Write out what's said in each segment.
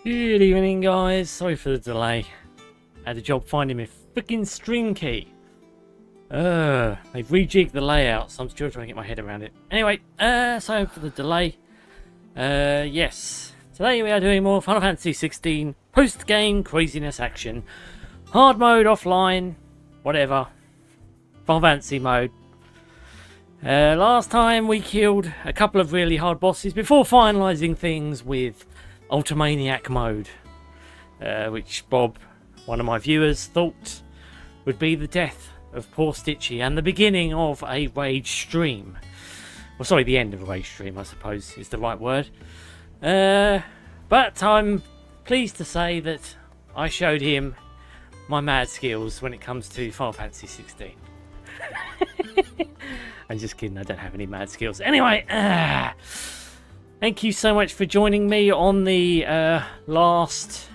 Good evening, guys. Sorry for the delay. I had a job finding my freaking stream key. They've rejigged the layout, so I'm still trying to get my head around it. Anyway, sorry for the delay. Yes. Today we are doing more Final Fantasy XVI post-game craziness action. Hard mode, offline, whatever. Final Fantasy mode. Last time we killed a couple of really hard bosses before finalising things with Ultimaniac mode, which Bob, one of my viewers, thought would be the death of poor Stitchy and the beginning of a rage stream. Well, sorry, the end of a rage stream, I suppose, is the right word. But I'm pleased to say that I showed him my mad skills when it comes to Final Fantasy XVI. I'm just kidding, I don't have any mad skills. Anyway, thank you so much for joining me on the last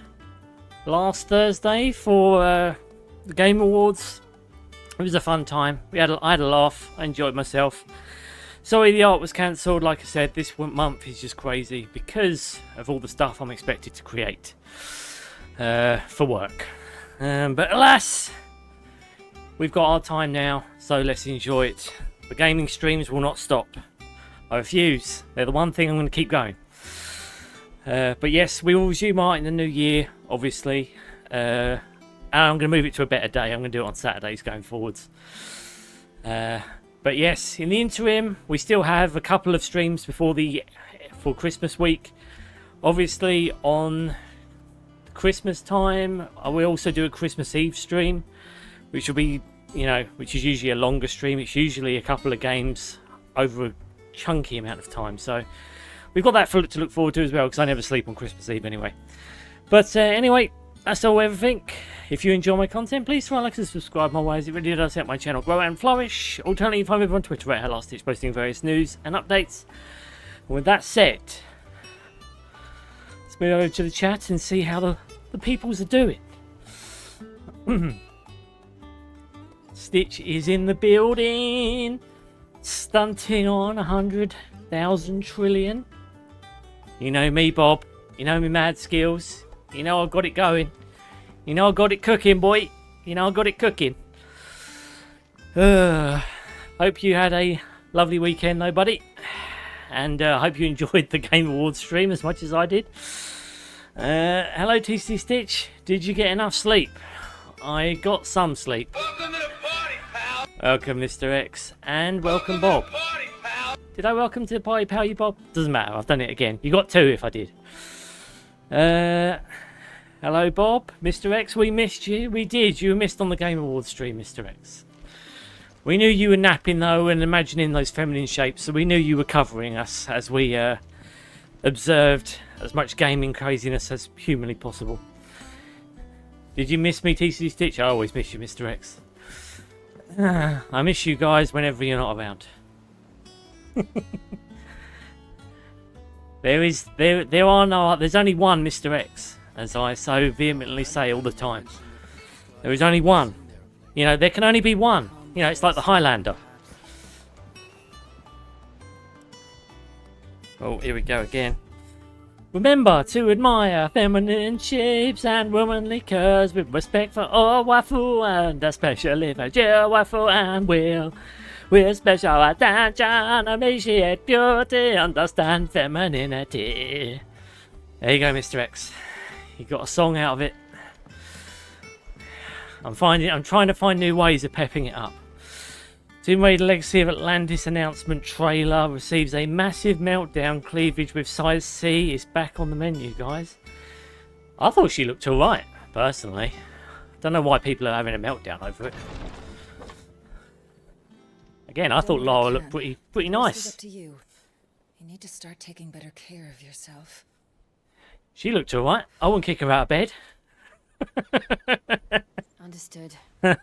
Thursday for the Game Awards. It was a fun time. I had a laugh. I enjoyed myself. Sorry the art was cancelled. Like I said, this month is just crazy because of all the stuff I'm expected to create for work. But alas, we've got our time now, so let's enjoy it. The gaming streams will not stop. I refuse. They're the one thing I'm going to keep going. But yes, we will resume art in the new year, obviously. And I'm going to move it to a better day. I'm going to do it on Saturdays going forwards. But yes, in the interim, we still have a couple of streams for Christmas week. Obviously, on Christmas time, I will also do a Christmas Eve stream, which will be, which is usually a longer stream. It's usually a couple of games over a chunky amount of time. So we've got that to look forward to as well, because I never sleep on Christmas Eve anyway. But anyway, that's all everything. If you enjoy my content, please try like and subscribe my ways. It really does help my channel grow and flourish. Alternatively, you can find me on Twitter at @HelloStitch, posting various news and updates. And with that said, let's move over to the chat and see how the peoples are doing. Stitch is in the building, stunting on 100,000 trillion. You know me, Bob. You know me mad skills. You know I got it going. You know I got it cooking, boy. You know I got it cooking. Hope you had a lovely weekend though, buddy. And hope you enjoyed the Game Awards stream as much as I did. Hello tcgstitch. Did you get enough sleep? I got some sleep. Welcome to the party, pal. Welcome, Mr. X. And welcome, Bob. To the party, pal. Did I welcome to the party, pal, you, Bob? Doesn't matter, I've done it again. You got two if I did. Hello, Bob. Mr. X, we missed you. We did. You were missed on the Game Awards stream, Mr. X. We knew you were napping, though, and imagining those feminine shapes, so we knew you were covering us as we observed as much gaming craziness as humanly possible. Did you miss me, tcgstitch? I always miss you, Mr. X. I miss you guys whenever you're not around. There's only one Mr. X, as I so vehemently say all the time. There is only one. There can only be one. It's like the Highlander. Oh, here we go again. Remember to admire feminine shapes and womanly curves with respect for all waifu and especially for your waifu and will. With special attention, appreciate beauty, understand femininity. There you go, Mr. X. You got a song out of it. I'm trying to find new ways of pepping it up. Tomb Raider Legacy of Atlantis announcement trailer receives a massive meltdown. Cleavage with size C is back on the menu, guys. I thought she looked alright, personally. Don't know why people are having a meltdown over it. Again, I thought Lara looked pretty nice. This is up to you. You need to start taking better care of yourself. She looked alright. I wouldn't kick her out of bed. Understood. And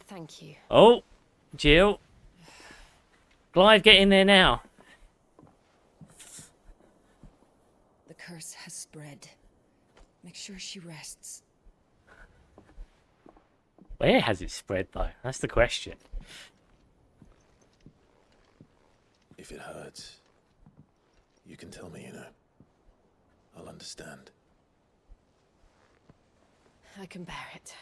thank you. Oh, Jill. Clive, get in there now. The curse has spread. Make sure she rests. Where has it spread, though? That's the question. If it hurts, you can tell me, I'll understand. I can bear it.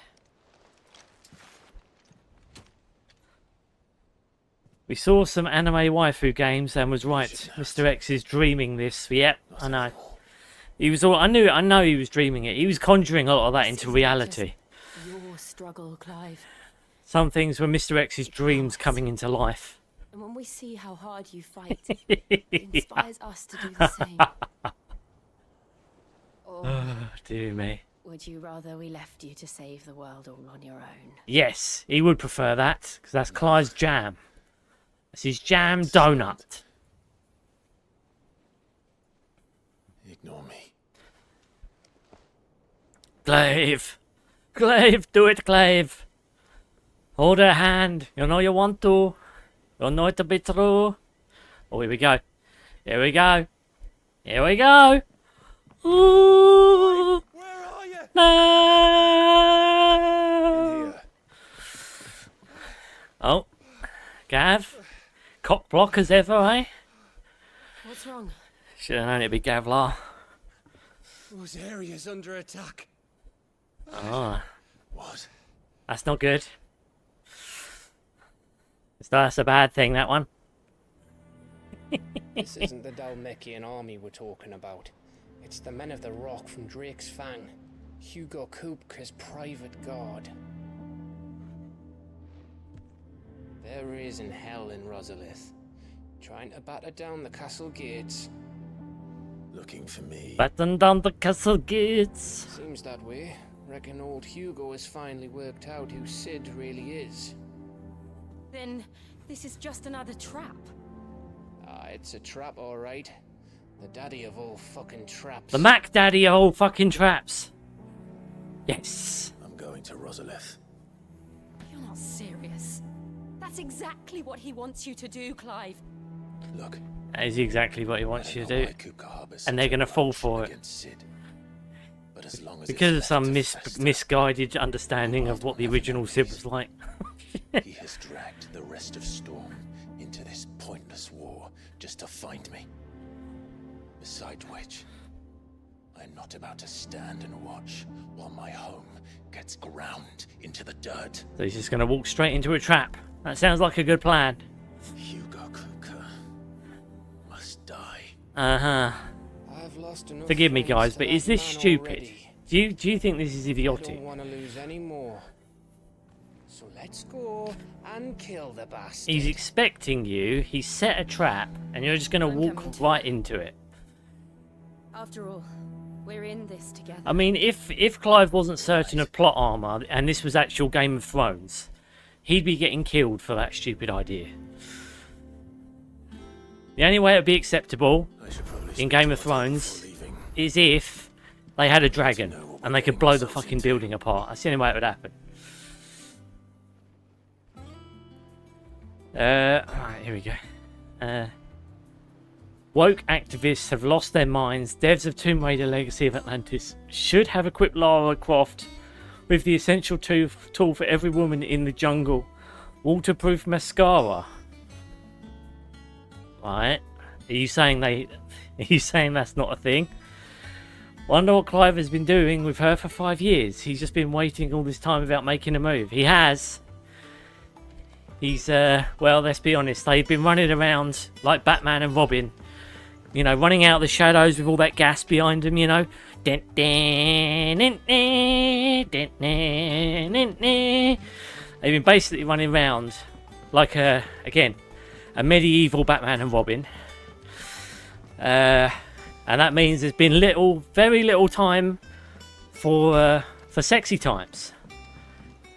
We saw some anime waifu games and was right. Mr. X is dreaming this. Yep, I know. He was all. I know he was dreaming it. He was conjuring a lot of that into reality. Your struggle, Clive. Some things were Mr. X's dreams coming into life. And when we see how hard you fight, it inspires us to do the same. Or Oh, dear me. would you rather we left you to save the world all on your own? Yes, he would prefer that, because that's Clive's jam. That's his jam donut. Ignore me. Clive! Clive, do it, Clive! Hold her hand. You know you want to. You know it to be true. Oh, here we go. Here we go. Here we go. Ooh! Where are you? No! In here. Oh, Gav. Cock block as ever, eh? What's wrong? Should have known it'd be Gavlar. Those areas under attack. Oh, What? that's not good. That's a bad thing, that one. This isn't the Dalmekian army we're talking about. It's the men of the Rock from Drake's Fang. Hugo Kupka's private guard. There is in hell in Rosalith, trying to batter down the castle gates. Looking for me. Batten down the castle gates. Seems that way. Reckon old Hugo has finally worked out who Sid really is. Then this is just another trap. Ah, it's a trap, all right. The daddy of all fucking traps. The Mac Daddy of all fucking traps. Yes. I'm going to Rosalith. You're not serious. That's exactly what he wants you to do, Clive. Look. That is exactly what he wants you to do. And And they're gonna fall for it. Sid. But as long as Because of it's some left to fester, misguided understanding of what the original Sid was like. he has dragged the rest of Storm into this pointless war just to find me. Besides which, I'm not about to stand and watch while my home gets ground into the dirt. So he's just going to walk straight into a trap. That sounds like a good plan. Hugo Kupka must die. Uh-huh. I've lost enough Forgive me, friends guys, to but that is this man stupid? already. Do you think this is I idiotic? don't want to lose any more. So let's go and kill the bastard. He's expecting you, he's set a trap, and you're just going to I'm walk coming too. right into it. After all, we're in this together. I mean, if Clive wasn't certain of plot armor, and this was actual Game of Thrones, he'd be getting killed for that stupid idea. The only way it would be acceptable I should probably in speak Game to of Otto Thrones before leaving. is if they had a dragon and they could blow the fucking building apart. That's the only way it would happen. Right, here we go. Woke activists have lost their minds. Devs of Tomb Raider Legacy of Atlantis should have equipped Lara Croft with the essential tool for every woman in the jungle. Waterproof mascara. Right. Are you saying that's not a thing? Wonder what Clive has been doing with her for 5 years. He's just been waiting all this time without making a move. He has. He's, well, let's be honest. They've been running around like Batman and Robin. You know, running out of the shadows with all that gas behind them, you know. They've been basically running around like again, a medieval Batman and Robin. And that means there's been very little time for sexy times.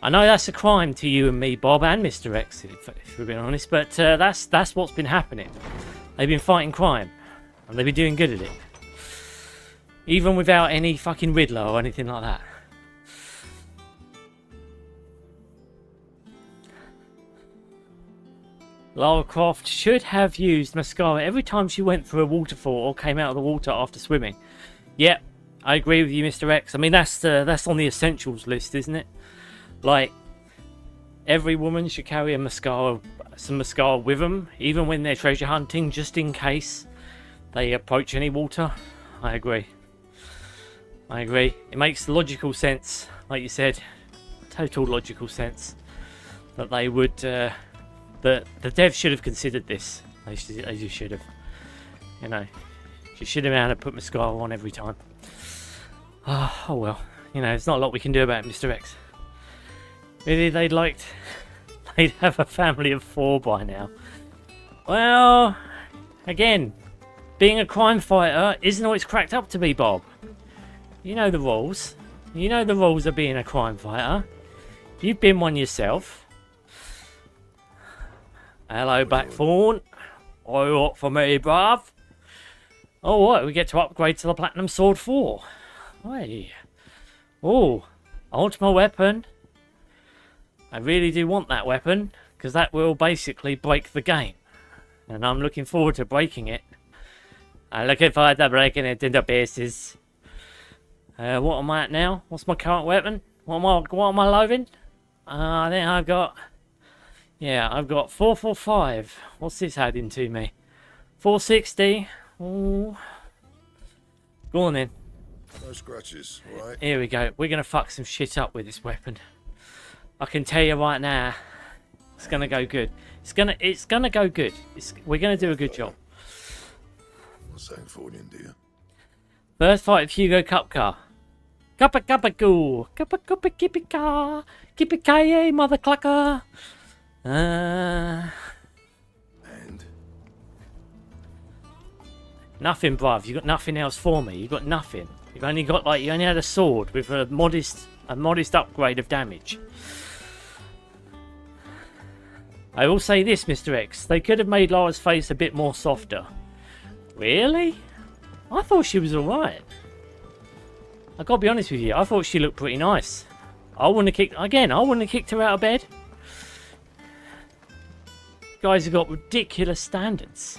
I know that's a crime to you and me, Bob, and Mr. X, if we're being honest, but that's what's been happening. They've been fighting crime, and they've been doing good at it. Even without any fucking Riddler or anything like that. Lara Croft should have used mascara every time she went through a waterfall or came out of the water after swimming. Yep, I agree with you, Mr. X. I mean, that's on the essentials list, isn't it? Like, every woman should carry some mascara with them, even when they're treasure hunting, just in case they approach any water. I agree. It makes logical sense like you said, total logical sense that they would. The devs should have considered this. They just should have. You know, she should have been able to put mascara on every time. Oh well, you know, there's not a lot we can do about it, Mr. X. Really, they'd have a family of 4 by now. Well, again, being a crime fighter isn't what it's cracked up to be, Bob. You know the rules. You know the rules of being a crime fighter. You've been one yourself. Hello, Blackthorn. Are you up for me, bruv? Oh, what? We get to upgrade to the Platinum Sword 4. Hey. Oh, ultimate weapon. I really do want that weapon, because that will basically break the game. And I'm looking forward to breaking it. I'm looking forward to breaking it into pieces. What am I at now? What's my current weapon? What am I loading? I think I've got... Yeah, I've got 445. What's this adding to me? 460. Ooh. Go on then. No scratches, alright? Here we go. We're going to fuck some shit up with this weapon. I can tell you right now, it's gonna go good. It's gonna go good. We're gonna do a good job. Not saying for you, do you? First fight of Hugo Cupcar. Cuppa goo. Cuppa kippika. Kippika mother clucker. And Nothing, bruv. You got nothing else for me. You got nothing. You only had a sword with a modest upgrade of damage. I will say this, Mr. X. They could have made Lara's face a bit more softer. Really? I thought she was alright. I gotta be honest with you. I thought she looked pretty nice. I wouldn't have kicked her out of bed. Guys have got ridiculous standards.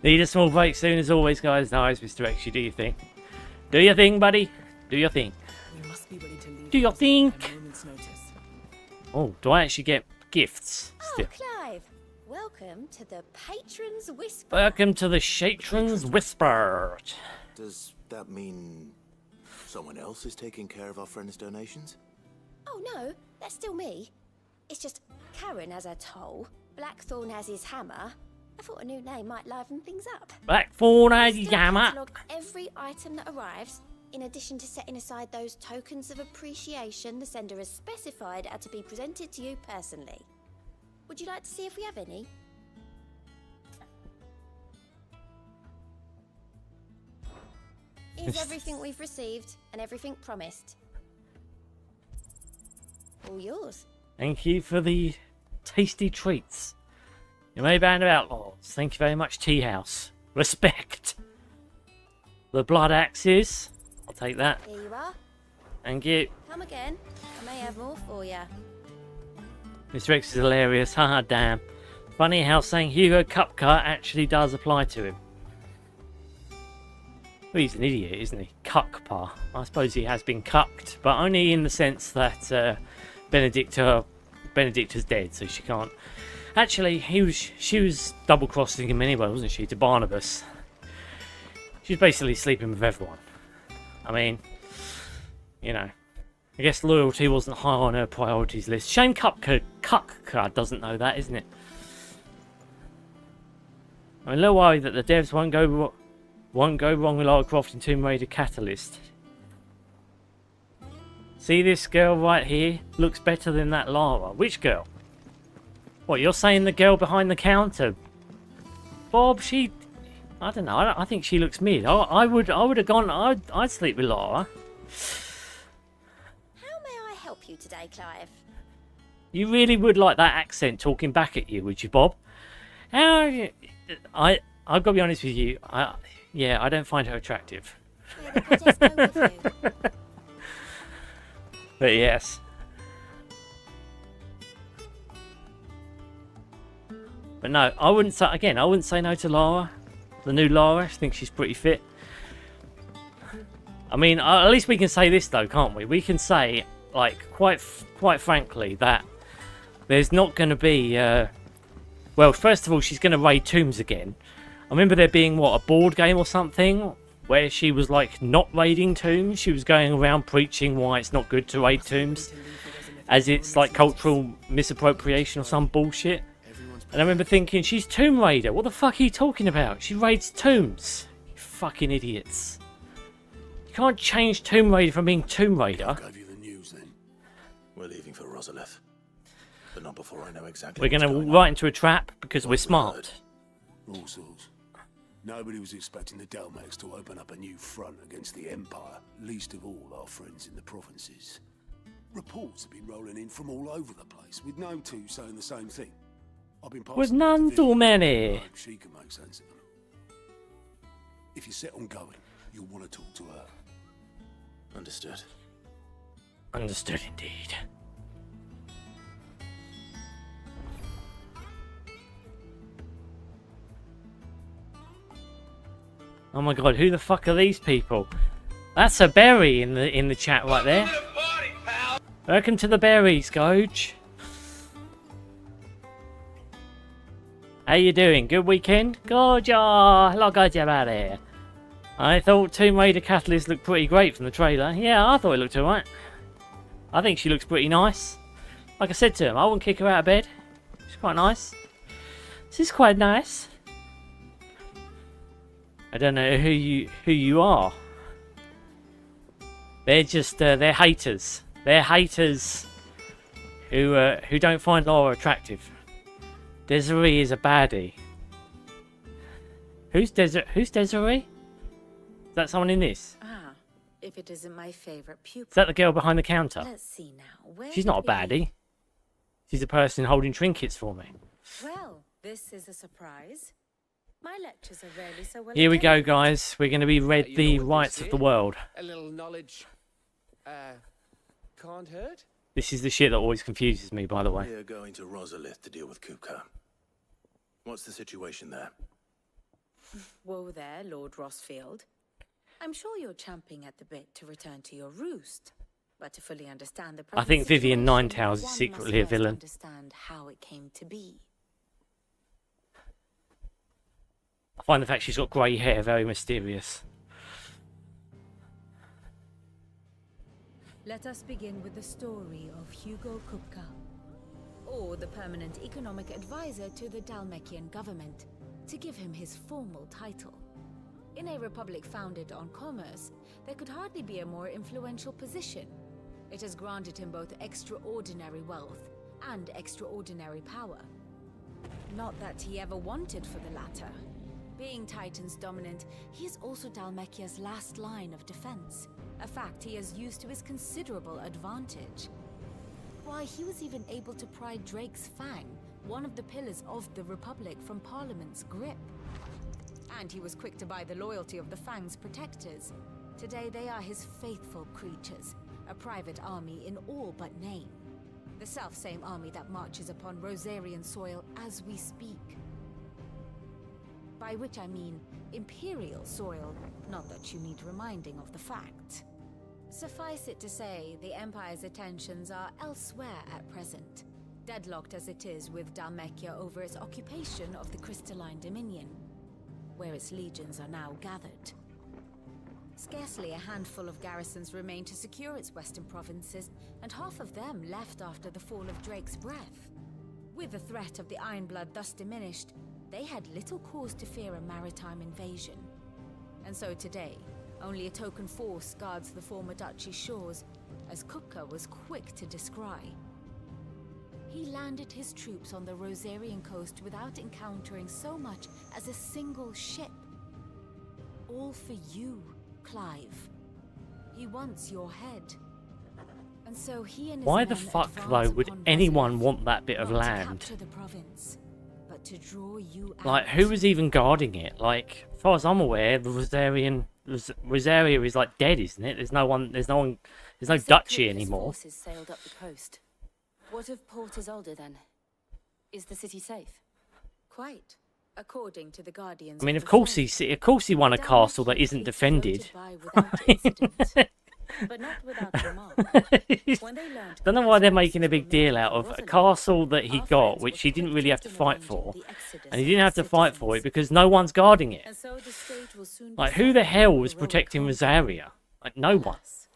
Need a small break soon as always, guys. Nice, Mr. X. You do your thing. Do your thing, buddy. Do your thing. We must be ready to leave Do your thing. at a moment's notice. Oh, do I actually get gifts still? Oh, Clive, welcome to the Patron's Whisper. Welcome to the Shatron's Whisper. Does that mean someone else is taking care of our friend's donations? Oh no, that's still me. It's just Karen has her toll, Blackthorn has his hammer. I thought a new name might liven things up. Blackthorn I has still Yama. catalogue every item that arrives, in addition to setting aside those tokens of appreciation the sender has specified are to be presented to you personally. Would you like to see if we have any? Here's everything we've received and everything promised. All yours. Thank you for the tasty treats. You may band of outlaws. Thank you very much, Tea House. Respect. The blood axes. I'll take that. Here you are. Thank you. Come again. I may have more for you. Mr. X is hilarious. Haha, damn. Funny how saying Hugo Cupcar actually does apply to him. Well, he's an idiot, isn't he? Cuckpa. I suppose he has been cucked, but only in the sense that Benedicta's dead, so she can't. Actually, she was double-crossing him anyway, wasn't she, to Barnabas? She's basically sleeping with everyone. I mean, you know, I guess loyalty wasn't high on her priorities list. Shame Cuckcar doesn't know that, isn't it? I'm a little worried that the devs won't go wrong with Lara Croft and Tomb Raider Catalyst. See this girl right here? Looks better than that Lara. Which girl? What, you're saying the girl behind the counter? Bob, I don't know. I think she looks mid. I would have gone. I'd sleep with Lara. How may I help you today, Clive? You really would like that accent talking back at you, would you, Bob? I've got to be honest with you. I don't find her attractive. May the goddess go with you. But yes. But no, I wouldn't say no to Lara. The new Lara, I think she's pretty fit. I mean, at least we can say this though, can't we? We can say, like, quite frankly, that there's not going to be... well, first of all, she's going to raid tombs again. I remember there being, what, a board game or something? where she was like not raiding tombs. She was going around preaching why it's not good to raid tombs, as it's like cultural misappropriation or some bullshit. And I remember thinking, she's Tomb Raider. What the fuck are you talking about? She raids tombs. You fucking idiots. You can't change Tomb Raider from being Tomb Raider. Gave you the news then. We're leaving for Rosalith. But not before I know exactly. We're going to walk right into a trap because we're smart. All sorts. Nobody was expecting the Dalmex to open up a new front against the Empire, least of all our friends in the provinces. Reports have been rolling in from all over the place, with no two saying the same thing. I've been passing With it none to too Vivian. many. I hope she can make sense of them. If you're set on going, you'll want to talk to her. Understood. Understood indeed. Oh my god, who the fuck are these people? That's a berry in the chat right there. Welcome to the party, pal. Welcome to the berries, Goj. How you doing? Good weekend? Goja! Hello, Goja about here. I thought Tomb Raider Catalyst looked pretty great from the trailer. Yeah, I thought it looked alright. I think she looks pretty nice. Like I said to him, I wouldn't kick her out of bed. She's quite nice. She's quite nice. I don't know who you are. They're just they're haters. They're haters who don't find Laura attractive. Desiree is a baddie. Who's Desiree? Is that someone in this? Ah, if it isn't my favorite pupil. Is that the girl behind the counter? Let's see now. Where She's not a did we- baddie. She's the person holding trinkets for me. Well, this is a surprise. My lectures are rarely so well. Here we go, attended. guys. We're going to be read You the know what rights this of the is? world. A little knowledge, can't hurt. This is the shit that always confuses me, by the way. We're going to Rosalith to deal with Kupka. What's the situation there? Whoa there, Lord Rosfield. I'm sure you're champing at the bit to return to your roost. But to fully understand the I think present Vivian situation, Ninetails is one secretly a must first villain. Understand how it came to be. I find the fact she's got grey hair very mysterious. Let us begin with the story of Hugo Kupka, or the permanent economic advisor to the Dalmekian government, to give him his formal title. In a republic founded on commerce, there could hardly be a more influential position. It has granted him both extraordinary wealth and extraordinary power. Not that he ever wanted for the latter. Being Titan's dominant, he is also Dalmekia's last line of defense, a fact he has used to his considerable advantage. Why, he was even able to pry Drake's Fang, one of the pillars of the Republic, from Parliament's grip. And he was quick to buy the loyalty of the Fang's protectors. Today they are his faithful creatures, a private army in all but name. The self-same army that marches upon Rosarian soil as we speak. By which I mean Imperial soil, not that you need reminding of the fact. Suffice it to say, the Empire's attentions are elsewhere at present, deadlocked as it is with Dalmekia over its occupation of the Crystalline Dominion, where its legions are now gathered. Scarcely a handful of garrisons remain to secure its western provinces, and half of them left after the fall of Drake's Breath. With the threat of the Ironblood thus diminished, they had little cause to fear a maritime invasion. And so today, only a token force guards the former duchy's shores, as Kupka was quick to descry. He landed his troops on the Rosarian coast without encountering so much as a single ship. All for you, Clive. He wants your head. And so he and his Why the men fuck, advance though, would upon anyone Rosalith, want that bit of not to land? capture the province, but to draw you Like, out. who was even guarding it? Like, as far as I'm aware, the Rosaria is like dead, isn't it? There's no duchy anymore. Forces sailed up the coast. What of Port Isolde then? Is the city safe? Quite. According to the Guardians. I mean, of of the course Faith, he won a castle that isn't defended. floated by without incident. but not without remark. When they learned Don't know why they're making a consequences big were deal made out for of a Rosalind, castle that he our got, friends which were he didn't quick really have to get in fight arranging for. the exodus And he of didn't the have to fight for it citizens. because no one's guarding it. And so the stage will soon Like, be who the set hell on was heroic protecting conquest. Rosaria? Like, no one. Alas,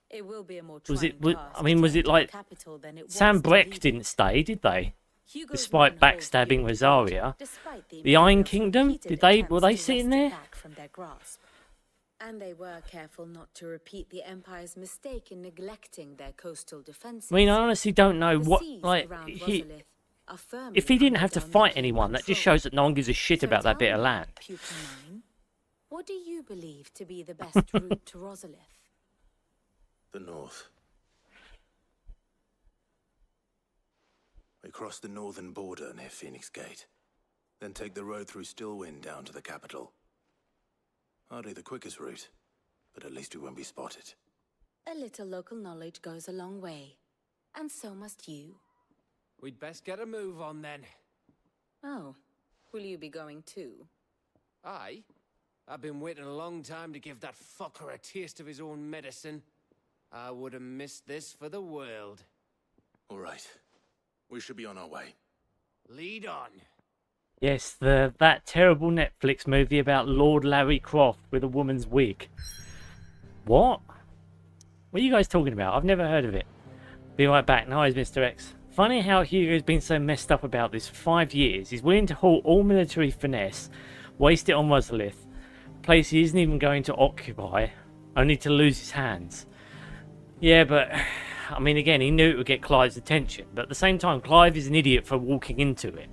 it will be a more Was it? trying I task mean, to was it enter like the capital than it was Sam to Breck leave didn't it. stay, did they? Hugo's Despite men hold backstabbing Philippe Rosaria. despite The Iron Imperials' Kingdom? repeated Did they? attempts Were they to sitting wrest it there? back from their grasp. And they were careful not to repeat the Empire's mistake in neglecting their coastal defenses. I mean, I honestly don't know The what. seas Like, around he, Rosalith are firmly if he didn't under have to Dharmic fight anyone, that just control. shows that no one gives a shit So about that tell bit of me, land. Pupil mine, what do you believe to be the best route to Rosalith? The north. We cross the northern border near Phoenix Gate, then take the road through Stillwind down to the capital. Hardly the quickest route, but at least we won't be spotted. A little local knowledge goes a long way, and so must you. We'd best get a move on then. Oh, will you be going too? Aye. I've been waiting a long time to give that fucker a taste of his own medicine. I would have missed this for the world. All right. We should be on our way. Lead on. Yes, that terrible Netflix movie about Lord Larry Croft with a woman's wig. What? What are you guys talking about? I've never heard of it. Be right back. No, it's Mr. X. Funny how Hugo's been so messed up about this for 5 years. He's willing to halt all military finesse, waste it on Rosalith, a place he isn't even going to occupy, only to lose his hands. Yeah, but I mean, again, he knew it would get Clive's attention, but at the same time, Clive is an idiot for walking into it.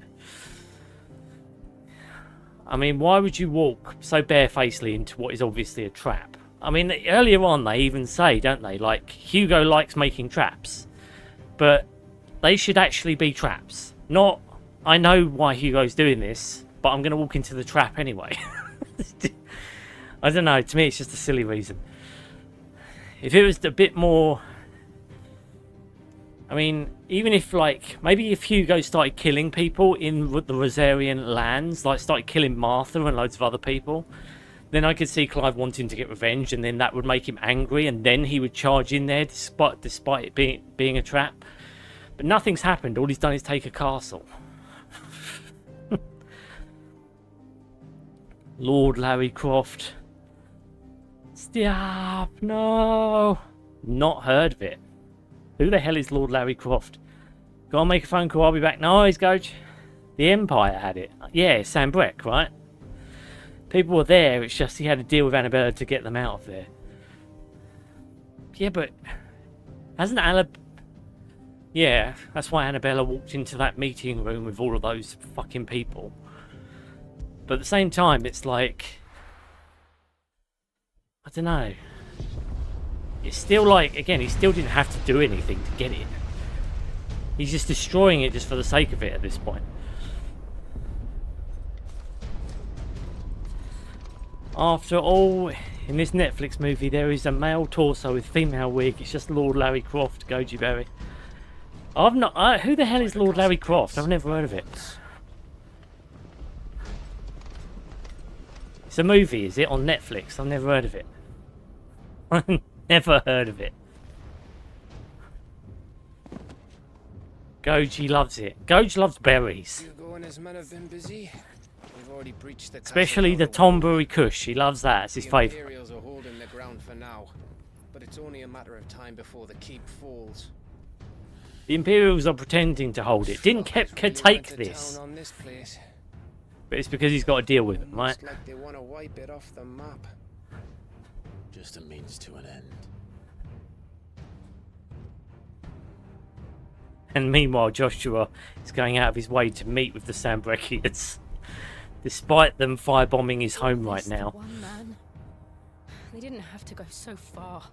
I mean, why would you walk so barefacedly into what is obviously a trap? I mean, earlier on, they even say, don't they, like, Hugo likes making traps, but they should actually be traps. Not, I know why Hugo's doing this, but I'm going to walk into the trap anyway. I don't know, to me, it's just a silly reason. If it was a bit more... I mean, even if, like, maybe if Hugo started killing people in the Rosarian lands, like started killing Martha and loads of other people, then I could see Clive wanting to get revenge, and then that would make him angry, and then he would charge in there despite it being a trap. But nothing's happened. All he's done is take a castle. Lord Larry Croft. Stop! No! Not heard of it. Who the hell is Lord Larry Croft? Go on, make a phone call. I'll be back. No, he's Coach. The Empire had it. Yeah, Sam Breck, right? People were there. It's just he had a deal with Annabella to get them out of there. Yeah, but hasn't Yeah, that's why Annabella walked into that meeting room with all of those fucking people. But at the same time, it's like, I don't know. It's still like, again, he still didn't have to do anything to get it. He's just destroying it just for the sake of it at this point. After all, in this Netflix movie, there is a male torso with female wig. It's just Lord Larry Croft, Goji Berry. I've not. Who the hell is Lord Larry Croft? I've never heard of it. It's a movie, is it? On Netflix? I've never heard of it. Never heard of it. Goji loves it. Goji loves berries. Hugo and his men have been busy. We've already breached the Especially the castle. Tombury Kush. He loves that. It's his The favourite. Imperials are holding the ground for now, but it's only a matter of time before the keep falls. The Imperials are pretending to hold it. Didn't Kepka Really take went to this? town on this place. But it's because he's got to deal with them, right? Almost like they want to wipe it off the map. Just a means to an end. And meanwhile, Joshua is going out of his way to meet with the Sambrekians, despite them firebombing his home right now. One man. They didn't have to go so far.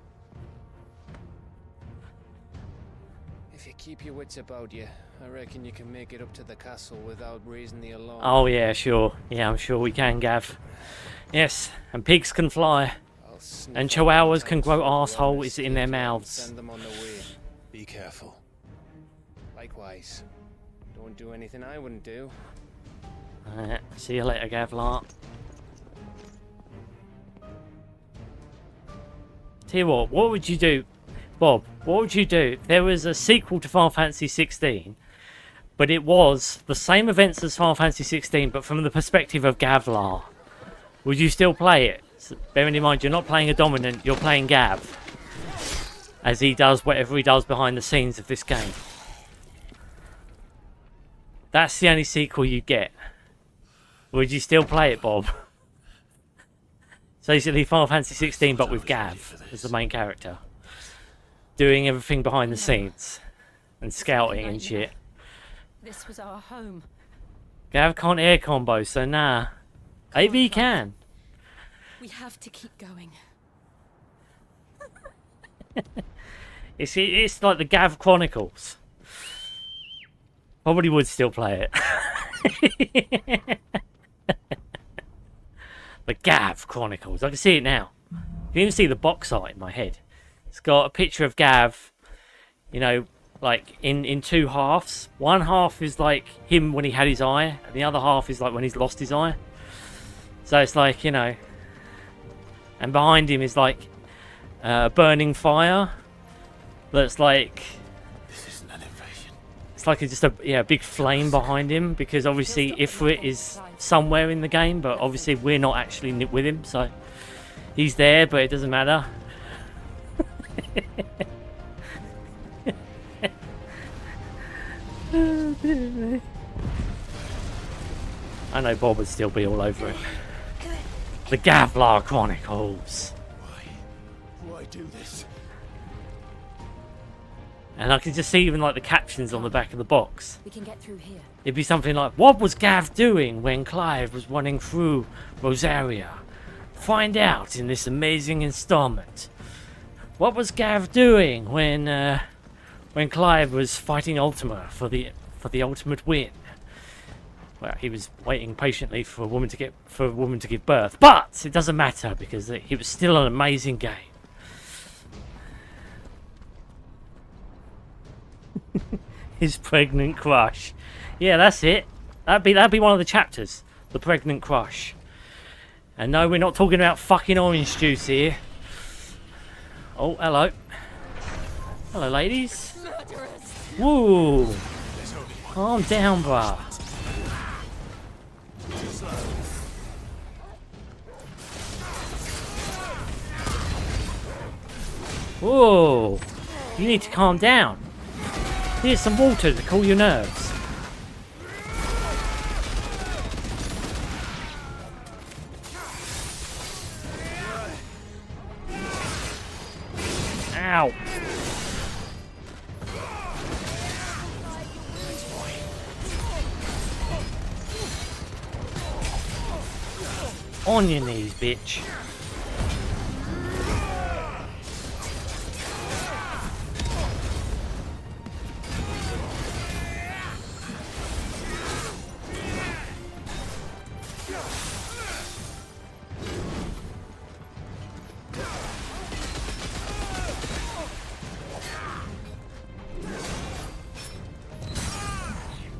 If you keep your wits about you, I reckon you can make it up to the castle without raising the alarm. Oh yeah, sure. Yeah, I'm sure we can, Gav. Yes, and pigs can fly. I'll sniff And out chihuahuas the can house grow while the arseholes others in their escape and mouths. Send them on the way. Be careful. Likewise. Don't do anything I wouldn't do. Alright, see you later, Gavlar. Tell you what would you do, Bob? What would you do if there was a sequel to Final Fantasy XVI, but it was the same events as Final Fantasy XVI, but from the perspective of Gavlar? Would you still play it? So, bearing in mind, you're not playing a dominant, you're playing Gav, as he does whatever he does behind the scenes of this game. That's the only sequel you get. Would you still play it, Bob? So basically Final Fantasy 16 but with Gav as the main character. Doing everything behind the scenes. And scouting and shit. This was our home. Gav can't air combo, so nah. Maybe he can. We have to keep going. It's like the Gav Chronicles. Probably would still play it. The Gav Chronicles. I can see it now. You can even see the box art in my head. It's got a picture of Gav, you know, like in two halves. One half is like him when he had his eye, and the other half is like when he's lost his eye. So it's like, you know, and behind him is like a burning fire that's like, it's like just a big flame behind him, because obviously Ifrit is somewhere in the game, but obviously we're not actually with him, so he's there, but it doesn't matter. I know Bob would still be all over it. The Gavlar Chronicles. Why do this? And I can just see even like the captions on the back of the box. We can get through here. It'd be something like, what was Gav doing when Clive was running through Rosaria? Find out in this amazing installment. What was Gav doing when Clive was fighting Ultima for the ultimate win? Well, he was waiting patiently for a woman to give birth, but it doesn't matter because it was still an amazing game. His pregnant crush. Yeah, that's it. That'd be one of the chapters. The pregnant crush. And no, we're not talking about fucking orange juice here. Oh, hello. Hello, ladies. Woo. Calm down, bruh. Whoa. You need to calm down. Here's some water to cool your nerves. Ow. On your knees, bitch.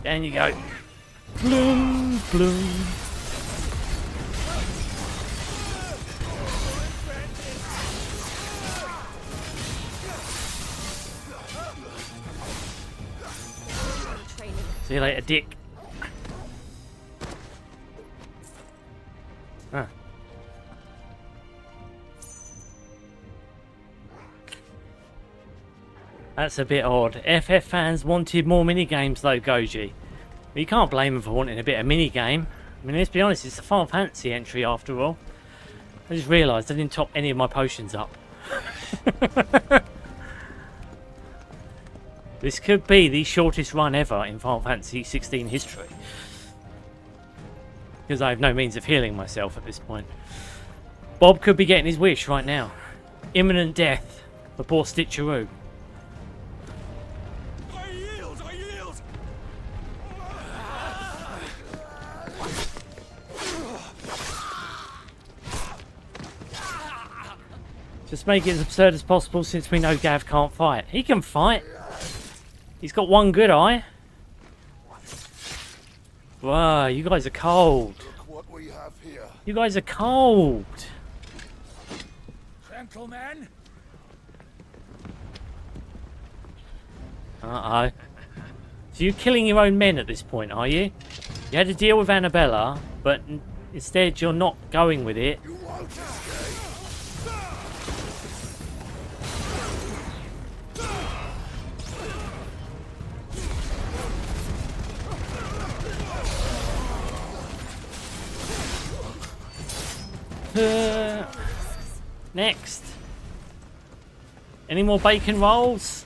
Down you go. Bloom, bloom. See you later, dick. Huh. That's a bit odd. FF fans wanted more minigames though, Goji. But you can't blame them for wanting a bit of minigame. I mean, let's be honest, it's a Final Fantasy entry after all. I just realised I didn't top any of my potions up. This could be the shortest run ever in Final Fantasy XVI history. Because I have no means of healing myself at this point. Bob could be getting his wish right now. Imminent death for poor Stitcheroo. I yield! Just make it as absurd as possible since we know Gav can't fight. He can fight. He's got one good eye. Wow, you guys are cold. Look what we have here. You guys are cold. Gentlemen, Uh-oh. So you're killing your own men at this point, are you? You had to deal with Annabella, but instead you're not going with it. You won't escape. Next. Any more bacon rolls?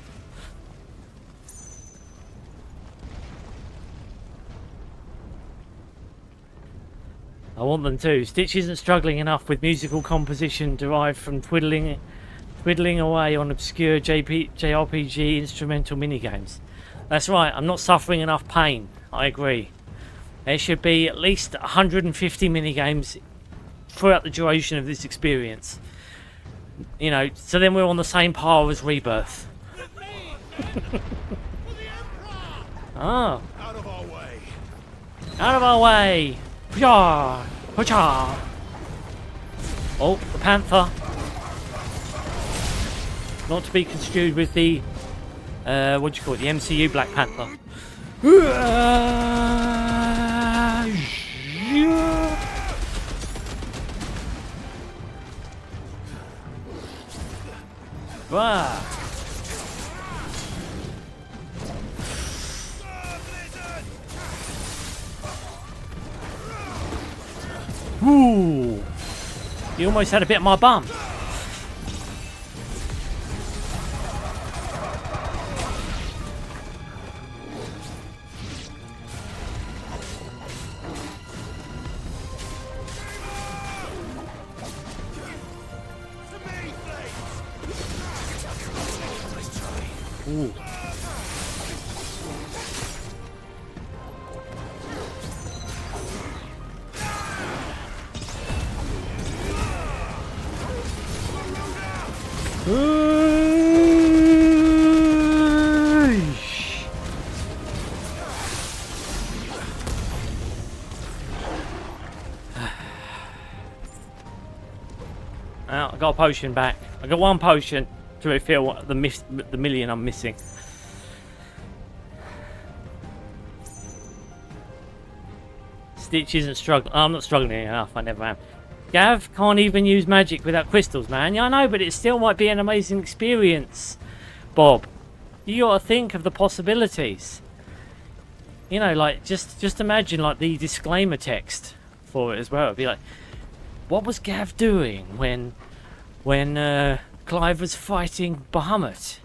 I want them too. Stitch isn't struggling enough with musical composition derived from twiddling away on obscure JRPG instrumental minigames. That's right, I'm not suffering enough pain. I agree. There should be at least 150 minigames throughout the duration of this experience. You know, so then we're on the same par as Rebirth. Ah. Out of our way. Out of our way! Pshaw! Pshaw! Oh, the Panther. Not to be construed with the, what do you call it, the MCU Black Panther. Wow. Ooh. You almost had a bit of my bum. Ooh. I got a potion back. I got one potion to refill what the million I'm missing. Stitch isn't struggling. I'm not struggling enough. I never am. Gav can't even use magic without crystals, man. Yeah, I know, but it still might be an amazing experience, Bob. You got to think of the possibilities. You know, like just imagine like the disclaimer text for it as well. It'd be like, what was Gav doing when Clive was fighting Bahamut?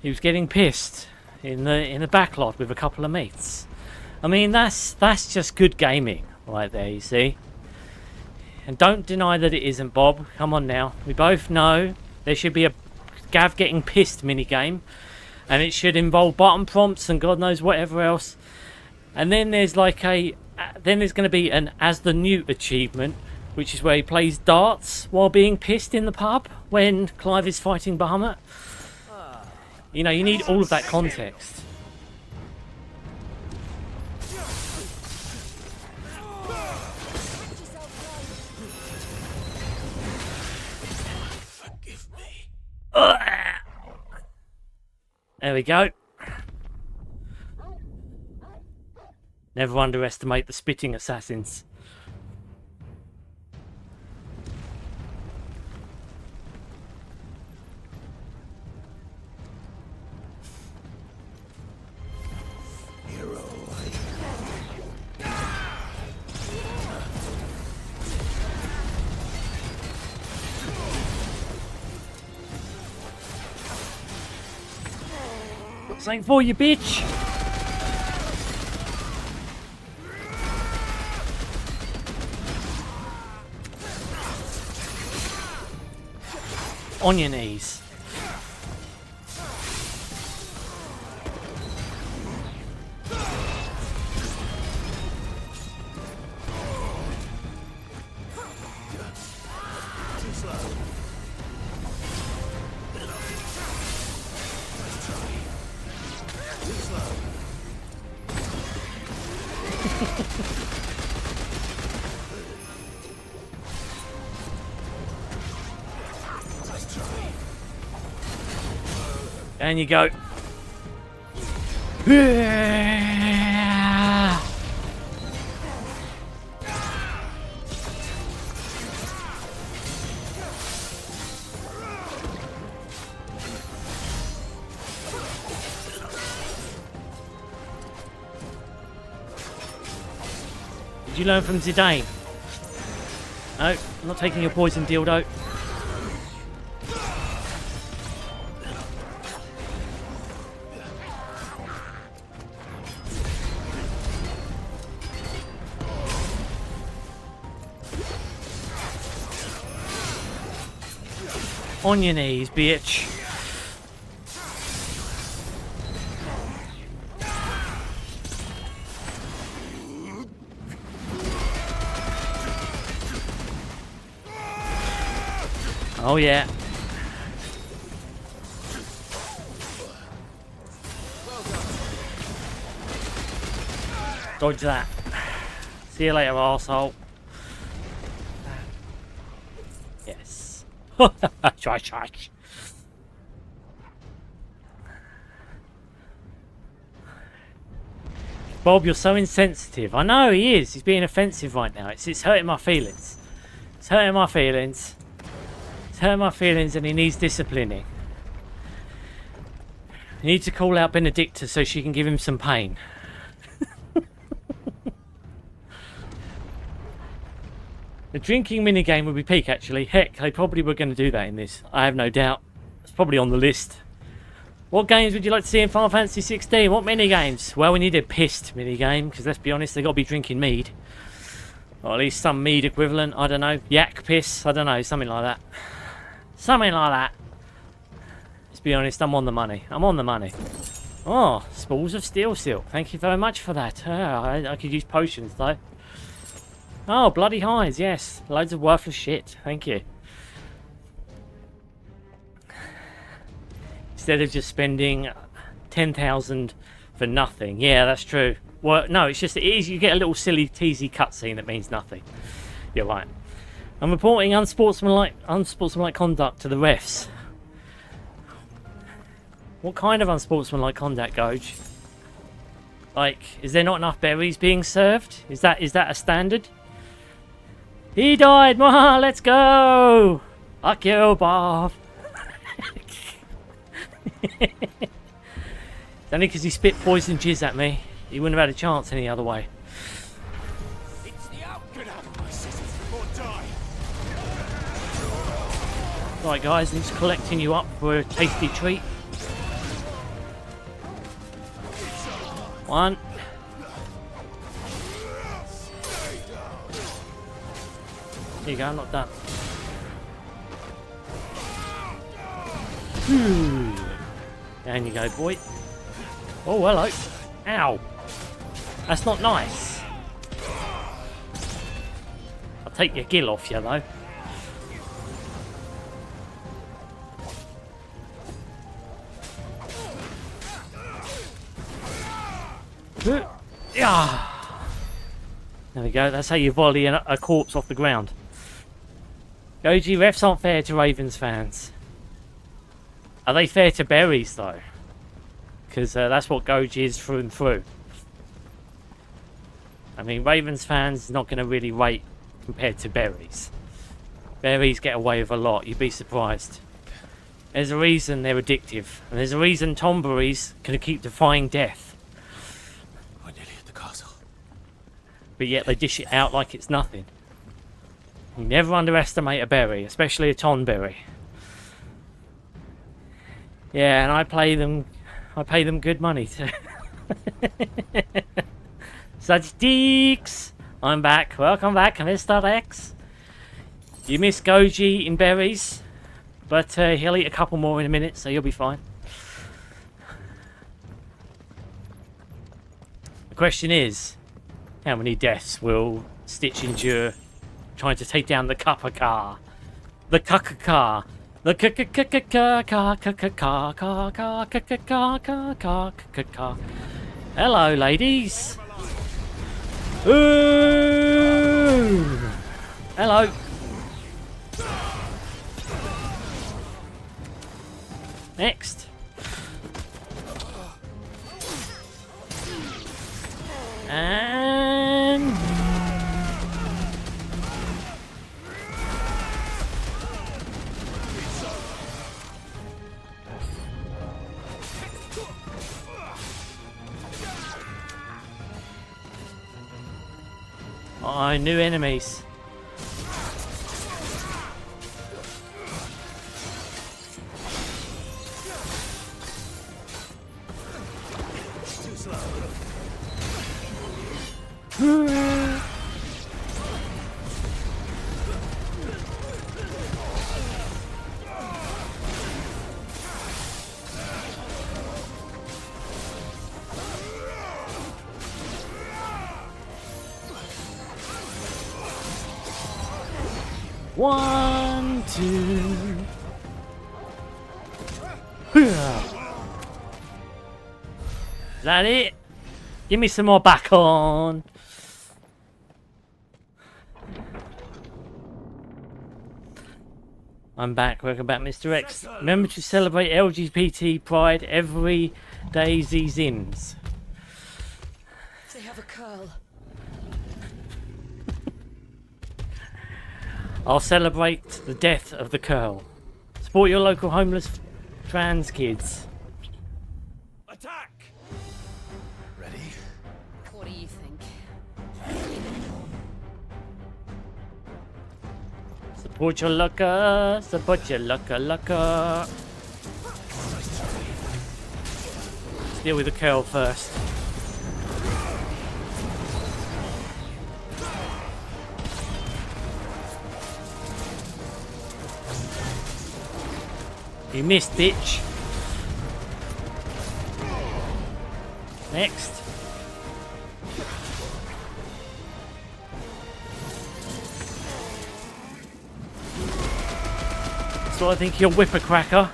He was getting pissed in the backlot with a couple of mates. I mean, that's just good gaming right there, you see. And don't deny that it isn't, Bob. Come on now. We both know there should be a Gav getting pissed minigame, and it should involve button prompts and God knows whatever else. And then there's like then there's going to be an as the Newt achievement, which is where he plays darts while being pissed in the pub when Clive is fighting Bahamut. You know, you need all of that context. Forgive me. There we go. Never underestimate the spitting assassins. Something for you, bitch! On your knees. And you go. Did you learn from Zidane? No, I'm not taking your poison, dildo. On your knees, bitch. Oh yeah. Dodge that. See you later, arsehole. Yes. Try. Bob, you're so insensitive. I know he is. He's being offensive right now. It's hurting my feelings. It's hurting my feelings. It's hurting my feelings, and he needs disciplining. He needs to call out Benedicta so she can give him some pain. The drinking minigame would be peak, actually. Heck, they probably were going to do that in this. I have no doubt. It's probably on the list. What games would you like to see in Final Fantasy XVI? What minigames? Well, we need a pissed minigame, because let's be honest, they've got to be drinking mead. Or at least some mead equivalent, I don't know. Yak piss, I don't know, something like that. Something like that. Let's be honest, I'm on the money. I'm on the money. Oh, Spools of Steel Silk. Thank you very much for that. I could use potions, though. Oh, bloody highs, yes. Loads of worthless shit. Thank you. Instead of just spending 10,000 for nothing. Yeah, that's true. Well, no, it's just you get a little silly teasy cutscene that means nothing. You're right. I'm reporting unsportsmanlike conduct to the refs. What kind of unsportsmanlike conduct, Goj? Like, is there not enough berries being served? Is that a standard? He died! Mwah, let's go! Fuck you, Bob! It's only because he spit poison jizz at me. He wouldn't have had a chance any other way. It's the outcome of my sisters or die. Right, guys, I'm just collecting you up for a tasty treat. One. There you go, I'm not done. Down you go, boy. Oh, hello. Ow. That's not nice. I'll take your gill off you, though. Yeah. There we go. That's how you volley a corpse off the ground. Goji, refs aren't fair to Ravens fans. Are they fair to berries, though? Because that's what Goji is through and through. I mean, Ravens fans not going to really rate compared to berries. Berries get away with a lot. You'd be surprised. There's a reason they're addictive. And there's a reason tomberries can keep defying death. We're nearly at the castle. But yet they dish it out like it's nothing. You never underestimate a berry, especially a tonberry. Yeah, and I pay them good money too. Such deeks! I'm back. Welcome back, Mr. X. You miss Goji in berries, but he'll eat a couple more in a minute, so you'll be fine. The question is, how many deaths will Stitch endure trying to take down the Cuppa car? The Cucka car. The car. Hello, ladies. Ooh. Hello. Next. Oh, new enemies. Too slow. One, two. Is that it? Give me some more back on. I'm back. Welcome back, Mr. X. Remember to celebrate LGBT Pride every day, Zims. They have a curl. I'll celebrate the death of the curl. Support your local homeless trans kids. Attack! Ready? What do you think? Support your looker. Support your looker. Let's deal with the curl first. You missed, bitch. Next. So I think you're whipper-cracker.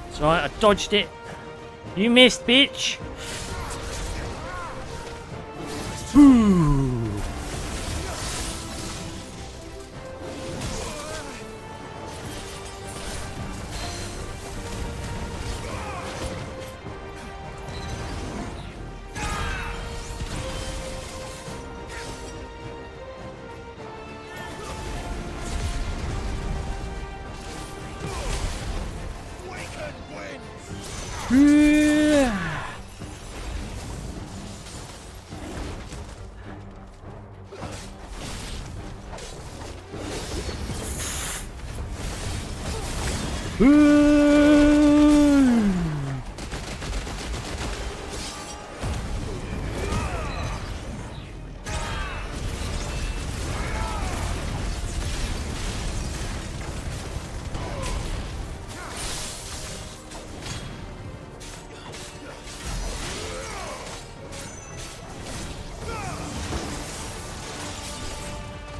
That's right, I dodged it. You missed, bitch. Ooh.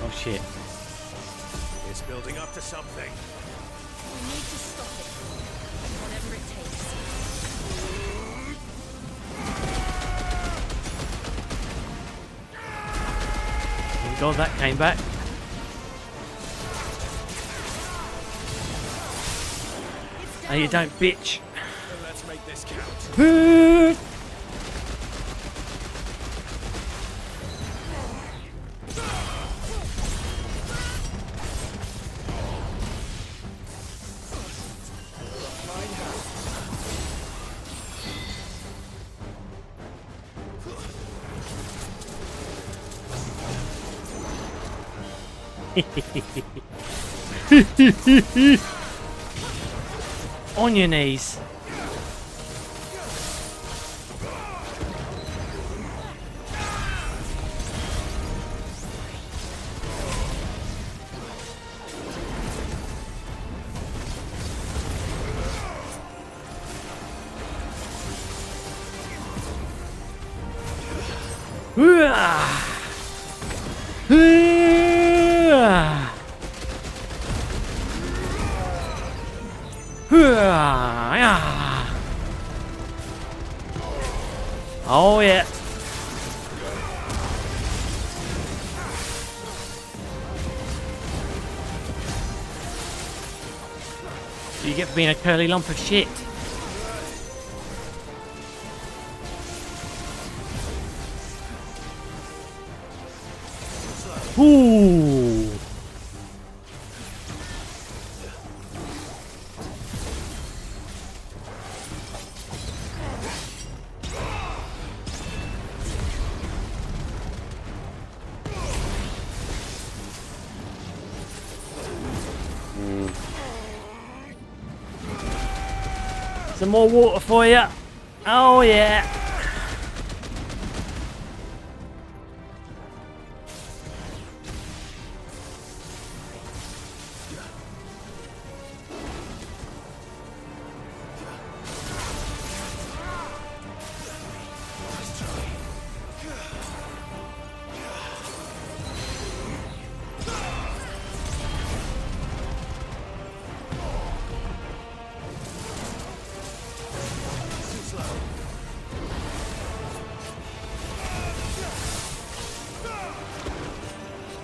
Oh shit. It's building up to something. We need to stop it. Whatever it takes. Thank God that came back. No, you don't, bitch. Let's make this count. On your knees. Oh yeah. You get for being a curly lump of shit. Ooh. Some more water for you. Oh yeah.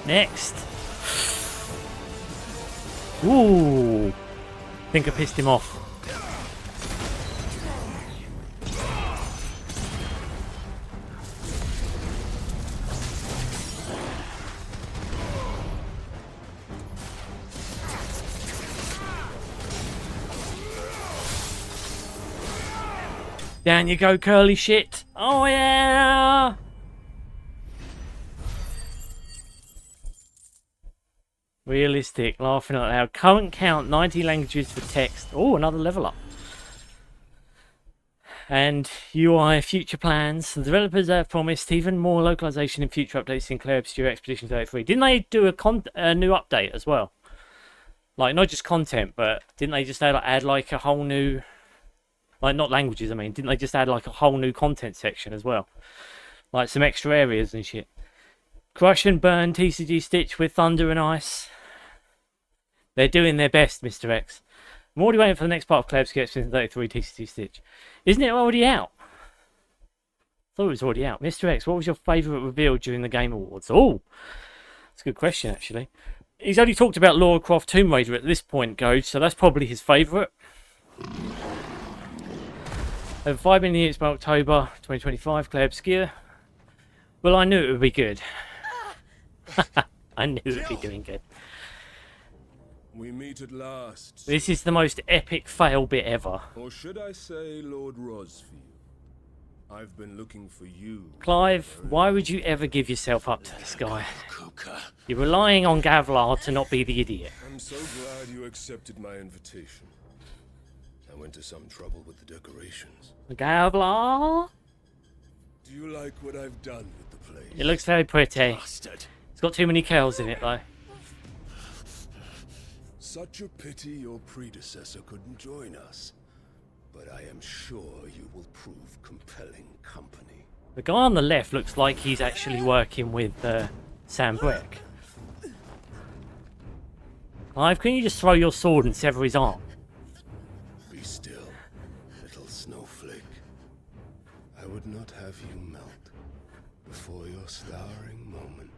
Next. Ooh. Think I pissed him off. Down you go, curly shit. Oh yeah. Realistic, laughing out loud. Current count 90 languages for text. Oh, another level up. And UI future plans. The developers have promised even more localization in future updates in Claire Obscure Expedition 33. Didn't they do a new update as well? Like, not just content, but didn't they just add like a whole new... Like, not languages, I mean. Didn't they just add like a whole new content section as well? Like some extra areas and shit. Crush and burn tcgstitch with thunder and ice. They're doing their best, Mr. X. I'm already waiting for the next part of Claire Obscure Expedition 33 tcgstitch. Isn't it already out? I thought it was already out. Mr. X, what was your favourite reveal during the Game Awards? Oh, that's a good question, actually. He's only talked about Lara Croft Tomb Raider at this point, Gage, so that's probably his favourite. Over 5 million units by October 2025, Claire Obscure. Well, I knew it would be good. I knew it would be doing good. We meet at last. This is the most epic fail bit ever. Or should I say Lord Rosfield? I've been looking for you. Clive, why would you ever give yourself up to this guy? You're relying on Gavlar to not be the idiot. I'm so glad you accepted my invitation. I went to some trouble with the decorations. Gavlar? Do you like what I've done with the place? It looks very pretty. Bastard. It's got too many curls in it, though. Such a pity your predecessor couldn't join us. But I am sure you will prove compelling company. The guy on the left looks like he's actually working with Sam Breck. Clive, can you just throw your sword and sever his arm? Be still, little snowflake. I would not have you melt before your starring moment.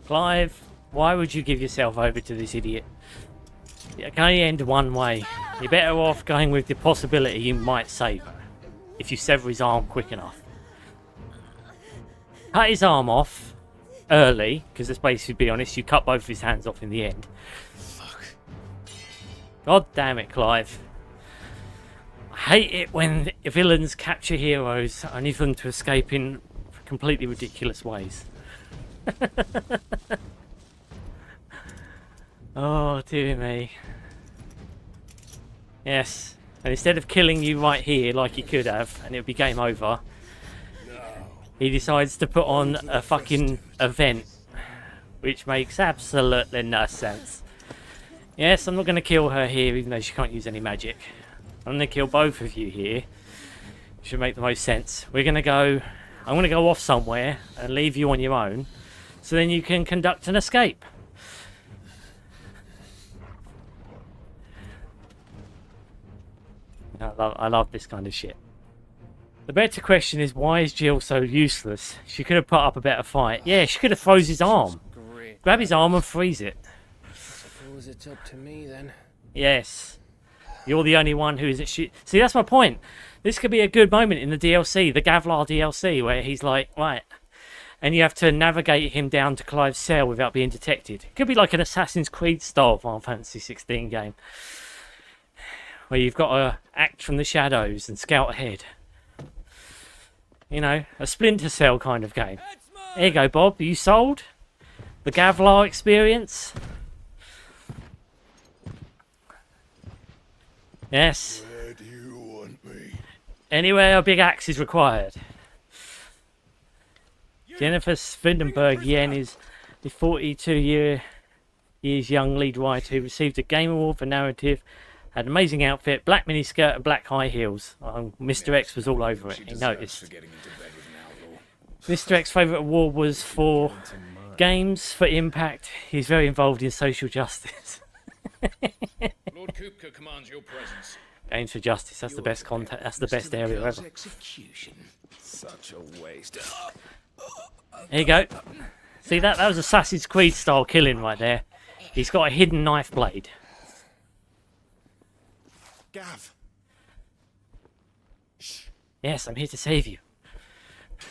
Clive, why would you give yourself over to this idiot? It can only end one way. You're better off going with the possibility you might save her, if you sever his arm quick enough. Cut his arm off early, because let's basically be honest, you cut both of his hands off in the end. Fuck. God damn it, Clive. I hate it when villains capture heroes only for them to escape in completely ridiculous ways. Oh, dear me. Yes, and instead of killing you right here like he could have, and it would be game over, he decides to put on a fucking event, which makes absolutely no sense. Yes, I'm not going to kill her here, even though she can't use any magic. I'm going to kill both of you here. Should make the most sense. We're going to go... I'm going to go off somewhere and leave you on your own, so then you can conduct an escape. I love this kind of shit. The better question is, why is Jill so useless? She could have put up a better fight. Yeah, she could have froze his arm. Grab his arm and freeze it. I suppose it's up to me then. Yes. You're the only one who isn't shit. See, that's my point. This could be a good moment in the DLC, the Gavlar DLC, where he's like, right. And you have to navigate him down to Clive's cell without being detected. It could be like an Assassin's Creed style Final Fantasy XVI game, where you've got to act from the shadows and scout ahead. You know, a Splinter Cell kind of game. There you go, Bob. Are you sold? The Gavlar experience. Yes. Where do you want me? Anywhere a big axe is required. Jennifer Svindenberg Yen is the 42-years young lead writer who received a Game Award for narrative, had an amazing outfit, black miniskirt and black high heels. Mr. X was all over it, he noticed. Mr. X's favourite award was for games for impact. He's very involved in social justice. Lord Kupka commands your presence. Games for justice, that's the best content, that's the best area ever. Execution. Such a waste. There you go. See, that was Assassin's Creed style killing right there. He's got a hidden knife blade. Gav. Yes, I'm here to save you.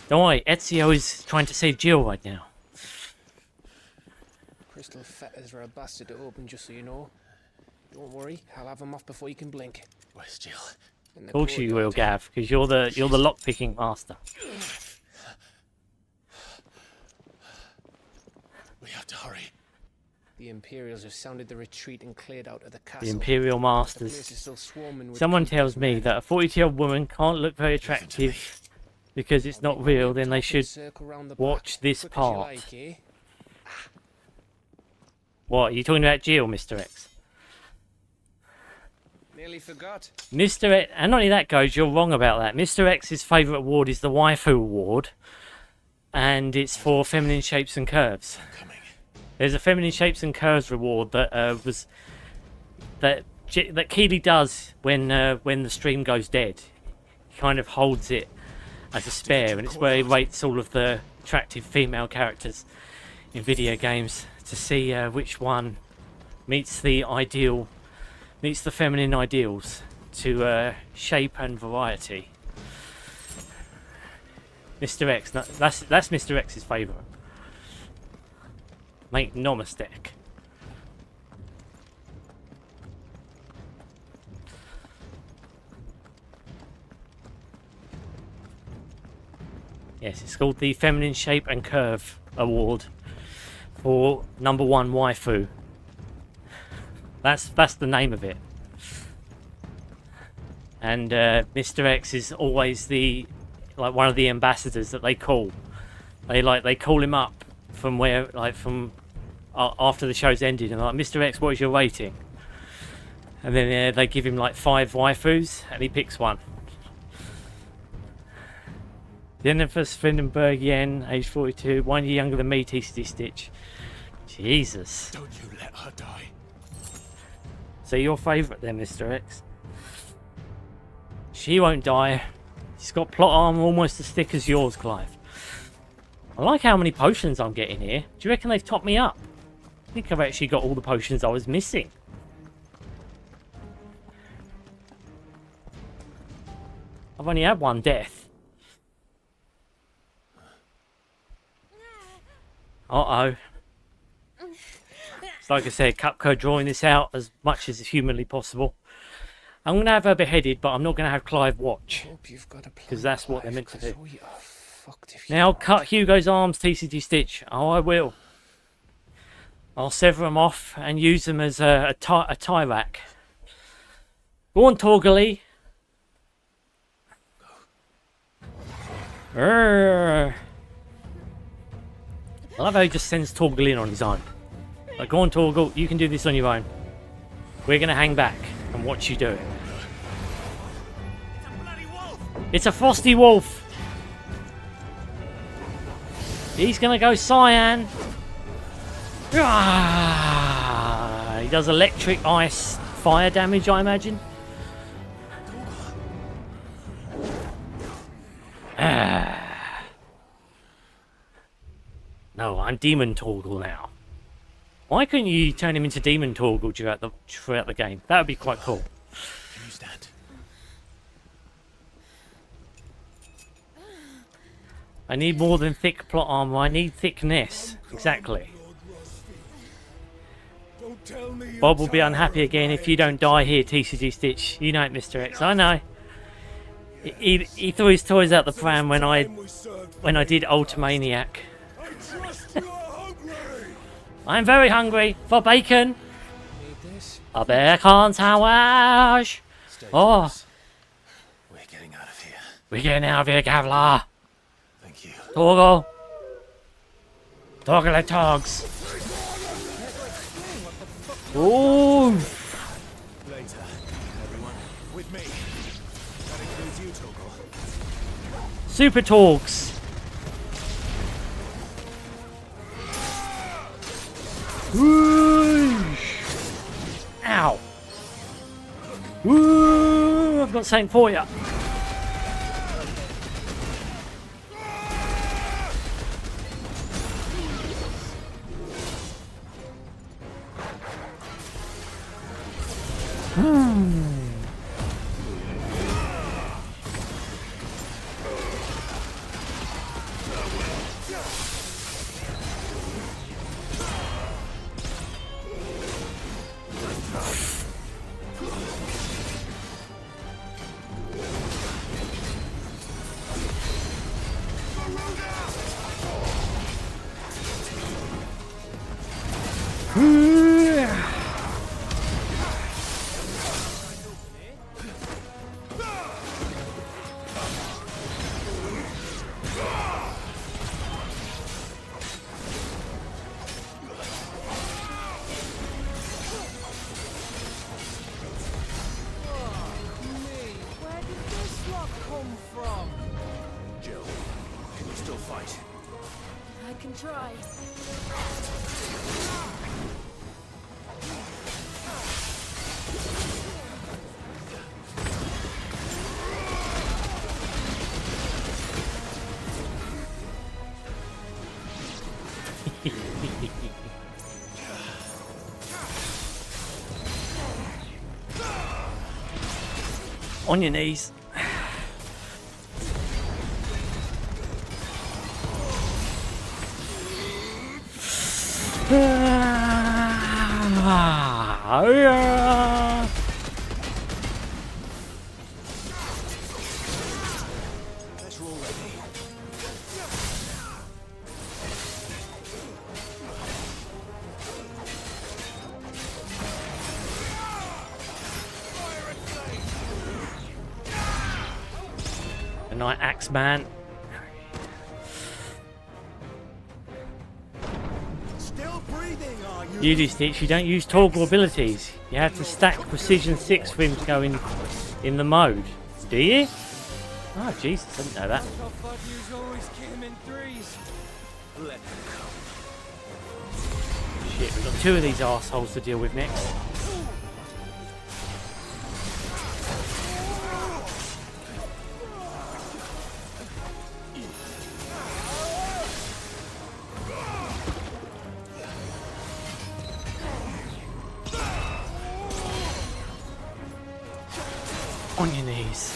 Don't worry, Ezio is trying to save Jill right now. Crystal fetters are a bastard to open, just so you know. Don't worry, I'll have them off before you can blink. Where's Jill? Of course you will, Gav, because you're the lock-picking master. We have to hurry. The Imperials have sounded the retreat and cleared out of the castle. The Imperial Masters. Someone tells me that a 42-year-old woman can't look very attractive because it's not real, then they should watch this part. What, are you talking about Jill, Mr. X? Nearly forgot. Mr. X, and not only that goes, you're wrong about that. Mr. X's favourite award is the Waifu Award, and it's for feminine shapes and curves. There's a feminine shapes and curves reward that that Keeley does when the stream goes dead. He kind of holds it as a spare, and it's where he rates all of the attractive female characters in video games to see which one meets the feminine ideals to shape and variety. Mr. X, that's Mr. X's favourite. Make no mistake. Yes, it's called the Feminine Shape and Curve Award for #1 waifu. That's the name of it. And Mr. X is always one of the ambassadors that they call. They call him up from after the show's ended, and like, Mr. X, what is your rating? And then they give him like 5 waifus, and he picks one. Jennifer Svindenberg Yen, age 42, 1 year younger than me, tcgstitch. Jesus. Don't you let her die. So your favourite then, Mr. X? She won't die. She's got plot armor almost as thick as yours, Clive. I like how many potions I'm getting here. Do you reckon they've topped me up? I think I've actually got all the potions I was missing. I've only had 1 death. Uh-oh. It's like I said, Cupco drawing this out as much as is humanly possible. I'm going to have her beheaded, but I'm not going to have Clive watch. Because that's what they're meant to do. Now cut Hugo's arms, tcgstitch. Oh, I will. I'll sever them off and use them as a tie rack. Go on, Torgally. I love how he just sends Torgal in on his own. Like, go on, Torgal, you can do this on your own. We're going to hang back and watch you do it. It's a frosty wolf. He's going to go cyan. He does electric, ice, fire damage, I imagine. No, I'm Demon Torgal now. Why couldn't you turn him into Demon Torgal throughout the game? That would be quite cool. Can you stand? I need more than thick plot armor. I need thickness. Exactly. Bob will be unhappy again if you don't die here, tcgstitch. You know it, Mr. X. I know. He threw his toys out the pram when I did Ultimaniac. I'm very hungry for bacon. Need this? A bacon sandwich. Oh, We're getting out of here. we're getting out of here, Gavlar. Thank you. Torgo. Toggly togs. Ooh. Later, everyone. With me. That includes you, Toggle. Super Torgs. Whoosh. Ow. Woo. I've got something for you. Where did this lot come from? Jill, can you still fight? I can try. On your knees. Guess we're all ready. The Night Axe Man. Still breathing, are you? You do, Stitch. You don't use toggle abilities. You have to stack Precision 6 for him to go in the mode. Do you? Oh, Jesus. I didn't know that. I thought you always came in threes. Let them come. Shit, we've got two of these arseholes to deal with next. On your knees.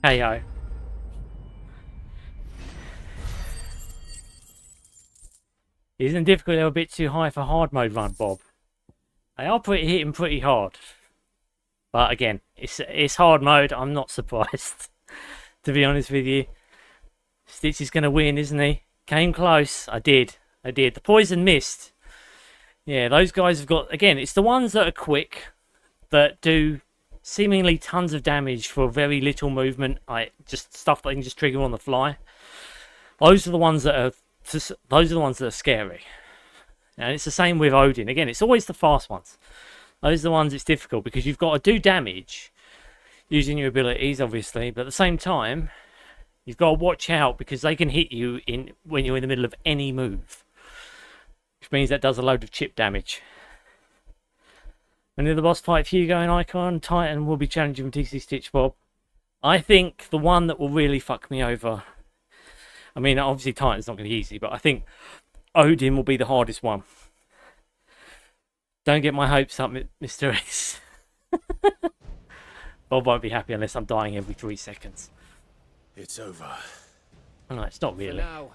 KO. Isn't difficult a bit too high for hard mode run, Bob? They are hitting pretty hard. But again, it's hard mode. I'm not surprised, to be honest with you. Stitch is going to win, isn't he? Came close. I did. The poison mist. Yeah, those guys have got... Again, it's the ones that are quick, that do seemingly tons of damage for very little movement. Just stuff that can just trigger on the fly. Those are the ones that are... Those are the ones that are scary. And it's the same with Odin. Again, it's always the fast ones. Those are the ones it's difficult because you've got to do damage using your abilities, obviously. But at the same time, you've got to watch out because they can hit you when you're in the middle of any move. Which means that does a load of chip damage. And in the boss fight, Hugo and Icon, Titan will be challenging from tcgstitch, Bob. I think the one that will really fuck me over... I mean, obviously Titan's not going to be easy, but I think Odin will be the hardest one. Don't get my hopes up, Mr. X. Bob won't be happy unless I'm dying every 3 seconds. It's over. Oh, no, it's not really. For now.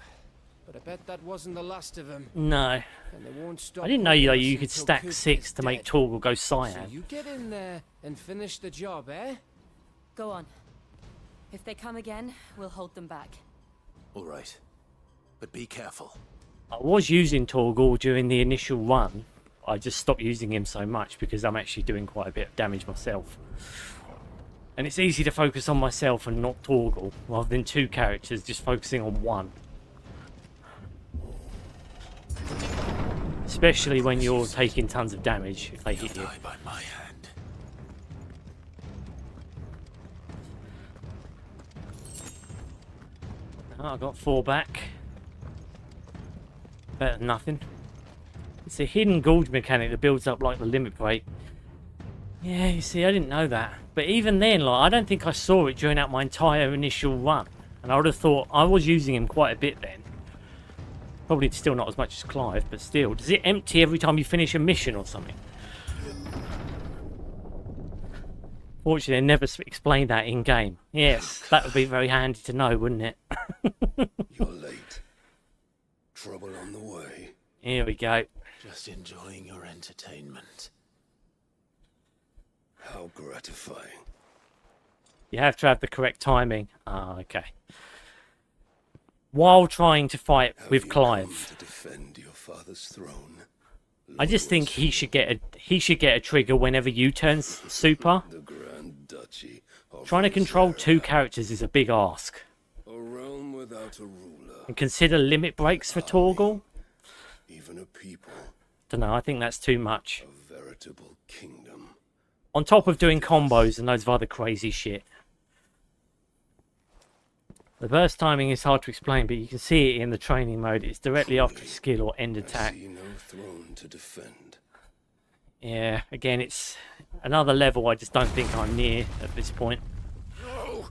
But I bet that wasn't the last of them. No. And they won't stop. I didn't know you could until stack Coop 6 is to make dead. Torgal go So cyan. you get in there and finish the job, eh? Go on. If they come again, we'll hold them back. All right. But be careful. I was using Torgal during the initial run. I just stopped using him so much because I'm actually doing quite a bit of damage myself. And it's easy to focus on myself and not Torgal, rather than 2 characters just focusing on one. Especially when you're taking tons of damage if they hit you. Die by my hand. Oh, I got 4 back. Better than nothing. It's a hidden gauge mechanic that builds up like the limit break. Yeah, you see, I didn't know that. But even then, like, I don't think I saw it during out my entire initial run. And I would have thought I was using him quite a bit then. Probably still not as much as Clive, but still. Does it empty every time you finish a mission or something? Fortunately, they never explained that in-game. Yes, that would be very handy to know, wouldn't it? You're late. Trouble on the way. Here we go. Just enjoying your entertainment. How gratifying. You have to have the correct timing. Ah, okay. While trying to fight with Clive. To defend your father's throne. I just think he should get a trigger whenever you turn super. The Grand Duchy of Trying to control 2 characters is a big ask. a realm without a ruler. And consider limit breaks for Torgal. Even a people. Dunno, I think that's too much. A veritable kingdom. On top of doing combos and loads of other crazy shit. The burst timing is hard to explain, but you can see it in the training mode. It's directly after a skill or end attack. I see no throne to defend. Yeah, again, it's another level I just don't think I'm near at this point. No!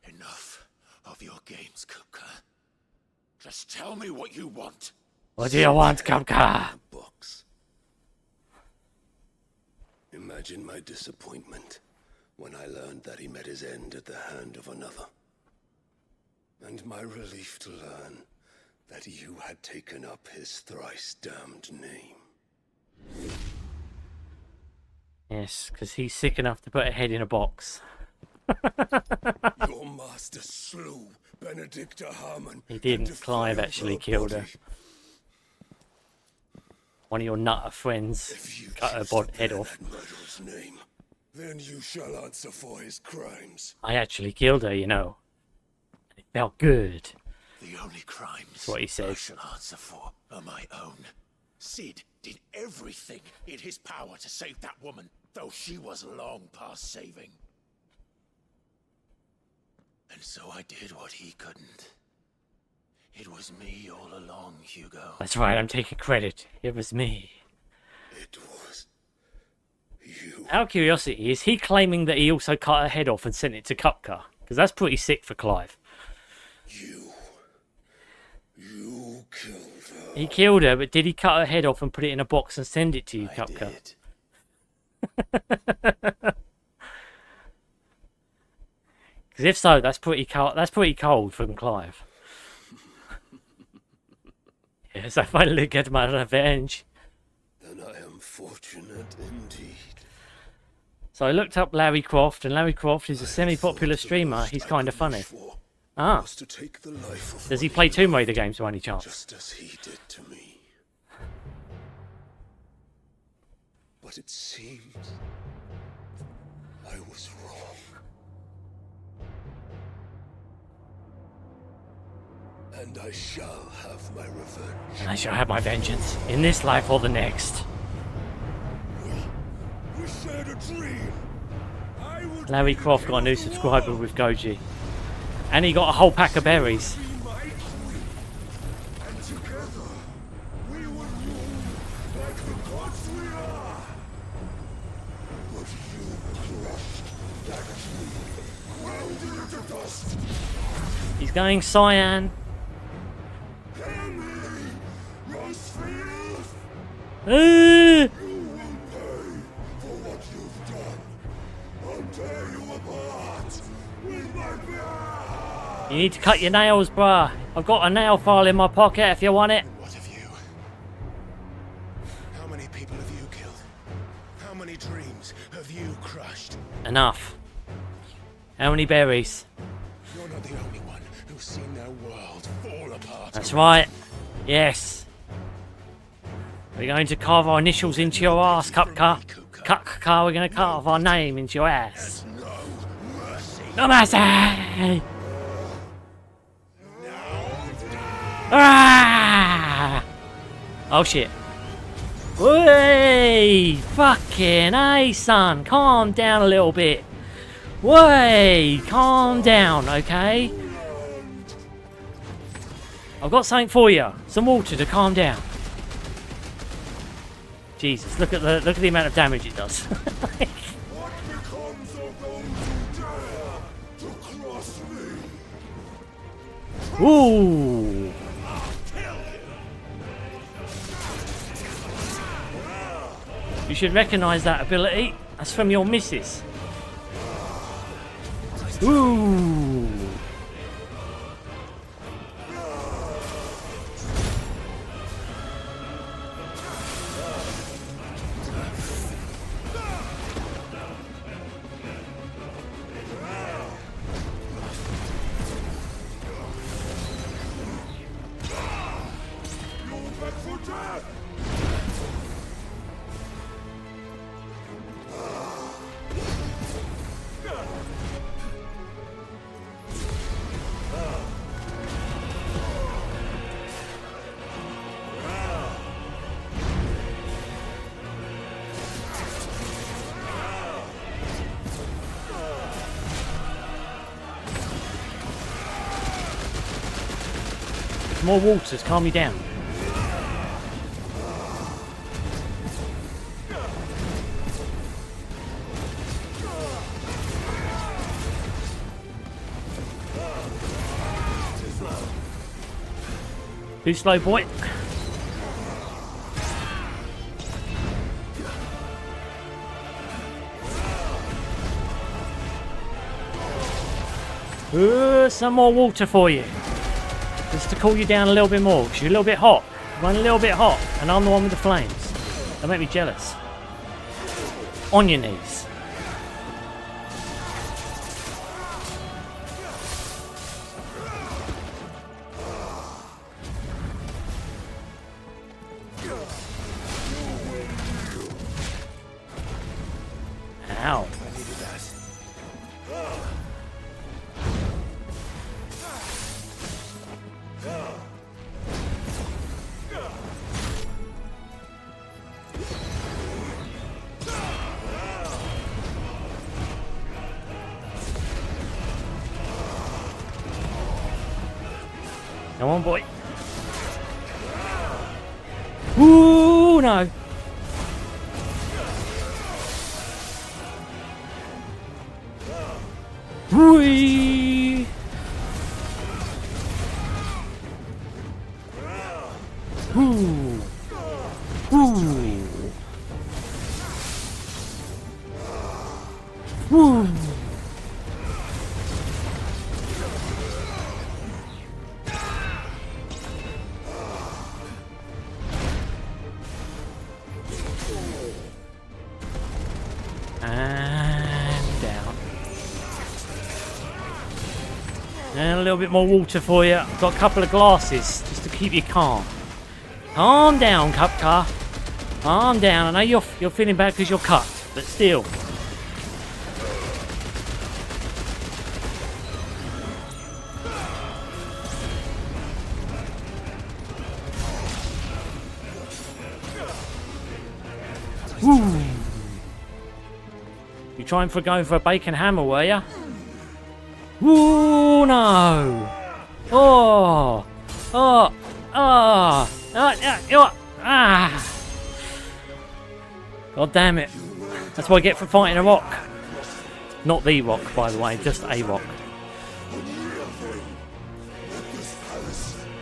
Enough of your games, Kupka. Just tell me what you want. What do you want, Kupka? Box. Imagine my disappointment when I learned that he met his end at the hand of another. And my relief to learn that you had taken up his thrice damned name. Yes, because he's sick enough to put a head in a box. Your master slew Benedicta Harmon. He didn't. Clive actually killed her. One of your nutter friends cut her head off. Murderer's name, then you shall answer for his crimes. I actually killed her, you know. And it felt good. The only crimes That's what he I says. shall answer for are my own. Sid did everything in his power to save that woman, though she was long past saving. And so I did what he couldn't. It was me all along, Hugo. That's right, I'm taking credit. It was me. It was you. Out of curiosity, is he claiming that he also cut her head off and sent it to Kupka? Because that's pretty sick for Clive. You killed He killed her, but did he cut her head off and put it in a box and send it to you, Cupcut? Because if so, that's pretty cold. That's pretty cold from Clive. Yes, I finally get my revenge. Then I am fortunate indeed. So I looked up Larry Croft, and Larry Croft is a semi-popular streamer. He's kind of funny. Ah. Does he play Tomb Raider games by any chance? Just as he did to me. But it seems I was wrong. And I shall have my revenge. And I shall have my vengeance, in this life or the next. We shared a dream. Larry Croft got a new subscriber with Goji. And he got a whole pack of berries. And together, we will rule like the gods we are. But you crushed that dream, ground it to dust. He's going cyan. Hear me, Rosfield. Uh, You will pay for what you've done. I'll tear you apart with my blood. You need to cut your nails, bruh. I've got a nail file in my pocket if you want it. What of you? How many people have you killed? How many dreams have you crushed? Enough. How many berries? You're not the only one who's seen their world fall apart. That's right. Yes. We're going to carve our initials into your ass, Cupcar. Cupcar, we're going to carve our name into your ass. No mercy! Ah! Oh shit. Way! Fucking A, son. Calm down a little bit. Way! Calm down, okay? I've got something for you. Some water to calm down. Jesus, look at the amount of damage it does. What becomes of those who dare to cross me? Ooh! You should recognise that ability. That's from your missus. Ooh! More waters, calm me down. Too slow, boy. Some more water for you. Just to cool you down a little bit more, because you're a little bit hot. Run a little bit hot, and I'm the one with the flames. Don't make me jealous. On your knees. Ow. Come on, boy. Ooh, no. Whee! Ooh. Ooh. Ooh. And down. And a little bit more water for you. I've got a couple of glasses just to keep you calm. Calm down, Cupcar. Calm down. I know you're feeling bad because you're cut, but still. Woo. You trying for going for a bacon hammer, were ya? Ooh, no! Oh! Oh! Oh! Ah! God damn it. That's what I get for fighting a rock. Not the rock, by the way, just a rock.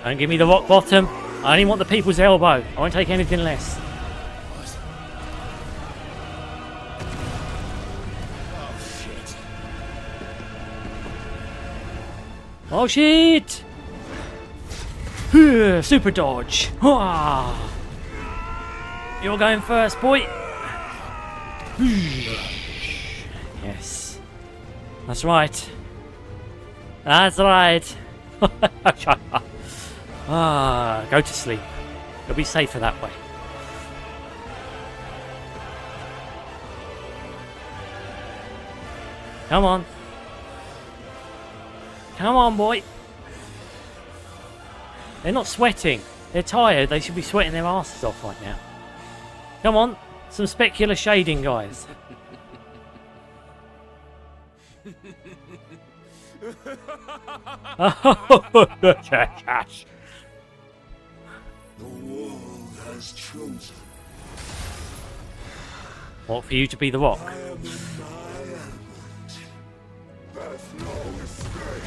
Don't give me the rock bottom. I only want the people's elbow. I won't take anything less. Oh shit! Super dodge. You're going first, boy. Yes. That's right. That's right. Go to sleep. You'll be safer that way. Come on. Come on, boy. They're not sweating. They're tired. They should be sweating their asses off right now. Come on. Some specular shading, guys. The world has chosen. What, for you to be the rock? I am in my element. There's no escape.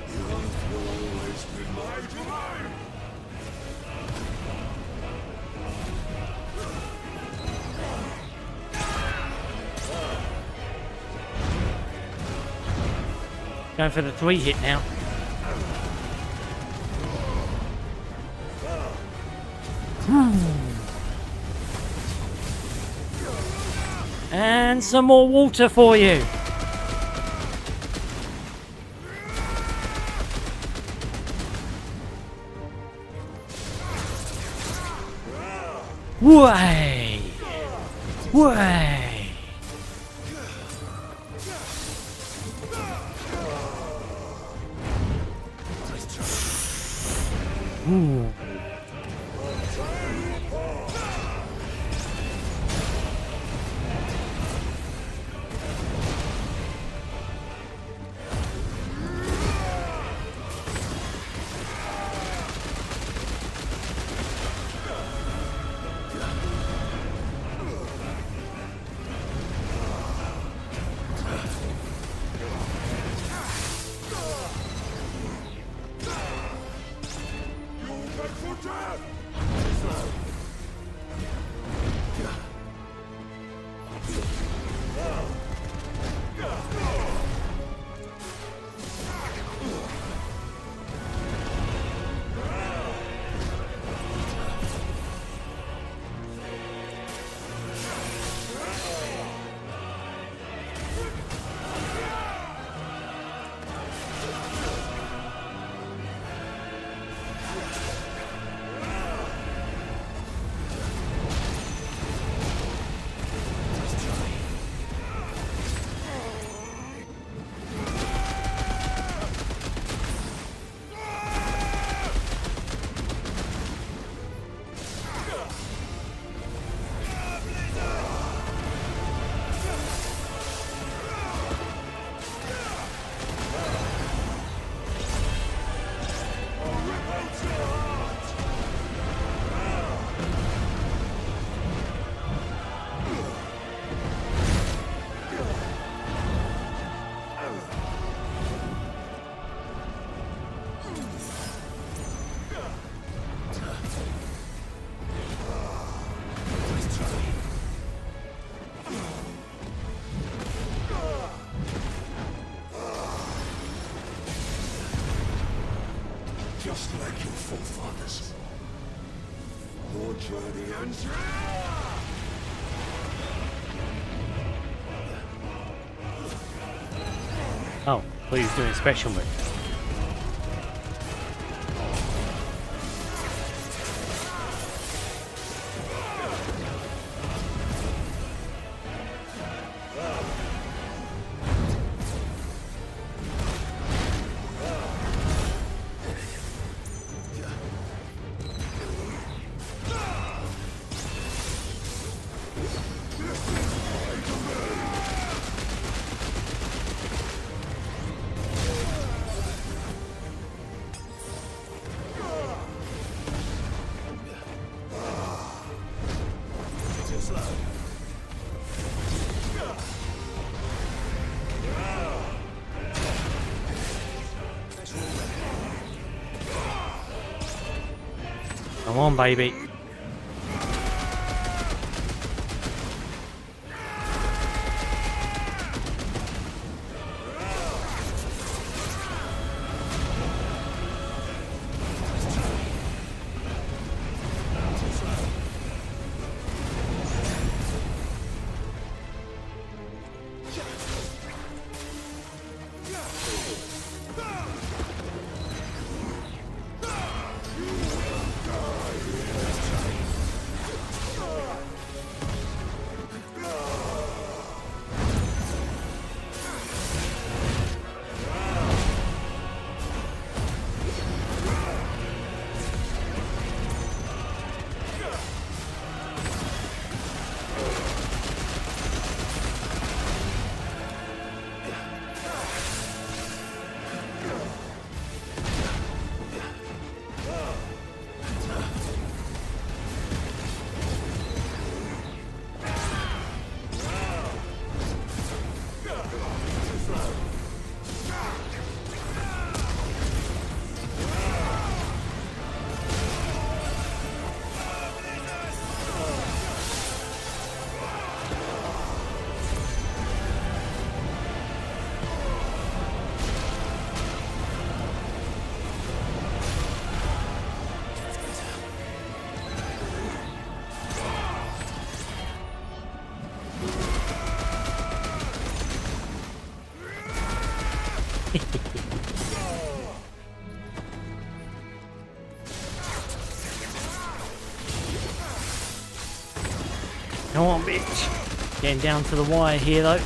The earth will always be my domain. Going for the 3-hit now. And some more water for you. Way! Way! Ooh. just like your forefathers. Your journey ends here! Oh, well, he's doing a special move. Come on, baby. Come on, bitch. Getting down to the wire here, though.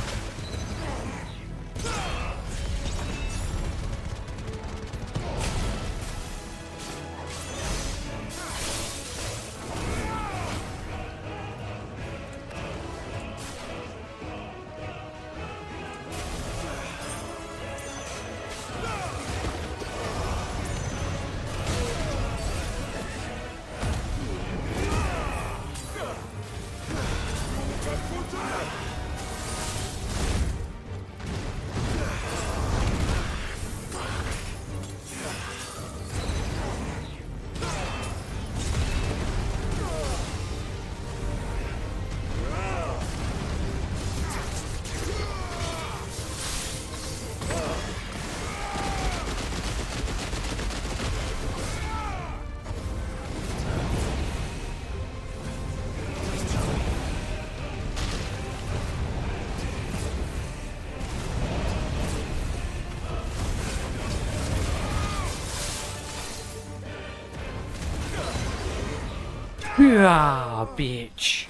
Ah, bitch.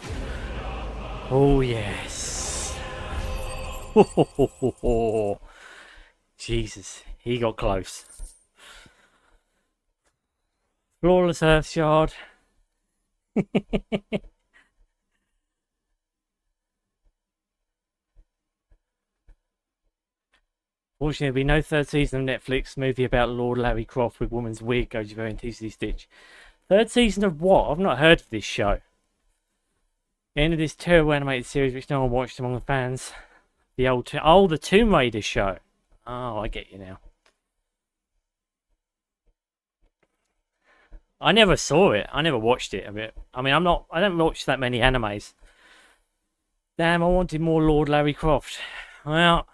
Oh, yes. Jesus, he got close. Flawless Earth Shard. Fortunately, there'll be no third season of Netflix movie about Lord Larry Croft with woman's wig goes to in tcgstitch. Third season of what? I've not heard of this show. The end of this terrible animated series which no one watched among the fans. The old... the Tomb Raider show. Oh, I get you now. I never saw it. I never watched it a bit. I mean, I don't watch that many animes. Damn, I wanted more Lord Larry Croft. Well...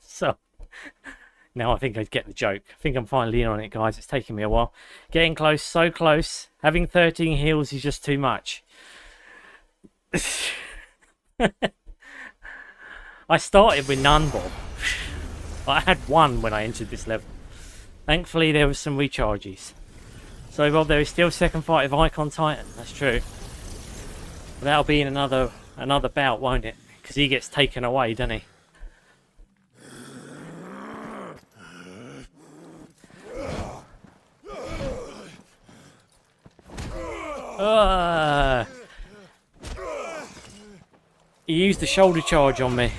so... Now I think I get the joke. I think I'm finally in on it, guys. It's taking me a while. Getting close, so close. Having 13 heals is just too much. I started with none, Bob. I had one when I entered this level. Thankfully, there was some recharges. So, Bob, there is still second fight of Icon Titan. That's true. But that'll be in another bout, won't it? Because he gets taken away, doesn't he? He used the shoulder charge on me.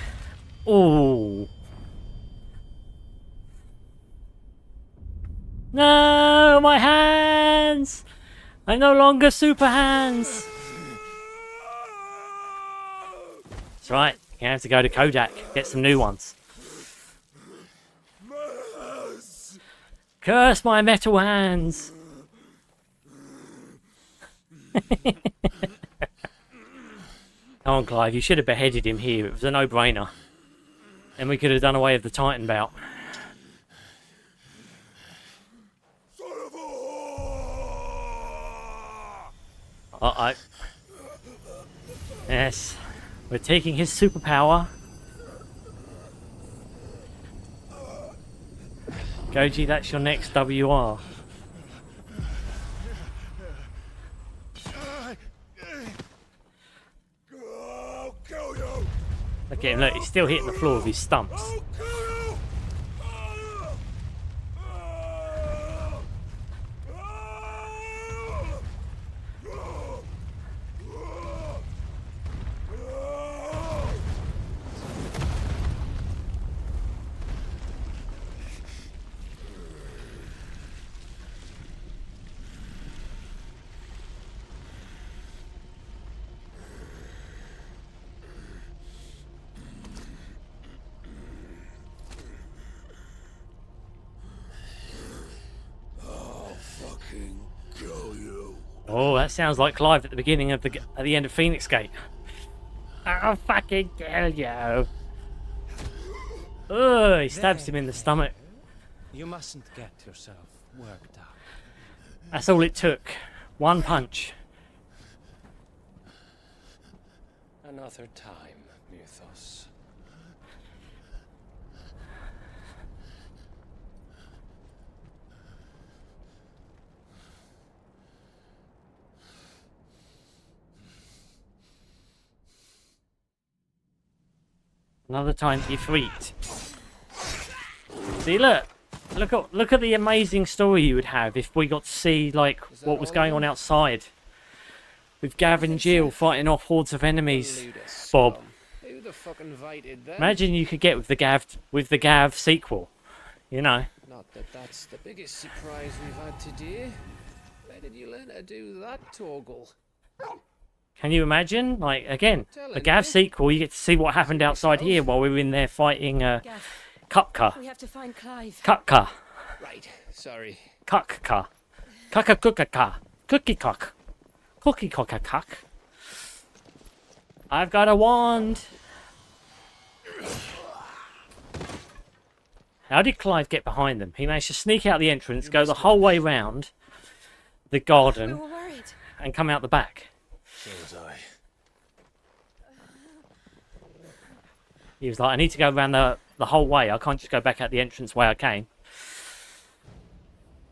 Ooh. No, my hands! I'm no longer super hands. That's right. You have to go to Kodak, get some new ones. Curse my metal hands. Come on, Clive, you should have beheaded him here. It was a no-brainer. And we could have done away with the Titan bout. Uh-oh. Yes. We're taking his superpower. Goji, that's your next WR. Look at him, look, he's still hitting the floor with his stumps. Oh, that sounds like Clive at the beginning of at the end of Phoenix Gate. I'll fucking kill you. Oh, he stabs him in the stomach. You mustn't get yourself worked up. That's all it took. One punch. Another time, Mythos. Another time you freaked. See, look at the amazing story you would have if we got to see like what was going on outside with Gav and Jill fighting off hordes of enemies. Bob, Who the fuck invited them? imagine you could get with the Gav sequel. You know. Not that that's the biggest surprise we've had today. Where did you learn to do that, Torgal? Can you imagine? Like, again, the Gav sequel, you get to see what happened outside here while we were in there fighting Kupka. We have to find Clive. Kupka. Right, sorry. Kukka. Kukka. Cookie cock. Cookie cock. I've got a wand. How did Clive get behind them? He managed to sneak out the entrance, go the whole way round the garden, We were worried. and come out the back. So was I. He was like, I need to go around the whole way. I can't just go back out the entrance way I came.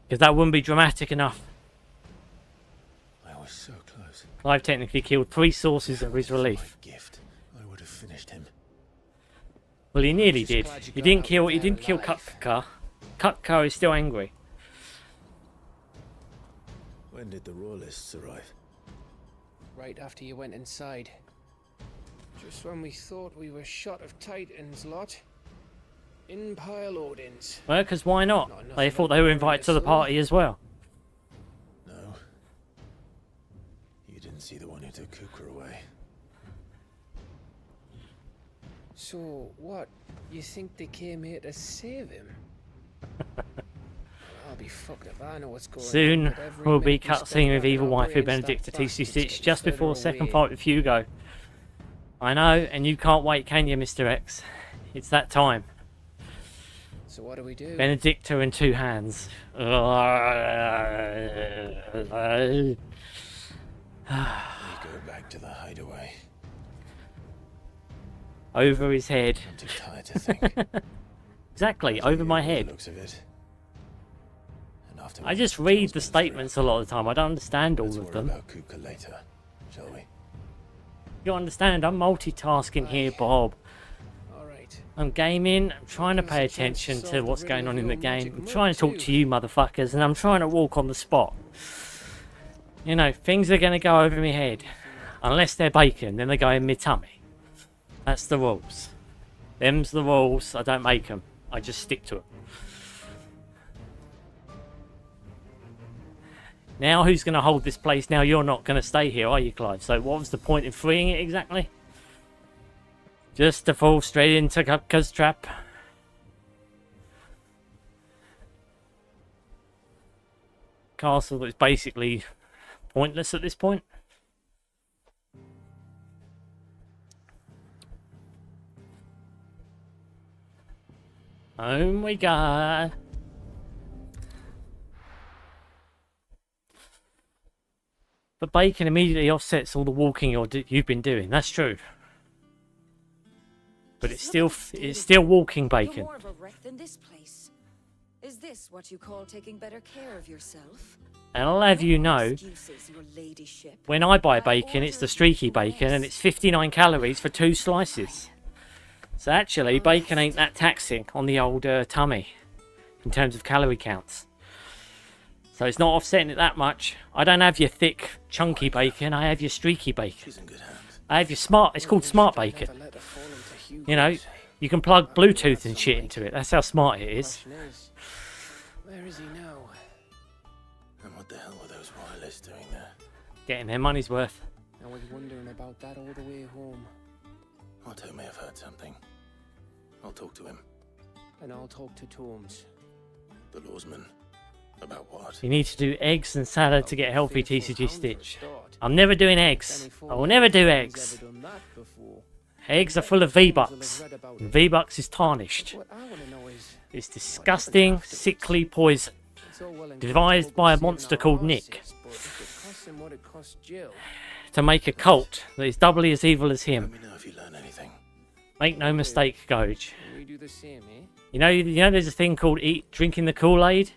Because that wouldn't be dramatic enough. I was so close. Clive technically killed 3 sources of his relief. Gift. I would have finished him. Well, he nearly did. He didn't kill Kukka. Kukka is still angry. When did the royalists arrive? Right after you went inside. Just when we thought we were shot of Titans, lot. In pile Odins. Well, because why not? They thought they were invited to the party as well. No. You didn't see the one who took Kukra away. So, what? You think they came here to save him? I'll be fucked if I know what's going on. Soon but every will be minute we cutscene spend with evil on waifu operates Benedict to that TC bastard's Stitch getting just before further second away. fight with Hugo. I know, and you can't wait, can you, Mr. X? It's that time. So what do we do? Benedicta in 2 hands. We go back to the hideaway. Over his head. I'm too tired to think. Exactly, over my head. Looks of it. And after I just read the statements a lot of the time. I don't understand all let's of worry them. about Kupka later, shall we? You understand, I'm multitasking here, Bob. Alright. I'm gaming, I'm trying to pay attention to what's going on in the game. I'm trying to talk to you motherfuckers, and I'm trying to walk on the spot. You know, things are going to go over my head. Unless they're bacon, then they go in my tummy. That's the rules. Them's the rules. I don't make them. I just stick to them. Now who's going to hold this place? Now you're not going to stay here, are you, Clive? So what was the point in freeing it exactly? Just to fall straight into Kupka's trap. Castle that's basically pointless at this point. Home we go. But bacon immediately offsets all the walking you've been doing. That's true. But it's still walking bacon. You're more of a wreck than this place. Is this what you call taking better care of yourself? And I'll have you know, Excuses, your ladyship. when I buy bacon, it's the streaky bacon, and it's 59 calories for 2 slices. So actually, bacon ain't that taxing on the old tummy in terms of calorie counts. So it's not offsetting it that much. I don't have your thick, chunky bacon. I have your streaky bacon. She's in good hands. I have your smart. It's called smart bacon. You know, you can plug Bluetooth and shit into it. That's how smart it is. Where is he now? And what the hell were those royalists doing there? Getting their money's worth. I was wondering about that all the way home. Otto may have heard something. I'll talk to him. And I'll talk to Torms. The lawsman. About what? You need to do eggs and salad to get healthy, TCGstitch. I'm never doing eggs. I will never do eggs. Eggs are full of V-Bucks. And V-Bucks is tarnished. It's disgusting, sickly poison. Devised by a monster called Nick. To make a cult that is doubly as evil as him. Let me know if you learn anything. Make no mistake, Goj. We do the same, eh? You know there's a thing called drinking the Kool-Aid?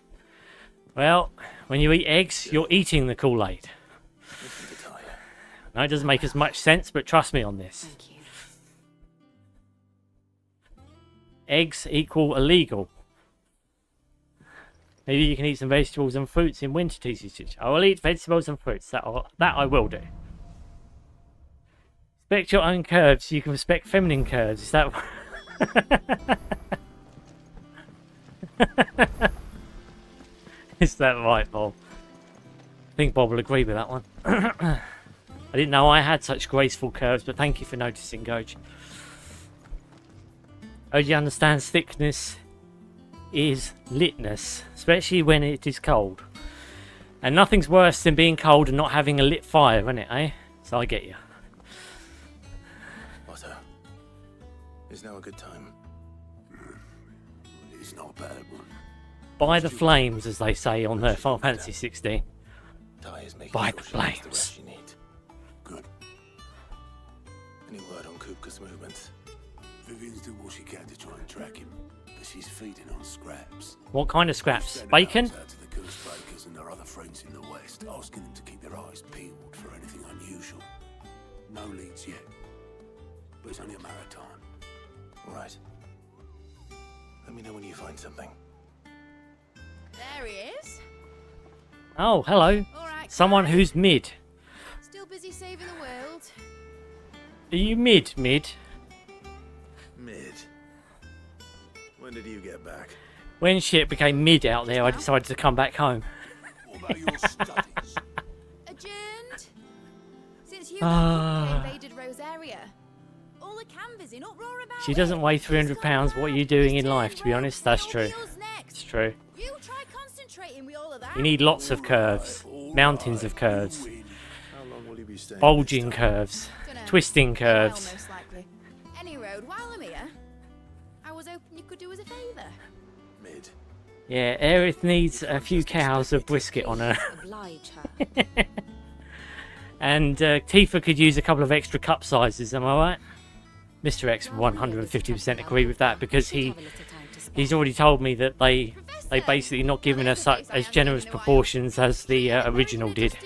Well, when you eat eggs, you're eating the Kool-Aid. No, it doesn't make as much sense, but trust me on this. Thank you. Eggs equal illegal. Maybe you can eat some vegetables and fruits in winter, TCGstitch. I will eat vegetables and fruits. That I will do. Respect your own curves so you can respect feminine curves. Is that... Is that right, Bob? I think Bob will agree with that one. I didn't know I had such graceful curves, but thank you for noticing, Goj. Oji understands thickness is litness, especially when it is cold. And nothing's worse than being cold and not having a lit fire, isn't it, eh? So I get you. Otto, is now a good time? It's not a bad one. By the flames, as they say on the Final Fantasy XVI. Tai is making By sure the she gets flames. the rest she needs. Good. Any word on Kupka's movements? Vivian's doing what she can to try and track him, but she's feeding on scraps. What kind of scraps? Sent Bacon? out to the Curse Bakers and their other friends in the West, asking them to keep their eyes peeled for anything unusual. No leads yet, but it's only a matter of time. Right. Let me know when you find something. There he is. Oh, hello. All right, Someone Clive. who's mid. Still busy saving the world. Are you mid? Mid. When did you get back? When shit became mid out there, I decided to come back home. What about your studies? Adjourned. Since Hugo invaded Rosaria. All the canvas in uproar about She doesn't weigh 300 pounds. What are you doing in life, to be Turn honest? That's round, true. wheels next. It's true. You try concentrating with all of that. You need lots of curves. Mountains of curves. How long will you be staying? Bulging curves. Dunno. Twisting Well, curves. most likely. Any road, while I'm here, I was hoping you could do us a favour. Mid. Yeah, Aerith needs a few cows of brisket on her. Oblige her. And Tifa could use a couple of extra cup sizes, am I right? Mr. X 150% agree with that, because he's already told me that they basically not given us such as generous proportions as the original did.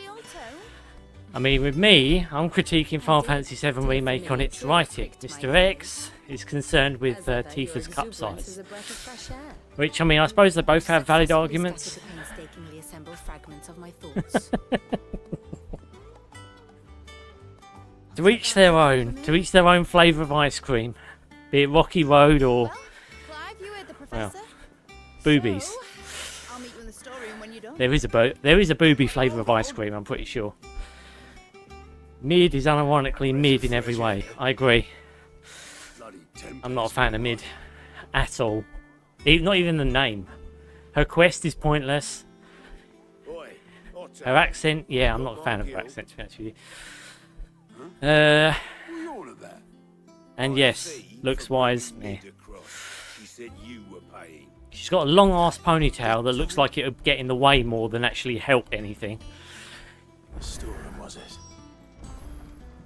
I mean, with me, I'm critiquing Final Fantasy VII Remake on its writing. Mr. X is concerned with Tifa's cup size. Which, I mean, I suppose they both have valid arguments. To each their own. To each their own flavour of ice cream. Be it Rocky Road or... Clive, you heard the well, professor? boobies. So, I'll meet you in the storeroom when you're done. There is a booby flavour of ice cream, I'm pretty sure. Mid is unironically mid in every way. I agree. I'm not a fan of mid at all. Not even the name. Her quest is pointless. Her accent, yeah, I'm not a fan of her accent, to be honest with you. And yes, looks wise. Yeah. She's got a long ass ponytail that looks like it would get in the way more than actually help anything. The storeroom, was it?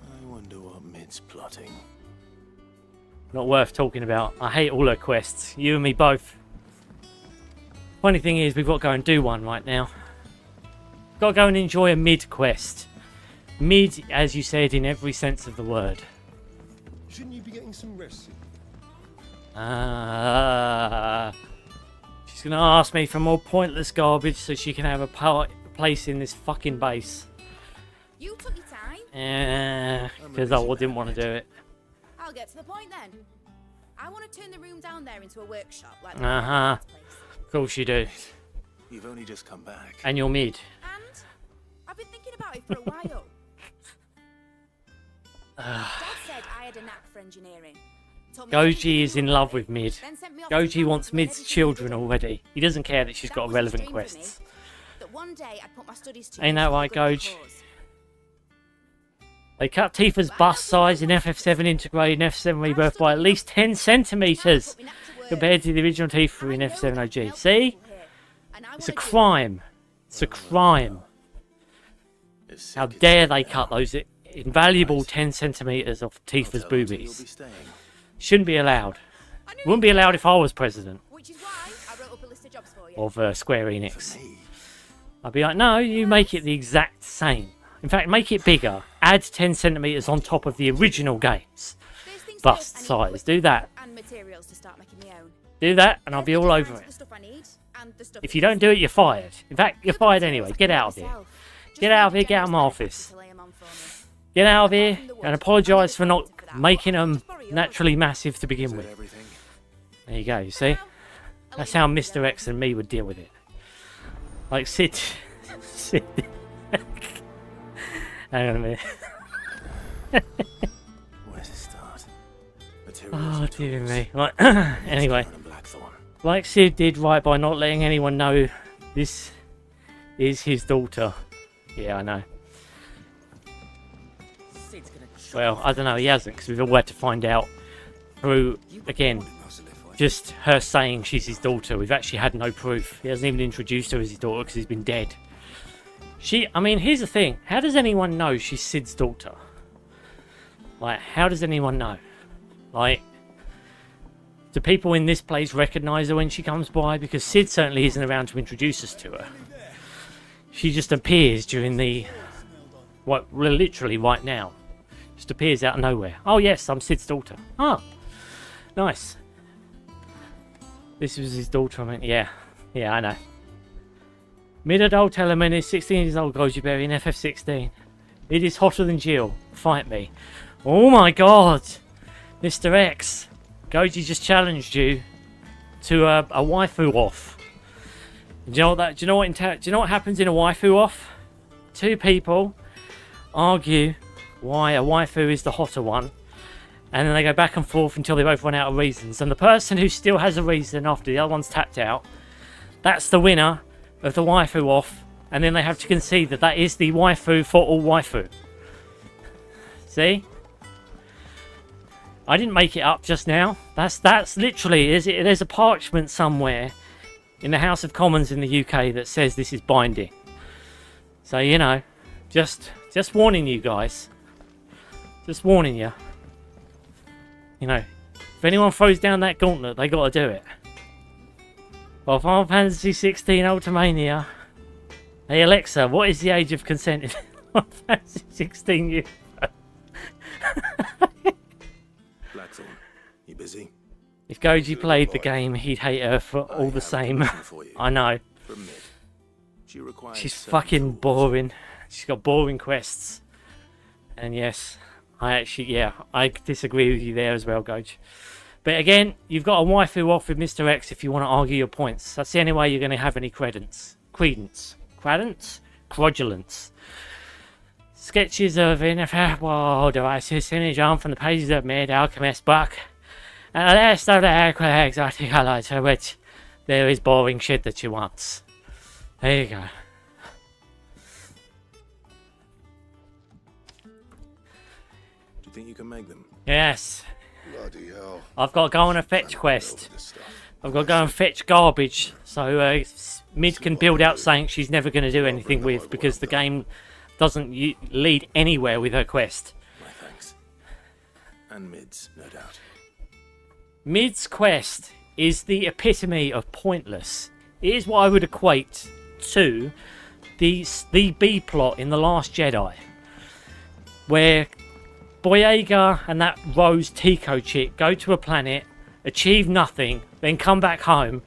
I wonder what Mid's plotting. Not worth talking about. I hate all her quests. You and me both. Funny thing is, we've got to go and do one right now. Got to go and enjoy a mid quest. Mid, as you said, in every sense of the word. Shouldn't you be getting some rest? She's going to ask me for more pointless garbage so she can have a place in this fucking base. You took your time. Because I didn't want to do it. I'll get to the point then. I want to turn the room down there into a workshop. Like Of course you do. You've only just come back. And you're mid. And I've been thinking about it for a while. Dad said I had a knack for engineering. Goji is in love with mid. Goji wants mid's children already. He doesn't care that she's got relevant quests. Ain't that right, Goj? They cut Tifa's bust size in FF7 Integrated and FF7 Rebirth by at least 10 centimeters compared to the original Tifa in FF7 OG. See? It's a crime. It's a crime. How dare they cut those invaluable 10 centimeters of Tifa's boobies? Shouldn't be allowed. Wouldn't be allowed if I was president of Square Enix. I'd be like, no, you make it the exact same. In fact, make it bigger. Add 10 centimeters on top of the original game's bust size. Do that. Do that, and I'll be all over it. If you don't do it, you're fired. In fact, you're fired anyway. Get out of here. Get out of here. Get out of my office. Get out of here and apologise for not making them naturally massive to begin with. There you go, you see? That's how Mr. X and me would deal with it. Like Sid. Hang on a minute. Where's it start? Oh dear me. Right. Anyway. Like Sid did right by not letting anyone know this is his daughter. Yeah, I know. Well, I don't know, he hasn't, because we've all had to find out through, again, just her saying she's his daughter. We've actually had no proof. He hasn't even introduced her as his daughter because he's been dead. I mean, here's the thing. How does anyone know she's Sid's daughter? Like, how does anyone know? Like, do people in this place recognise her when she comes by? Because Sid certainly isn't around to introduce us to her. She just appears during the... literally right now. Just appears out of nowhere. Oh yes, I'm Sid's daughter. Oh, nice. This was his daughter, I mean, yeah, I know. Mid-adult element is 16 years old, Goji Berry in FF16. It is hotter than Jill. Fight me. Oh my god! Mr. X. Goji just challenged you to a waifu off. Do you know what do you know what happens in a waifu off? Two people argue why a waifu is the hotter one, and then they go back and forth until they both run out of reasons, and the person who still has a reason after the other one's tapped out, that's the winner of the waifu off, and then they have to concede that is the waifu for all waifu. See? I didn't make it up just now. That's literally, there's a parchment somewhere in the House of Commons in the UK that says this is binding. So, you know, just warning you guys. Just warning you. You know, if anyone throws down that gauntlet, they got to do it. Well, Final Fantasy XVI Ultimania. Hey Alexa, what is the age of consent in Final Fantasy XVI? Blackthorn, you busy? If Goji played the game, he'd hate her for all the same. I know. She's fucking boring. She's got boring quests. And yes, I disagree with you there as well, Goji. But again, you've got a waifu off with Mr. X if you want to argue your points. That's the only way you're going to have any credence. Fraudulence. Sketches of Ineffable World devices, image on from the pages of Mid Alchemist book. And a list of the exotic highlights for which there is boring shit that you want. There you go. Do you think you can make them? Yes. Bloody hell. I've got to go on a fetch quest. I've got to go and fetch garbage. So Mid can build out something she's never going to do anything with because the game doesn't lead anywhere with her quest. My thanks. And Mid's, no doubt. Mid's quest is the epitome of pointless. It is what I would equate to the B plot in The Last Jedi, where Boyega and that Rose Tico chick go to a planet, achieve nothing, then come back home,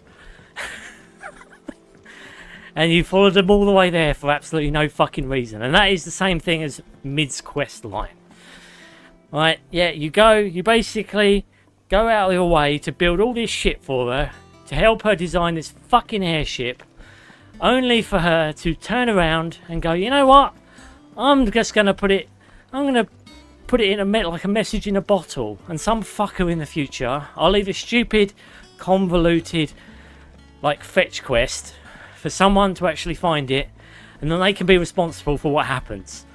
and you followed them all the way there for absolutely no fucking reason. And that is the same thing as Mid's quest line. Right, yeah, you basically go out of your way to build all this shit for her, to help her design this fucking airship, only for her to turn around and go, you know what? I'm gonna put it in like a message in a bottle, and some fucker in the future, I'll leave a stupid, convoluted, like fetch quest for someone to actually find it, and then they can be responsible for what happens.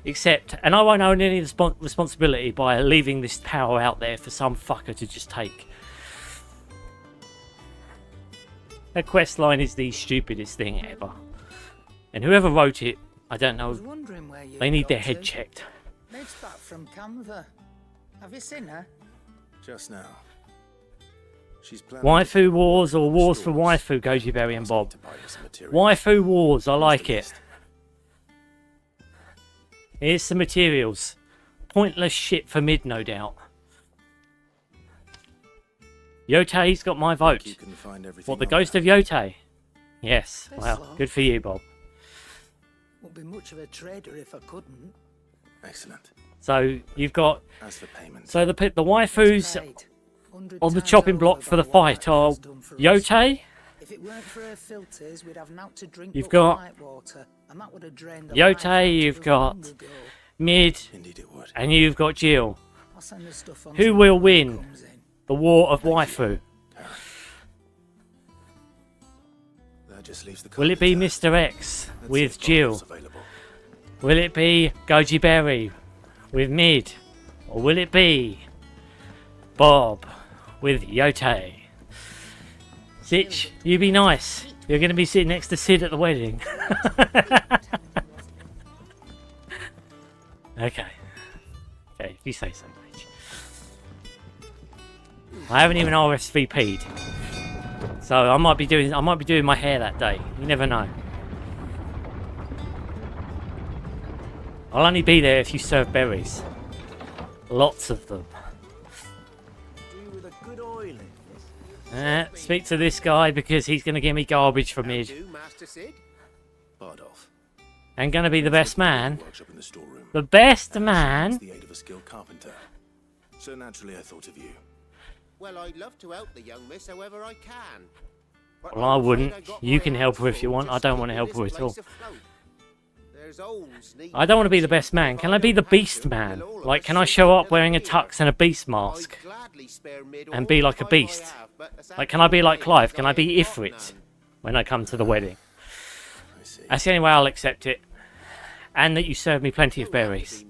Except, and I won't own any responsibility by leaving this power out there for some fucker to just take. That quest line is the stupidest thing ever. And whoever wrote it, I don't know, they need their head checked. Mid's back from Canva. Have you seen her? Just now. She's Waifu Wars or Wars for Waifu, Goji Berry and Bob. Waifu Wars, I like it. Here's some materials. Pointless shit for Mid, no doubt. Yotei's got my vote. What, the ghost of Yotei? Yes, well, good for you, Bob. Won't be much of a trader if I couldn't. Excellent. So you've got, As for payment, so the waifus on the chopping block for the fight are Yotei. If it weren't for her filters, we'd have naught to drink. You've got water, and that would have drained the Yotei, you've got Mid, and you've got Jill. Who will win the war of waifu? Will it be Mr. X with Jill? Will it be Goji Berry with Mid? Or will it be Bob with Yotei? Sitch, you be nice. You're going to be sitting next to Sid at the wedding. Okay. Okay, if you say so, mate. I haven't even RSVP'd. So I might be doing my hair that day. You never know. I'll only be there if you serve berries. Lots of them. Speak to this guy because he's going to give me garbage for Mid. And going to be the best man. The best man. So naturally I thought of you. Well, I'd love to help the young miss however I can. Well, I wouldn't. You can help her if you want. I don't want to help her at all. I don't want to be the best man. Can I be the beast man? Like, can I show up wearing a tux and a beast mask? And be like a beast? Like, can I be like Clive? Can I be Ifrit when I come to the wedding? That's the only way I'll accept it. And that you serve me plenty of berries.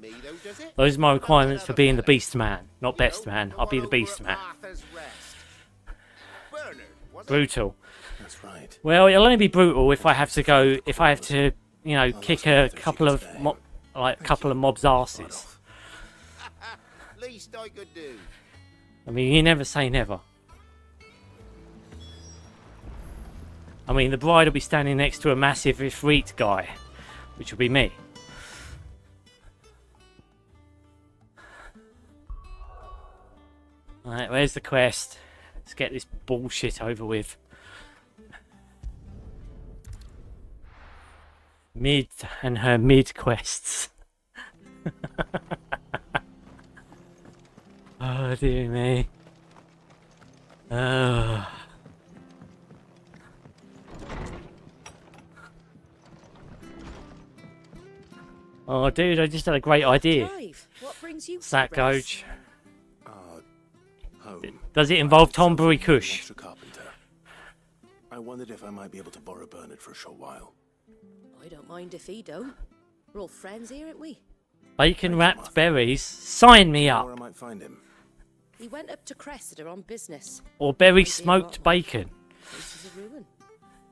Those are my requirements for being the beast man. Not best man. I'll be the beast man. Brutal. That's right. Well, it'll only be brutal if I have to, you know, kick a couple of mobs' asses. Least I could do. I mean, you never say never. I mean, the bride will be standing next to a massive Ifrit guy, which will be me. Alright, where's the quest? Let's get this bullshit over with. Mid and her mid quests. Oh dear me. Oh. Oh dude, I just had a great idea. Clive, what brings you Sack progress? Goge. Home. Does it involve Tombury Kush? Extra carpenter. I wondered if I might be able to borrow Bernard for a short while. I don't mind if he don't. We're all friends here, aren't we? Bacon wrapped berries. Sign me Where I up. might find him. He went up to Cressida on business. Or berry smoked bacon. Place is a ruin.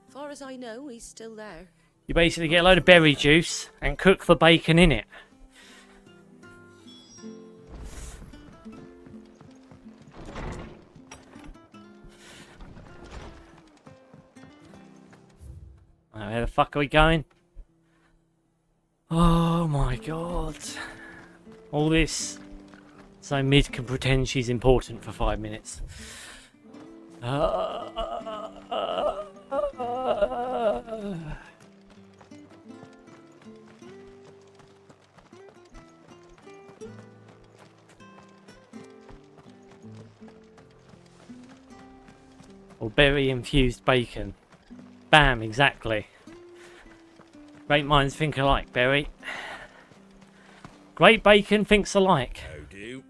Far as I know, he's still there. You basically get a load of berry juice and cook the bacon in it. Where the fuck are we going? Oh my god. All this so Mid can pretend she's important for 5 minutes. Or berry infused bacon. Bam, exactly. Great minds think alike, Berry. Great bacon thinks alike. How do?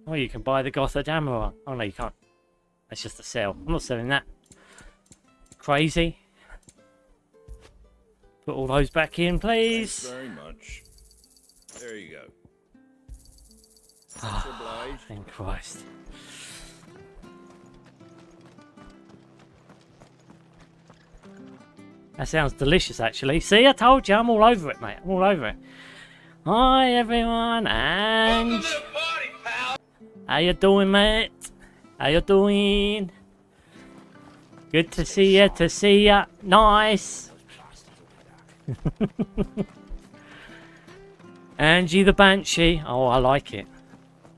Oh, you can buy the Gothadamara. Oh no, you can't. That's just a sale. I'm not selling that. Crazy. Put all those back in, please. Thanks very much. There you go. Ah, Much obliged. thank Christ. That sounds delicious, actually. See, I told you, I'm all over it, mate. I'm all over it. Hi, everyone, and how you doing, mate? How you doing? Good to see you. To see ya. Nice. Angie the Banshee. Oh, I like it.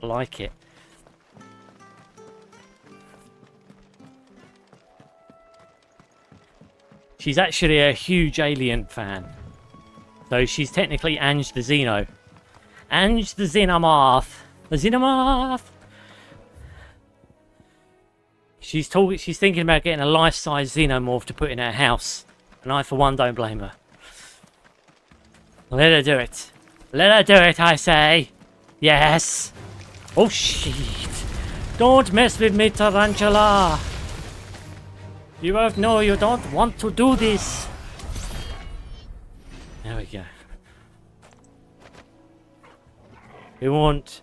I like it. She's actually a huge Alien fan. So she's technically Ange the Xeno. Ange the Xenomorph. The Xenomorph! She's thinking about getting a life-size Xenomorph to put in her house. And I, for one, don't blame her. Let her do it. Let her do it, I say. Yes. Oh, shit. Don't mess with me, Tarantula. You both know you don't want to do this. There we go. We want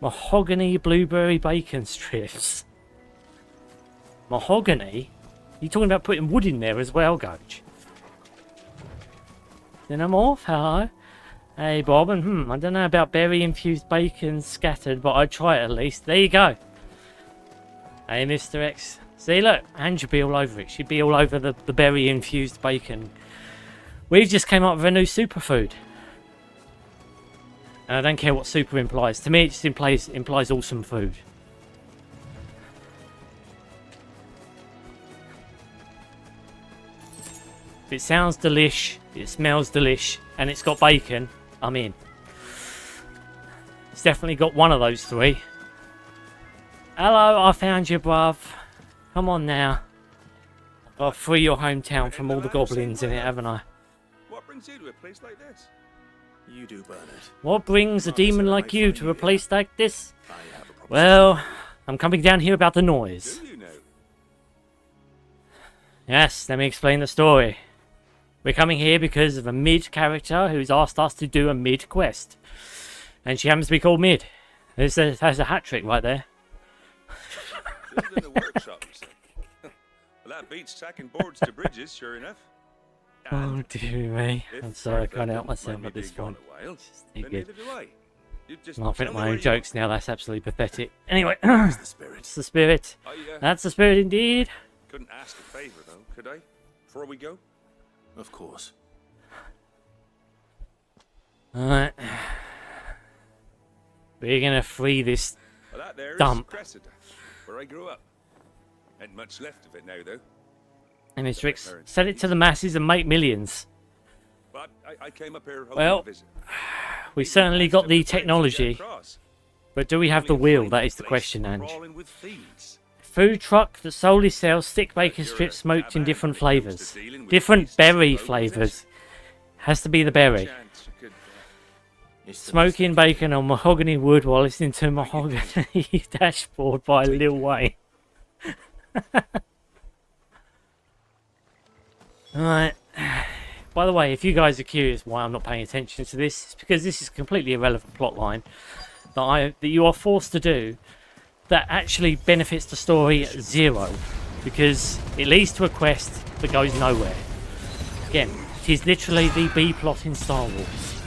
mahogany blueberry bacon strips. Mahogany? You talking about putting wood in there as well, Goge? Xenomorph, hello. Hey, Bob, and I don't know about berry-infused bacon scattered, but I'd try it at least. There you go. Hey, Mr. X. See, look, Ange would be all over it. She'd be all over the berry-infused bacon. We've just came up with a new superfood. And I don't care what super implies. To me, it just implies awesome food. If it sounds delish, it smells delish, and it's got bacon, I'm in. It's definitely got one of those three. Hello, I found you, bruv. Come on now. I'll free your hometown from all the goblins in it, haven't I? What brings you to a place like this? You do, Bernard. What brings a demon like you to a place like this? Well, I'm coming down here about the noise. Do you know? Yes, let me explain the story. We're coming here because of a mid character who's asked us to do a mid quest. And she happens to be called Mid. There's a hat trick right there. Building a workshop, you say? Well, that beats tacking boards to bridges, sure enough. Oh dear me. I'm sorry, I can't help myself at this point. Just too good. I'm laughing at my own jokes now, that's absolutely pathetic. Anyway, It's the spirit. it's the spirit. That's the spirit indeed. Couldn't ask a favour, though, could I? Before we go? Of course. Alright. We're gonna free this Well, that there dump. is Cressida, where I grew up. Ain't much left of it now, though. And his tricks. Sell it to the masses and make millions. But I came up here hoping Well, to visit. we certainly got the technology. But do we have the will? That is the question, Ange. Food truck that solely sells thick bacon strips smoked in different flavours. Different berry flavours. Has to be the berry. Smoking bacon on mahogany wood while listening to Mahogany Dashboard by Lil Wayne. Alright. By the way, if you guys are curious why I'm not paying attention to this, it's because this is a completely irrelevant plotline that you are forced to do that actually benefits the story 0, because it leads to a quest that goes nowhere. Again, it is literally the B plot in Star Wars.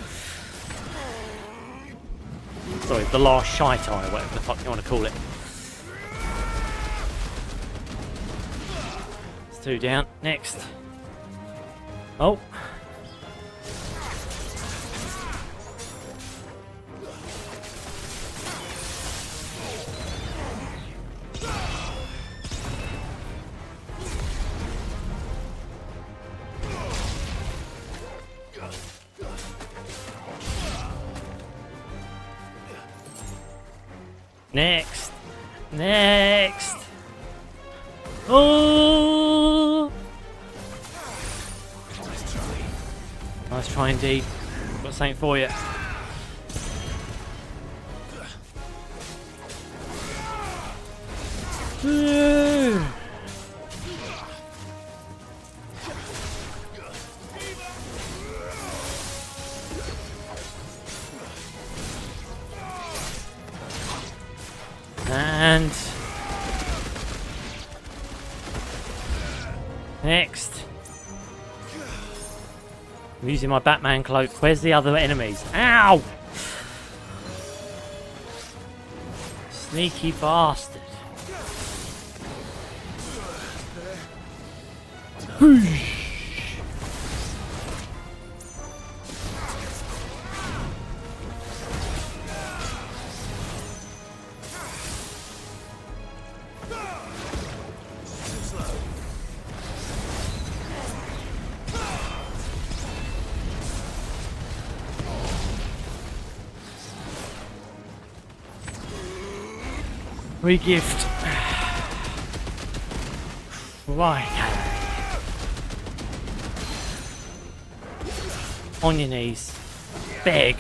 Sorry, the last shite eye, whatever the fuck you want to call it. It's 2 down. Next. Oh. Next. Next. Oh. Nice try indeed. Got something for you. And next. I'm using my Batman cloak. Where's the other enemies? Ow! Sneaky bastard. Regift. Right. On your knees. Beg.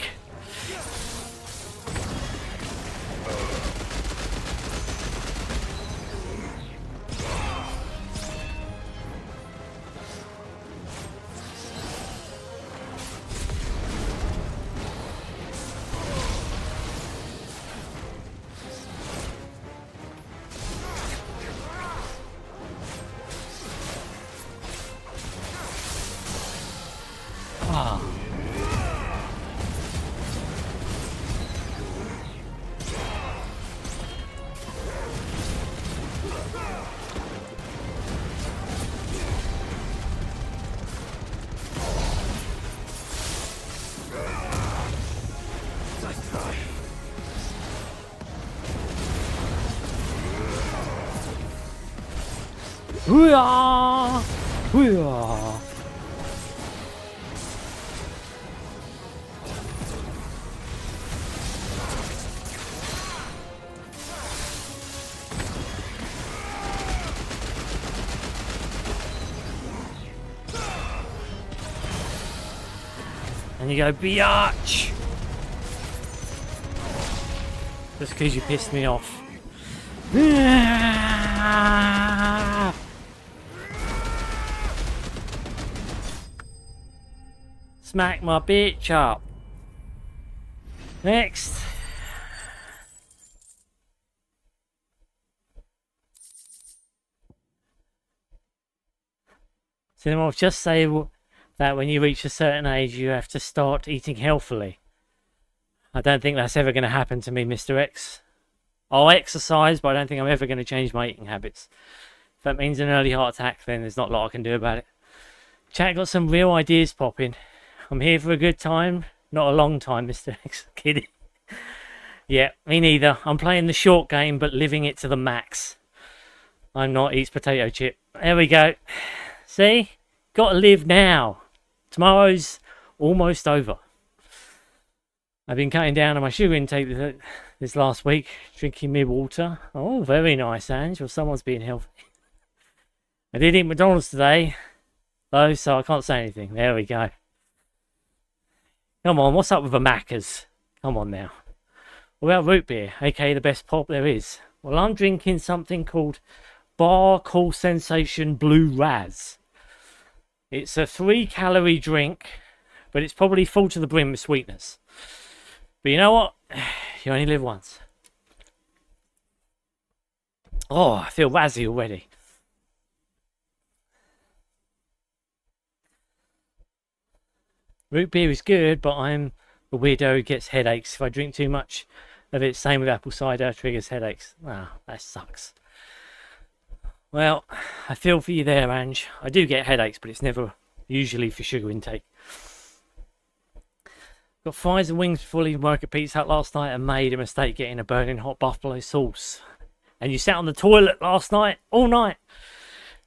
Hoo-yah! Hoo-yah! And you go, biatch! Just because you pissed me off. Smack my bitch up. Next. So then I'll just say that when you reach a certain age, you have to start eating healthily. I don't think that's ever going to happen to me, Mr. X. I'll exercise, but I don't think I'm ever going to change my eating habits. If that means an early heart attack, then there's not a lot I can do about it. Chat got some real ideas popping. I'm here for a good time, not a long time, Mr. X. Kidding. Yeah, me neither. I'm playing the short game, but living it to the max. I'm not Eats Potato Chip. There we go. See? Gotta live now. Tomorrow's almost over. I've been cutting down on my sugar intake this last week. Drinking me water. Oh, very nice, Ange. Well, someone's being healthy. I did eat McDonald's today, though, so I can't say anything. There we go. Come on, what's up with the Maccas? Come on now. What about root beer, aka the best pop there is? Well, I'm drinking something called Bar Cool Sensation Blue Raz. It's a 3-calorie drink, but it's probably full to the brim with sweetness. But you know what? You only live once. Oh, I feel razzy already. Root beer is good, but I'm a weirdo who gets headaches if I drink too much of it. Same with apple cider, triggers headaches. Ah, that sucks. Well, I feel for you there, Ange. I do get headaches, but it's never usually for sugar intake. Got fries and wings before leaving work at Pizza Hut last night and made a mistake getting a burning hot buffalo sauce. And you sat on the toilet last night, all night.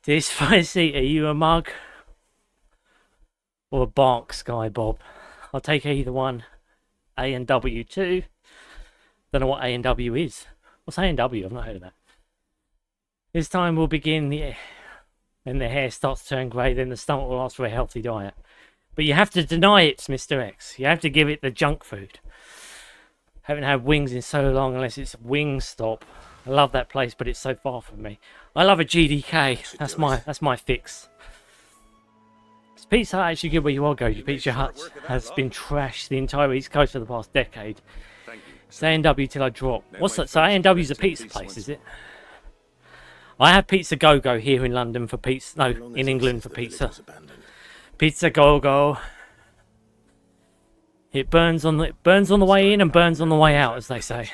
This spicy, are you a mug or a bark, Sky Bob? I'll take either one. A and W too. Don't know what A and W is. What's A and W? I've not heard of that. This time we'll begin when the hair starts to turn grey, then the stomach will ask for a healthy diet. But you have to deny it, Mr. X. You have to give it the junk food. Haven't had wings in so long unless it's Wingstop. I love that place, but it's so far from me. I love a GDK. That's my fix. Is Pizza Hut actually good where you are, Go? Your Pizza Hut has been trashed the entire East Coast for the past decade. It's A&W till I drop. What's that? So A&W's a pizza place, is it? I have Pizza Go-Go here in London for pizza. No, in England for pizza. Pizza Go-Go. It burns on the way in and burns on the way out, as they say.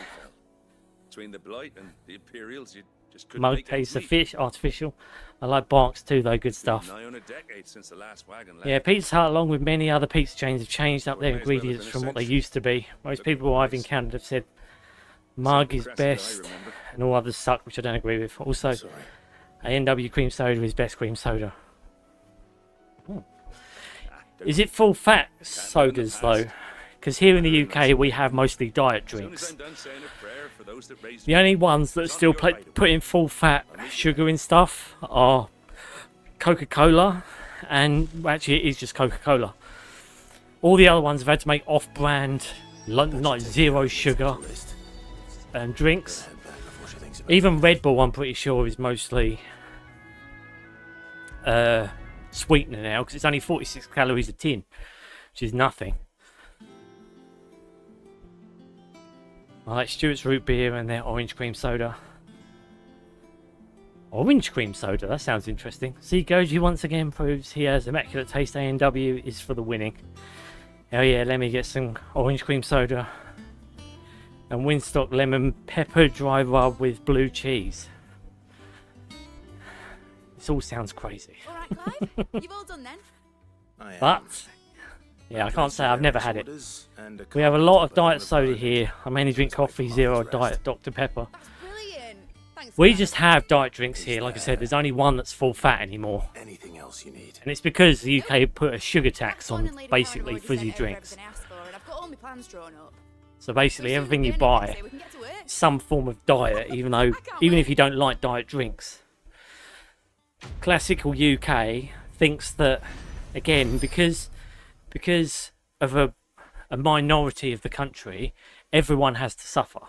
Between the blight and the Imperials, you just couldn't Mug make tastes it of fish, artificial. I like Barks too, though. Good stuff. Nigh on a decade since the last wagon left. Yeah, Pizza Hut, along with many other pizza chains, have changed up their ingredients from what they used to be. Most people I've encountered have said Mug is best, and all others suck, which I don't agree with. Also, A&W cream soda is best cream soda. Is it full fat sodas though? Because here in the UK we have mostly diet drinks. The only ones that still put in full fat sugar and stuff are Coca-Cola, and actually it is just Coca-Cola. All the other ones have had to make off-brand, like zero sugar drinks. Even Red Bull, I'm pretty sure, is mostly sweetener now, because it's only 46 calories a tin, which is nothing. I like Stewart's root beer and their orange cream soda. Orange cream soda, that sounds interesting. See, Goji once again proves he has immaculate taste. A&W is for the winning. Oh yeah, let me get some orange cream soda and Winstock lemon pepper dry rub with blue cheese. This all sounds crazy. Alright, Clive, you've all done then. But yeah, I can't say I've never had it. We have a lot of diet soda here. I mainly drink coffee, zero diet Dr. Pepper. Brilliant. Thanks, We just have diet drinks here. Like I said, there's only one that's full fat anymore. Anything else you need? And it's because the UK put a sugar tax on basically fizzy drinks. I've got all my plans drawn up. So basically everything you buy is some form of diet, even if you don't like diet drinks. Classical UK thinks that, again, because of a minority of the country, everyone has to suffer.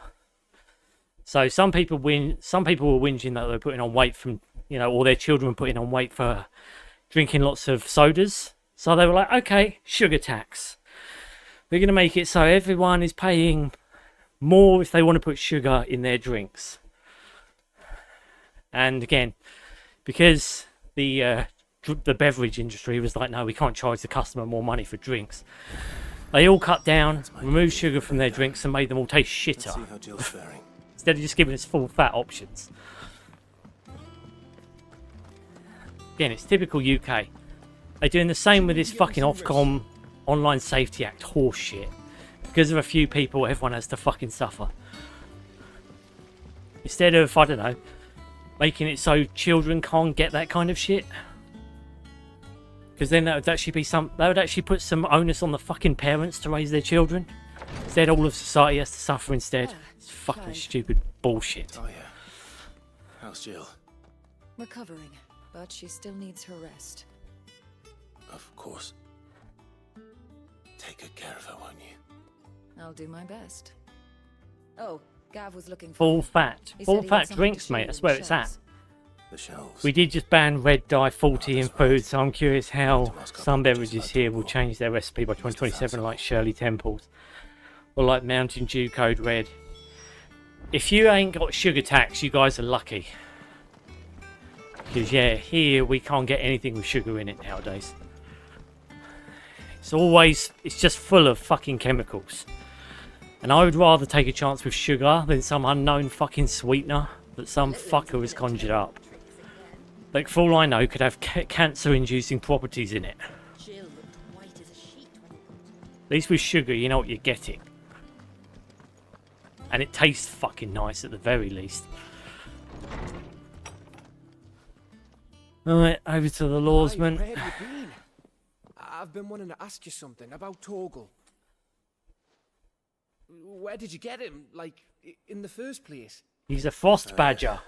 So some people were whinging that they're putting on weight from, or their children were putting on weight for drinking lots of sodas. So they were like, okay, sugar tax. We're going to make it so everyone is paying more if they want to put sugar in their drinks. And again, because the the beverage industry was like, no, we can't charge the customer more money for drinks. They all cut down, removed sugar from their drinks, and made them all taste shitter. See how Jill's faring. Instead of just giving us full fat options. Again, it's typical UK. They're doing the same with this fucking Ofcom Online Safety Act horse shit. Because of a few people, everyone has to fucking suffer. Instead of, I don't know, making it so children can't get that kind of shit. Because then that would actually put some onus on the fucking parents to raise their children. Instead, all of society has to suffer instead. It's fucking stupid bullshit. Oh yeah. How's Jill? Recovering, but she still needs her rest. Of course. Take good care of her, won't you? I'll do my best. Oh, Gav was looking for Full fat. He Full said he had fat something drinks, to mate. show That's you where on the it's at. shelves. The shelves. We did just ban red dye 40 in food, so I'm curious how some beverages here will change their recipe by 2027, like Shirley Temples. Or like Mountain Dew Code Red. If you ain't got sugar tax, you guys are lucky. Because yeah, here we can't get anything with sugar in it nowadays. It's just full of fucking chemicals. And I would rather take a chance with sugar than some unknown fucking sweetener that some fucker has conjured up. Like, for all I know, could have cancer-inducing properties in it. At least with sugar, you know what you're getting. And it tastes fucking nice at the very least. Alright, over to the lawsman. Where have you been? I've been wanting to ask you something about Torgal. Where did you get him? Like, in the first place? He's a frost badger.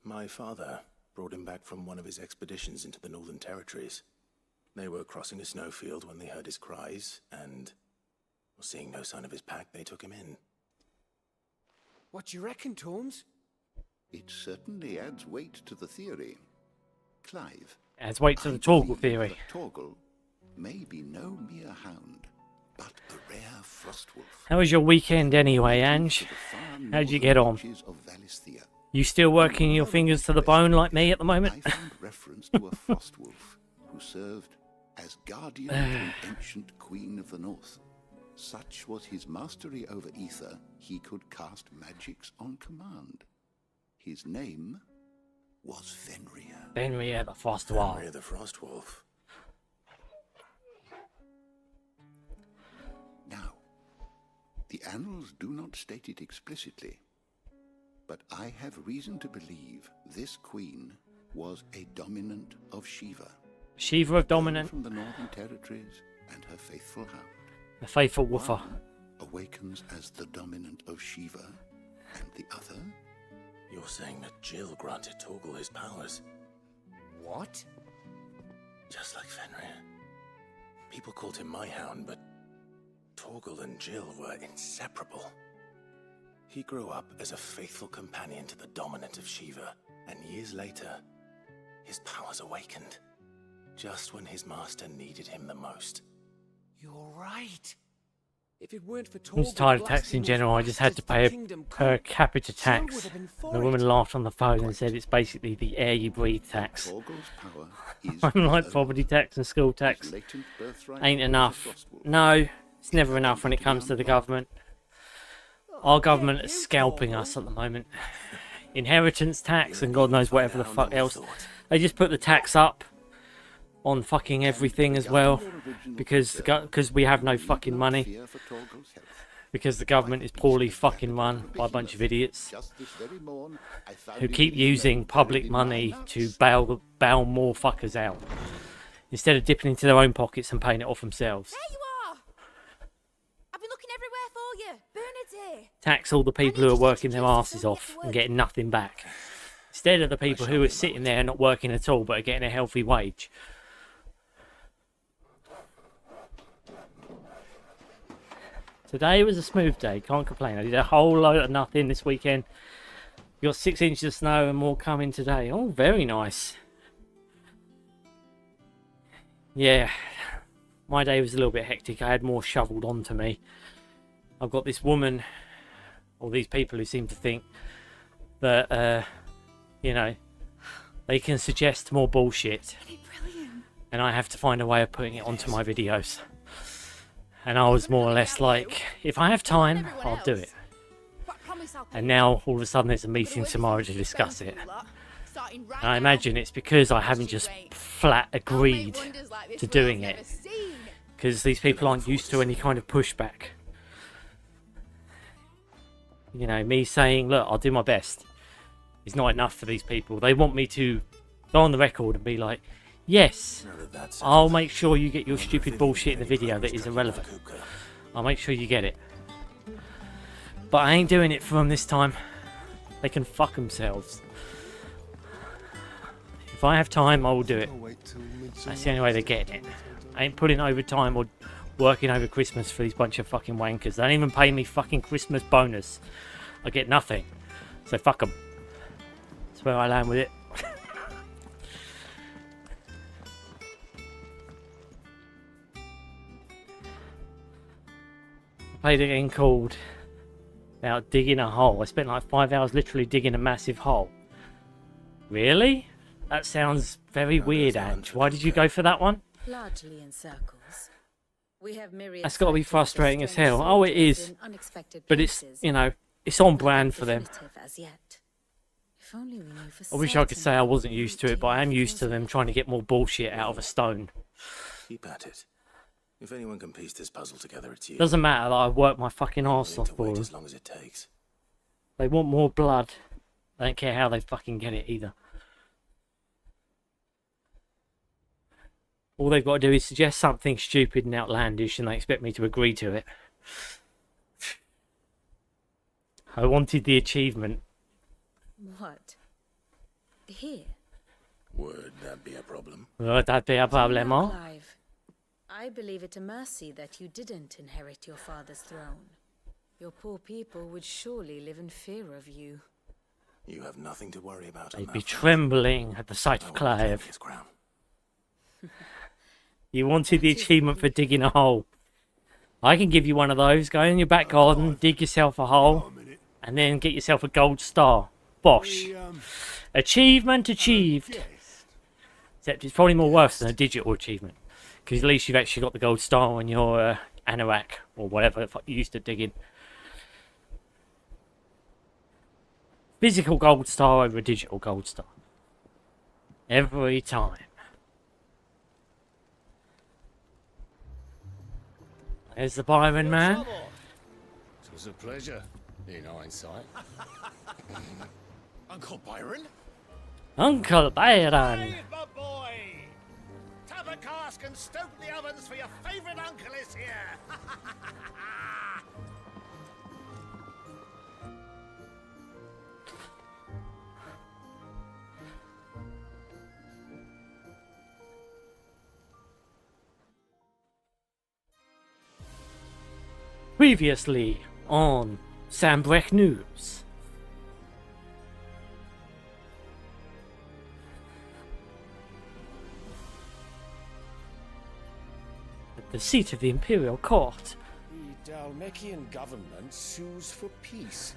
My father brought him back from one of his expeditions into the Northern Territories. They were crossing a snowfield when they heard his cries, and seeing no sign of his pack, they took him in. What do you reckon, Torms? It certainly adds weight to the theory. Clive. Adds weight to the Torgal theory. Torgal may be no mere hound, but a rare frostwolf. How was your weekend anyway, Ange? How'd you get on? You still working your fingers to the bone like me at the moment? I found reference to a frostwolf who served as guardian to an ancient queen of the north. Such was his mastery over ether, he could cast magics on command. His name was Fenrir. Fenrir the Frostwolf. Fenrir the Frostwolf. Now, the annals do not state it explicitly, but I have reason to believe this queen was a dominant of Shiva. Shiva of dominant. From the Northern Territories and her faithful hound. The faithful woofer. One awakens as the dominant of Shiva, and the other? You're saying that Jill granted Torgal his powers? What? Just like Fenrir. People called him my hound, but Torgal and Jill were inseparable. He grew up as a faithful companion to the dominant of Shiva, and years later, his powers awakened. Just when his master needed him the most. You're right. If it weren't for I was tired of tax in general. I just had to pay a per capita tax. The woman laughed on the phone and said it's basically the air you breathe tax. I'm like property tax and school tax. Ain't enough. No, it's never enough when it comes to the government. Our government is scalping us at the moment. Inheritance tax and God knows whatever the fuck else. They just put the tax up on fucking everything as well, because we have no fucking money, because the government is poorly fucking run by a bunch of idiots who keep using public money to bail more fuckers out instead of dipping into their own pockets and paying it off themselves. There you are! I've been looking everywhere for you. Bernard's here. Tax all the people who are working their asses off and getting nothing back, instead of the people who are sitting there not working at all but are getting a healthy wage. Today was a smooth day, can't complain. I did a whole load of nothing this weekend. We got 6 inches of snow and more coming today. Oh, very nice. Yeah, my day was a little bit hectic. I had more shoveled onto me. I've got this woman, or these people who seem to think that, you know, they can suggest more bullshit, and I have to find a way of putting it onto my videos. And I was more or less like, if I have time, I'll do it. And now all of a sudden there's a meeting tomorrow to discuss it. And I imagine it's because I haven't just flat agreed to doing it, because these people aren't used to any kind of pushback. You know, me saying, look, I'll do my best is not enough for these people. They want me to go on the record and be like, yes, I'll make sure you get your stupid bullshit in the video that is irrelevant. I'll make sure you get it. But I ain't doing it for them this time. They can fuck themselves. If I have time, I will do it. That's the only way they're getting it. I ain't putting overtime or working over Christmas for these bunch of fucking wankers. They don't even pay me fucking Christmas bonus. I get nothing. So fuck them. That's where I land with it. I played a game called about digging a hole. I spent like 5 hours literally digging a massive hole. Really? That sounds very weird, Ange. Why did you go for that one? Largely in circles. We have That's got to be frustrating as hell. Oh, it is. But it's, you know, it's on brand for them. I wish I could say I wasn't used to it, but I am used to them trying to get more bullshit out of a stone. Keep at it. If anyone can piece this puzzle together, it's you. Doesn't matter that I work my fucking arse off for them. As long as it takes. They want more blood. They don't care how they fucking get it either. All they've got to do is suggest something stupid and outlandish, and they expect me to agree to it. I wanted the achievement. What? Here? Would that be a problem? Would that be a problem? Clive, I believe it a mercy that you didn't inherit your father's throne. Your poor people would surely live in fear of you. You have nothing to worry about. They'd be trembling at the sight of Clive. You wanted the achievement for digging a hole. I can give you one of those. Go in your back garden, dig yourself a hole, and then get yourself a gold star. Bosh. Achievement achieved. Except it's probably more worse than a digital achievement, because at least you've actually got the gold star on your anorak, or whatever the fuck you used to dig in. Physical gold star over a digital gold star. Every time. There's the Byron man. It was a pleasure, in hindsight. Uncle Byron? Uncle Byron! Hey, my boy! Tap a cask and stoke the ovens for your favourite uncle is here! Previously on Sambrecht News. At the seat of the Imperial Court. The Dalmekian government sues for peace.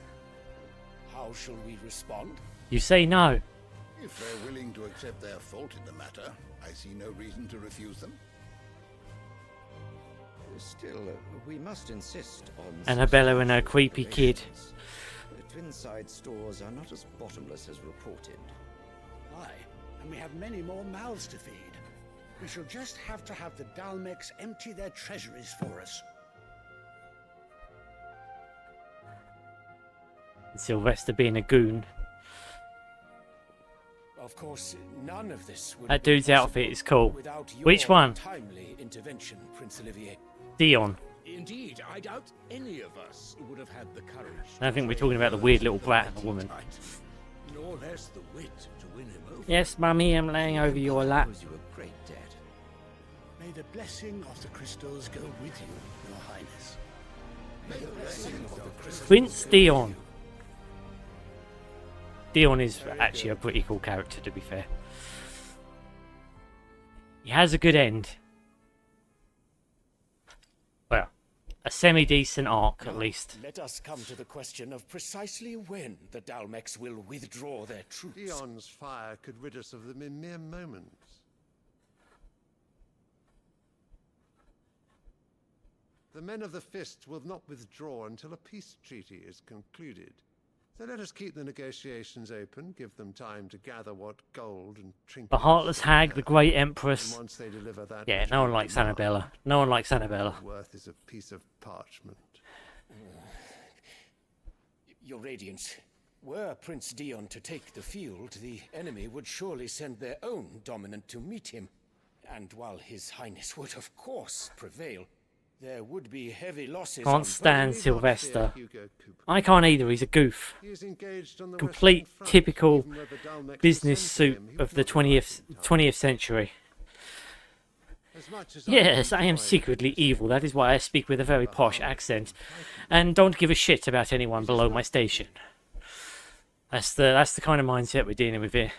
How shall we respond? You say no. If they're willing to accept their fault in the matter, I see no reason to refuse them. Still, we must insist on... Annabella and her creepy kid. The twin-side stores are not as bottomless as reported. Aye, and we have many more mouths to feed. We shall just have to have the Dalmex empty their treasuries for us. Sylvester being a goon. Of course, none of this would That dude's outfit is cool. without your Which one? timely intervention, Prince Olivier. Dion. Indeed, I doubt any of us would have had the courage. I don't think we're talking about the weird little brat and the woman. Nor less the wit to win him over. Yes, Mummy, I'm laying over your lap. You a great debt. May the blessing of the crystals go with you, Your Highness. May the blessing of the crystals Prince Dion. Dion is actually a pretty cool character, to be fair. He has a good end. Well, a semi-decent arc at least. Let us come to the question of precisely when the Dalmex will withdraw their troops. Dion's fire could rid us of them in mere moments. The men of the Fist will not withdraw until a peace treaty is concluded. So let us keep the negotiations open, give them time to gather what gold and trinkets. The Heartless Hag, the Great Empress. And once they deliver that, Yeah, no one likes Annabella. No one likes Annabella. Worth is a piece of parchment. Your Radiance, were Prince Dion to take the field, the enemy would surely send their own dominant to meet him. And while His Highness would of course prevail, there would be heavy losses. Can't stand Sylvester. I can't either, he's a goof. Complete typical business suit of the 20th century. Yes, I am secretly evil, that is why I speak with a very posh accent, and don't give a shit about anyone below my station. That's the kind of mindset we're dealing with here.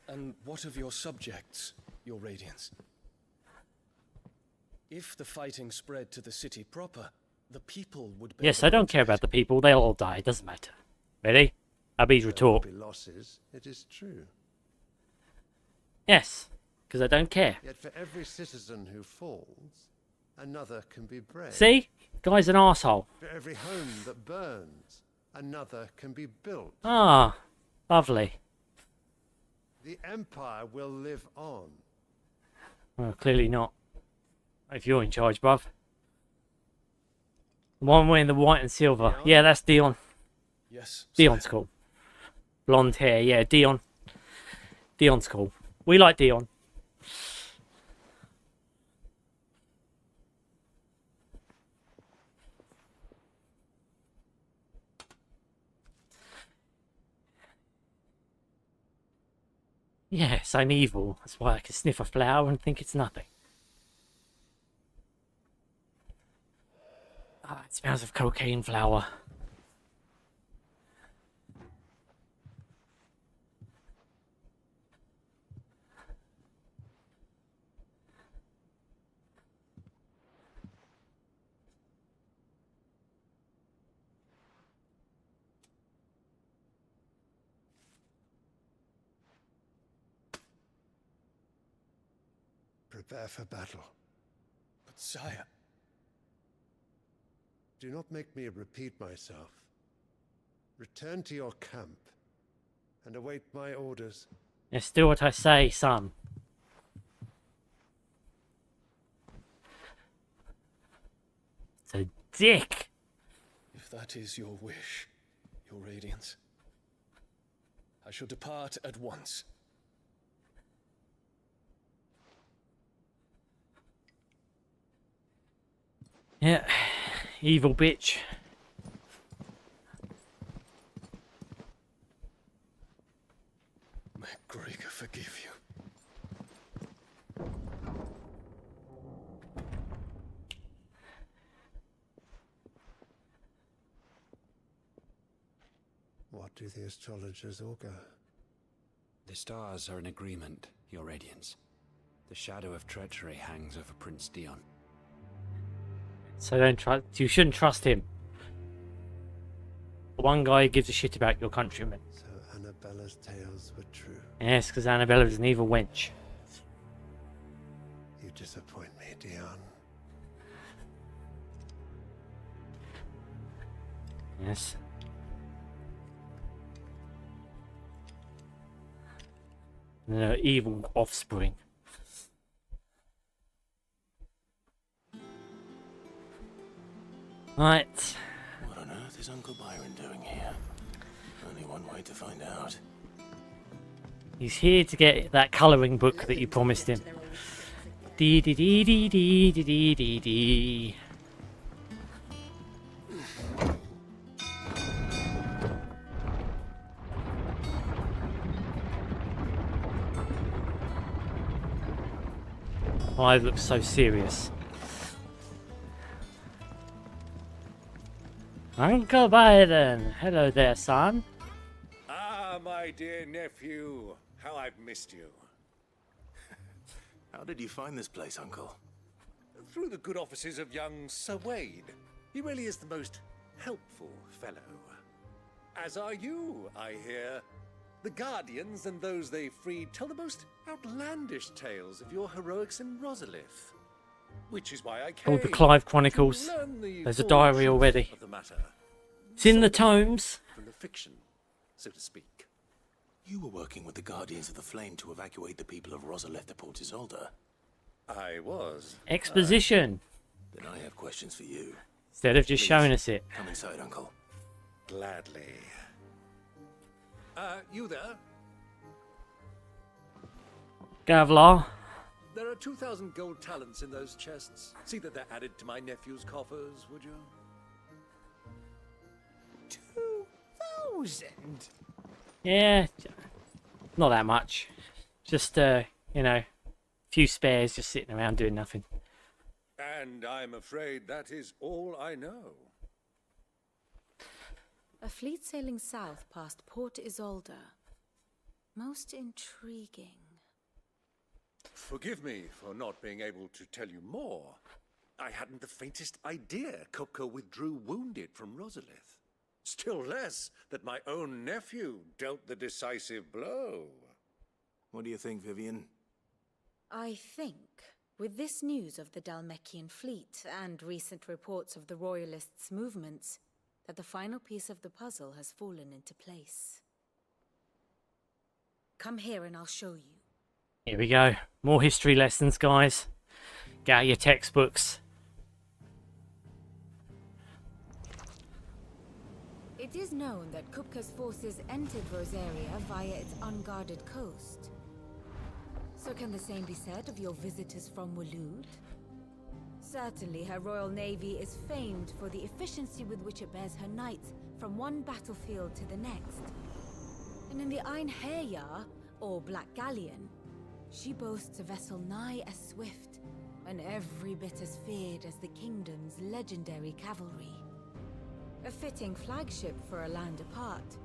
And what of your subjects, your Radiance? If the fighting spread to the city proper, the people would be... Yes, I don't care about the people, they'll all die, it doesn't matter. Ready? Abby's retort. There will be losses, it is true. Yes, because I don't care. Yet for every citizen who falls, another can be brave. See? Guy's an arsehole. For every home that burns, another can be built. Ah, lovely. The Empire will live on. Well, clearly not. If you're in charge, bruv. The one wearing the white and silver. Dion? Yeah, that's Dion. Yes. Dion's cool. Blonde hair, yeah, Dion. Dion's cool. We like Dion. Yes, I'm evil. That's why I can sniff a flower and think it's nothing. Ah, it smells of cocaine flower. Prepare for battle. But sire... Do not make me repeat myself. Return to your camp and await my orders. Yes, do what I say, son. It's a dick. If that is your wish, your Radiance, I shall depart at once. Yeah, evil bitch. May Gregor forgive you. What do the astrologers augur? The stars are in agreement, your Radiance. The shadow of treachery hangs over Prince Dion. So don't trust. You shouldn't trust him. One guy who gives a shit about your countrymen. So Annabella's tales were true. Yes, because Annabella is an evil wench. You disappoint me, Dion. Yes. No, evil offspring. Right. What on earth is Uncle Byron doing here? Only one way to find out. He's here to get that colouring book that you promised him. Dee dee dee dee dee dee dee dee dee. I look so serious. Uncle Byron! Hello there, son. Ah, my dear nephew. How I've missed you. How did you find this place, Uncle? through the good offices of young Sir Wade. He really is the most helpful fellow. As are you, I hear. The Guardians and those they freed tell the most outlandish tales of your heroics in Rosalith. Which is why I came Called the Clive Chronicles. to learn the There's a full diary truth already. of the matter. It's in the tomes. From the fiction, so to speak. You were working with the Guardians of the Flame to evacuate the people of Rosalith to Port Isolde. I was. Exposition. Then I have questions for you. Instead of just Please, showing us it. Come inside, Uncle. Gladly. You there? Gavlar. There are 2,000 gold talents in those chests. See that they're added to my nephew's coffers, would you? 2,000? Yeah, not that much. Just, you know, a few spares just sitting around doing nothing. And I'm afraid that is all I know. A fleet sailing south past Port Isolde. Most intriguing. Forgive me for not being able to tell you more. I hadn't the faintest idea Kupka withdrew wounded from Rosalith. Still less that my own nephew dealt the decisive blow. What do you think, Vivian? I think, with this news of the Dalmekian fleet and recent reports of the Royalists' movements, that the final piece of the puzzle has fallen into place. Come here and I'll show you. Here we go. More history lessons, guys. Get out your textbooks. It is known that Kupka's forces entered Rosaria via its unguarded coast. So can the same be said of your visitors from Waloed? Certainly her Royal Navy is famed for the efficiency with which it bears her knights from one battlefield to the next. And in the Einherjar, or Black Galleon, she boasts a vessel nigh as swift, and every bit as feared as the kingdom's legendary cavalry. A fitting flagship for a land apart,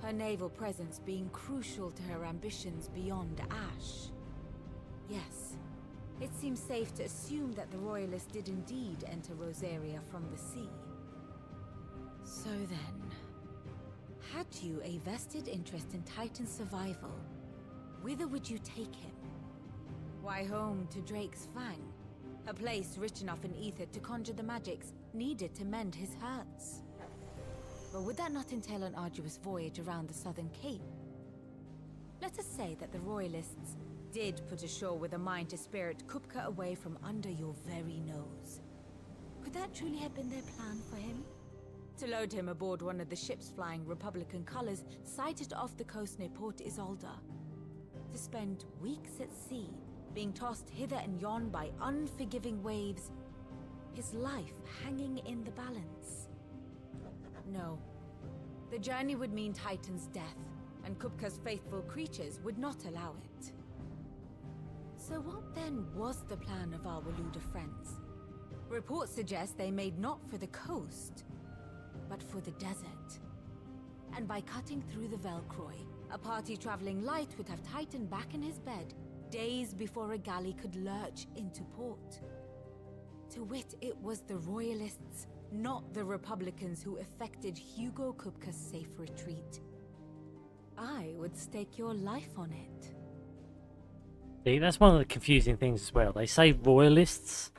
her naval presence being crucial to her ambitions beyond Ash. Yes, it seems safe to assume that the Royalists did indeed enter Rosaria from the sea. So then, had you a vested interest in Titan's survival, whither would you take him? Why, home to Drake's Fang, a place rich enough in ether to conjure the magics needed to mend his hurts. But would that not entail an arduous voyage around the southern cape? Let us say that the Royalists did put ashore with a mind to spirit Kupka away from under your very nose. Could that truly have been their plan for him? To load him aboard one of the ships flying Republican colors sighted off the coast near Port Isolde. To spend weeks at sea, being tossed hither and yon by unforgiving waves, his life hanging in the balance. No. The journey would mean Titan's death, and Kupka's faithful creatures would not allow it. So what then was the plan of our Waluda friends? Reports suggest they made not for the coast, but for the desert. And by cutting through the Velcroy, a party traveling light would have Titan back in his bed days before a galley could lurch into port. To wit, it was the Royalists, not the Republicans, who effected Hugo Kupka's safe retreat. I would stake your life on it. See, that's one of the confusing things as well. They say Royalists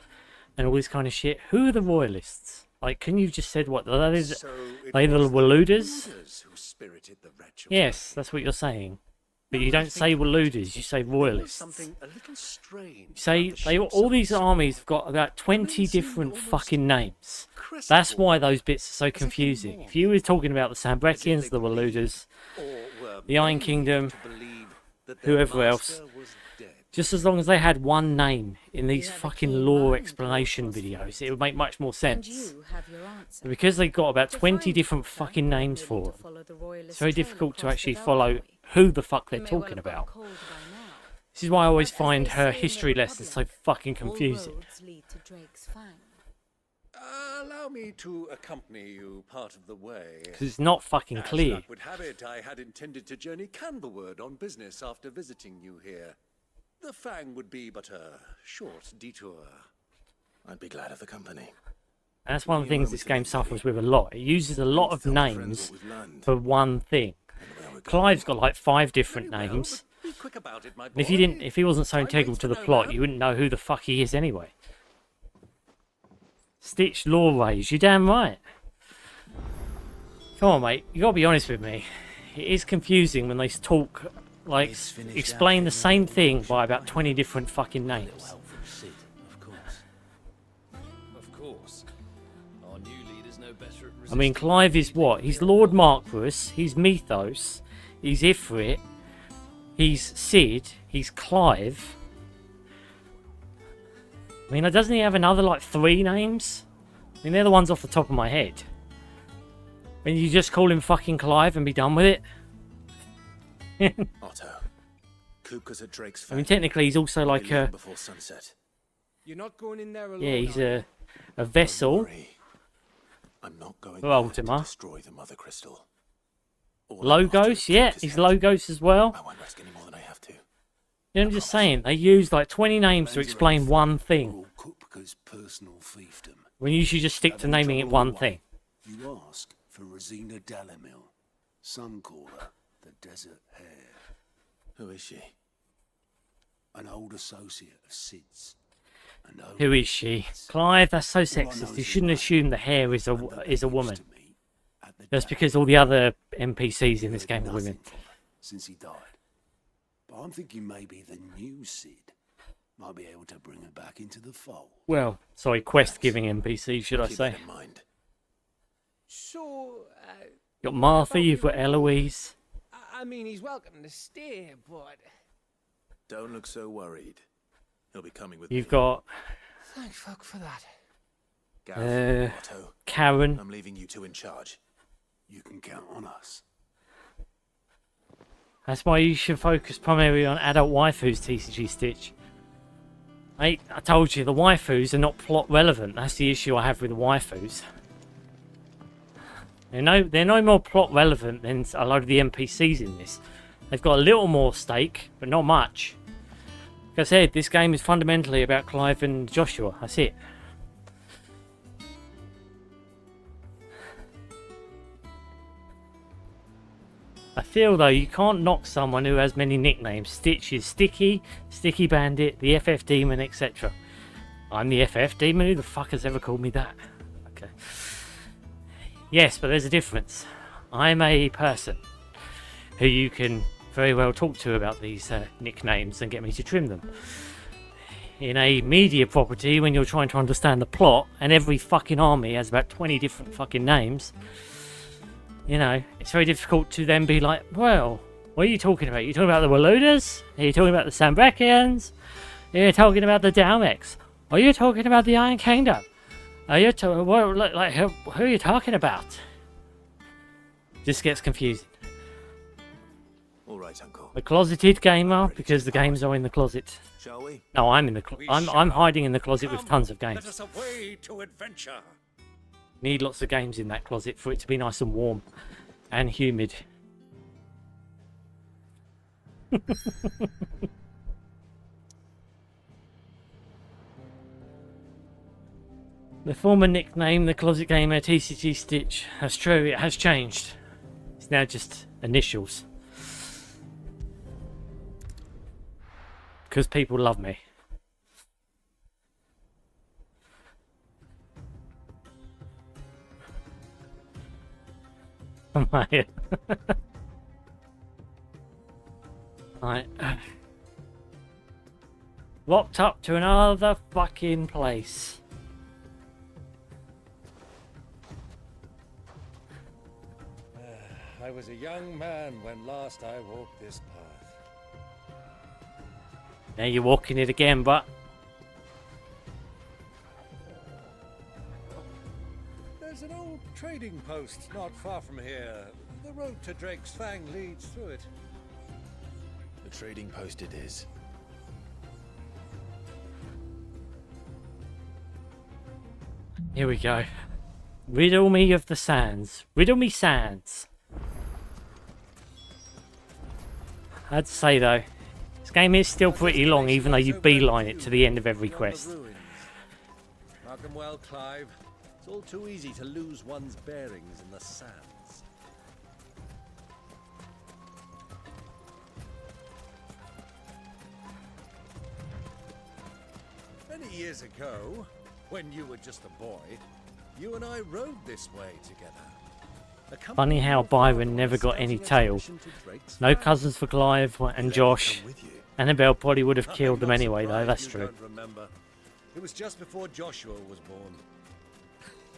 and all this kind of shit. Who are the Royalists? Like, couldn't you just said what? That is, So they the Waluders? who spirited the wretch away. Yes, that's what you're saying. But you don't say Waluders, you say There was Royalists. something a little strange. You say they all these armies have got about 20 different fucking names. That's why those bits are so confusing. If you were talking about the Sambrekians, the Waluders, the Iron Kingdom, whoever else, just as long as they had one name in these fucking lore explanation videos, it would make much more sense. You have your answer. But because they've got about 20 different fucking names for it, it's very difficult to actually follow who the fuck they're talking about. This is why I always find her history lessons so fucking confusing. Allow me to accompany you part of the way. Because it's not fucking clear. As luck would have it, I had intended to journey Canberward on business after visiting you here. The Fang would be but a short detour. I'd be glad of the company. And that's one of the things this game suffers with a lot. It uses a lot of names for one thing. Clive's got like 5 different names. And if he wasn't so integral to the plot, you wouldn't know who the fuck he is anyway. Stitch Lawways, you're damn right. Come on, mate, you gotta be honest with me. It is confusing when they talk, like, explain the same thing by about 20 different fucking names. I mean, Clive is what? He's Lord Marquis, he's Mythos, he's Ifrit, he's Sid, he's Clive. I mean, doesn't he have another, like, 3 names? I mean, they're the ones off the top of my head. And you just call him fucking Clive and be done with it? Otto. Kupka's at Drake's I mean, technically, he's also like a... before sunset. You're not going in there alone. Yeah, he's a vessel. I'm not going for Ultima. to destroy the Mother Crystal. Logos, yeah, he's Logos as well. I won't risk any more than I have to. You know, I'm just saying, they use like 20 names to explain one thing. When you should just stick to naming it one thing. You ask for Rosina Dalamil. Some call her the Desert Hare. Who is she? An old associate of Sid's. Who is she? Clive, that's so sexist. You shouldn't assume the hare is a woman. That's because all the other NPCs in this game are women. Since he died. But I'm thinking maybe the new Sid might be able to bring her back into the fold. Well, sorry, quest-giving NPCs, should I say. So, You've got Martha, you've got Eloise. I mean, he's welcome to stay, but... Don't look so worried. He'll be coming with You've got... Thank fuck for that. Otto, Karen. I'm leaving you two in charge. You can count on us. That's why you should focus primarily on adult waifus, tcgstitch. Mate, I told you, the waifus are not plot relevant. That's the issue I have with the waifus. They're no more plot relevant than a load of the NPCs in this. They've got a little more stake, but not much. Like I said, this game is fundamentally about Clive and Joshua. That's it. I feel, though, you can't knock someone who has many nicknames. Stitch is Sticky, Sticky Bandit, the FF Demon, etc. I'm the FF Demon? Who the fuck has ever called me that? Okay. Yes, but there's a difference. I'm a person who you can very well talk to about these nicknames and get me to trim them. In a media property, when you're trying to understand the plot, and every fucking army has about 20 different fucking names, you know, it's very difficult to then be like, well, what are you talking about? Are you talking about the Waludas? Are you talking about the Sambrakians? Are you talking about the Dalmex? Are you talking about the Iron Kingdom? Are you who are you talking about? Just gets confusing. All right, Uncle. The closeted gamer, because the games are in the closet. Shall we? No, I'm in the I'm hiding in the closet with tons of games. Let us away to adventure. Need lots of games in that closet for it to be nice and warm and humid. The former nickname, the Closet Gamer tcgstitch, that's true, it has changed. It's now just initials. Because people love me. Right. Right. Locked up to another fucking place. I was a young man when last I walked this path. Now you're walking it again, but... There's an old trading post not far from here. The road to Drake's Fang leads through it. The trading post it is. Here we go. Riddle me of the sands. Riddle me sands. I'd say though, this game is still pretty long even though you beeline it to the end of every quest. Guard them well, Clive. It's all too easy to lose one's bearings in the sands. Many years ago, when you were just a boy, you and I rode this way together. Funny how Byron never got any tail. No cousins for Clive and Josh. Annabelle probably would have killed them anyway, though, that's true. It was just before Joshua was born.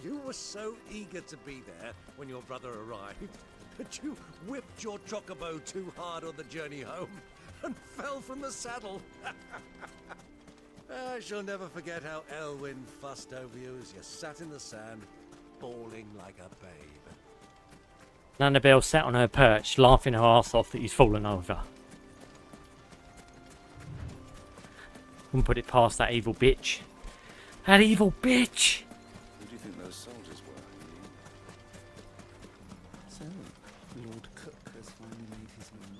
You were so eager to be there when your brother arrived that you whipped your chocobo too hard on the journey home and fell from the saddle. I shall never forget how Elwyn fussed over you as you sat in the sand, bawling like a babe. Annabelle sat on her perch, laughing her ass off that he's fallen over. Wouldn't put it past that evil bitch. That evil bitch! Who do you think those soldiers were? So, Lord Cook has finally made his move.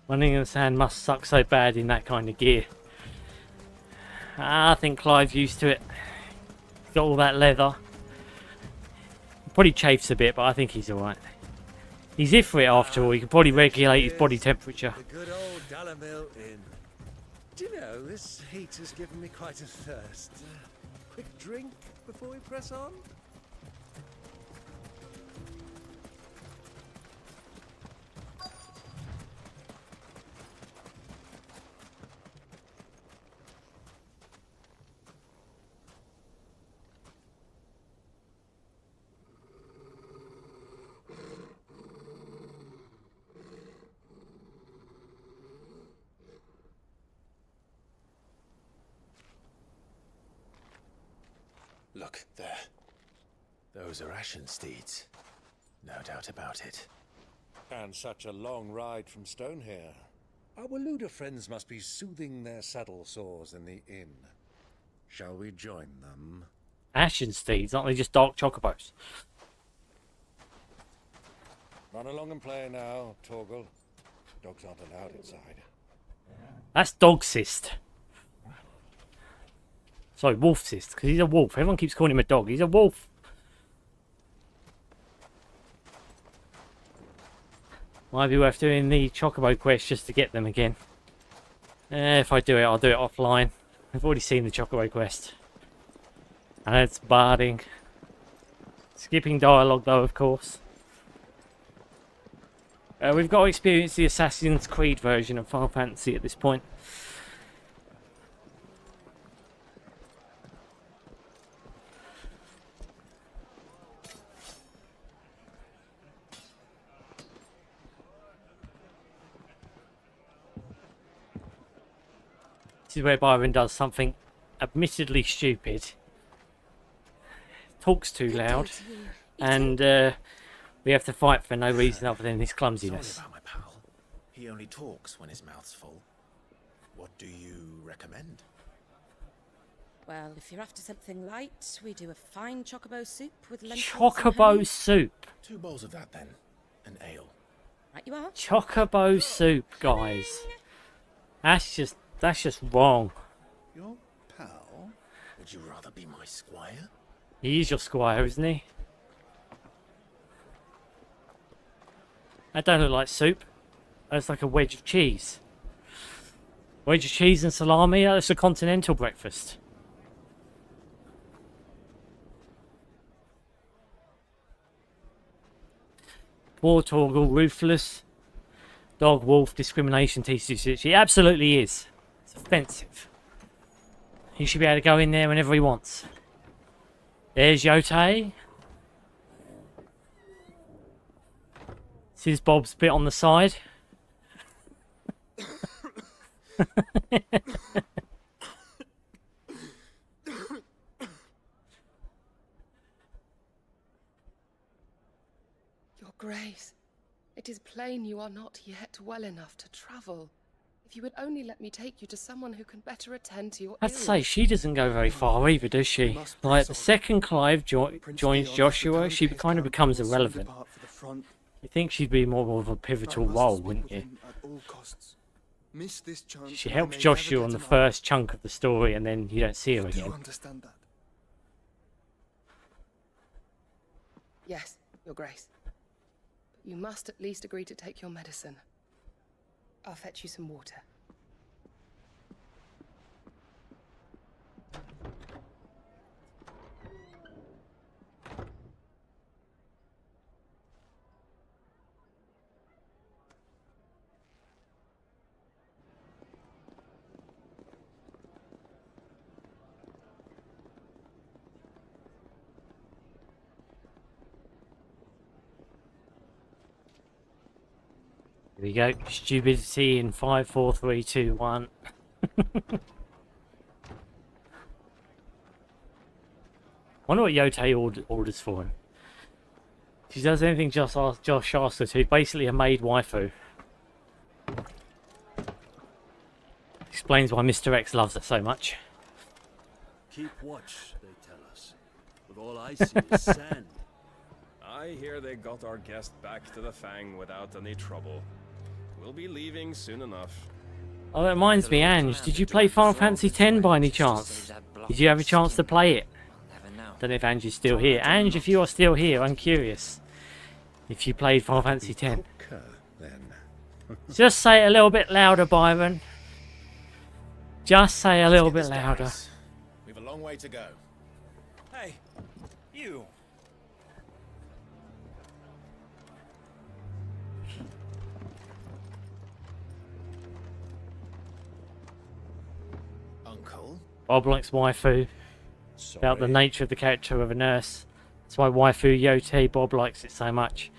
Running in the sand must suck so bad in that kind of gear. I think Clive's used to it. Got all that leather. Probably chafes a bit, but I think he's alright. He's in for it after all. He can probably regulate his body temperature. The good old Dalamil Inn. Do you know, this heat has given me quite a thirst. Quick drink before we press on? Look, there. Those are ashen steeds. No doubt about it. And such a long ride from Stonehair. Our Waluda friends must be soothing their saddle sores in the inn. Shall we join them? Ashen steeds, aren't they just dark chocobos? Run along and play now, Torgal. Dogs aren't allowed inside. That's dog cyst. Sorry, wolf cyst, because he's a wolf. Everyone keeps calling him a dog. He's a wolf. Might be worth doing the chocobo quest just to get them again. If I do it, I'll do it offline. I've already seen the chocobo quest. And it's barding. Skipping dialogue though, of course. We've got to experience the Assassin's Creed version of Final Fantasy at this point. This is where Byron does something admittedly stupid. Talks too loud. And we have to fight for no reason other than his clumsiness. Sorry about my pal. He only talks when his mouth's full. What do you recommend? Well, if you're after something light, we do a fine chocobo soup with lentils. Chocobo soup. 2 bowls of that then. An ale. Right you are. Chocobo soup, guys. That's just wrong. Your pal? Would you rather be my squire? He is your squire, isn't he? That don't look like soup. That's like a wedge of cheese. Wedge of cheese and salami? That's a continental breakfast. Poor Torgal, ruthless. Dog, wolf, discrimination, tcgstitch. He absolutely is. It's offensive. He should be able to go in there whenever he wants. There's Yotei. This is Bob's bit on the side. Your Grace, it is plain you are not yet well enough to travel. If you would only let me take you to someone who can better attend to your I'd say she doesn't go very far either, does she? Like, the second Clive joins Joshua, she kind of becomes irrelevant. You think she'd be more of a pivotal role, wouldn't you? miss this chance. She I helps may Joshua never on get the an first chunk of the story, and then you don't see her eye. Do you again. understand that? Yes, Your Grace. But you must at least agree to take your medicine. I'll fetch you some water. Here we go. Stupidity in 5, 4, 3, 2, 1. Wonder what Yote orders for him. If she does anything Josh asks her to, basically a maid waifu. Explains why Mr. X loves her so much. Keep watch, they tell us. But all I see is sand. I hear they got our guest back to the Fang without any trouble. We'll be leaving soon enough. Oh, that reminds me, Ange, did you play Final Fantasy X by any chance? Did you have a chance to play it? Don't know if Ange is still here. Ange, if you are still here, I'm curious if you played Final Fantasy X. Just say it a little bit louder, Byron. Just say a little bit louder. We've a long way to go. Hey, you. Uncle? Bob likes waifu. About the nature of the character of a nurse. That's why waifu Yote Bob likes it so much.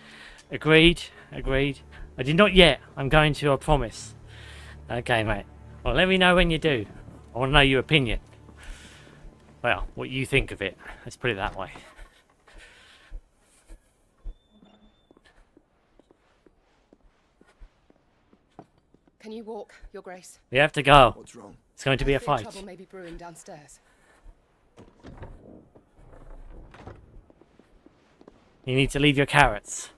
Agreed. Agreed. I did not yet. I'm going to, I promise. Okay, mate. Well, let me know when you do. I want to know your opinion. Well, what you think of it. Let's put it that way. Can you walk, Your Grace? We have to go. What's wrong? It's going to be a I fear fight. trouble may be brewing downstairs. You need to leave your carrots.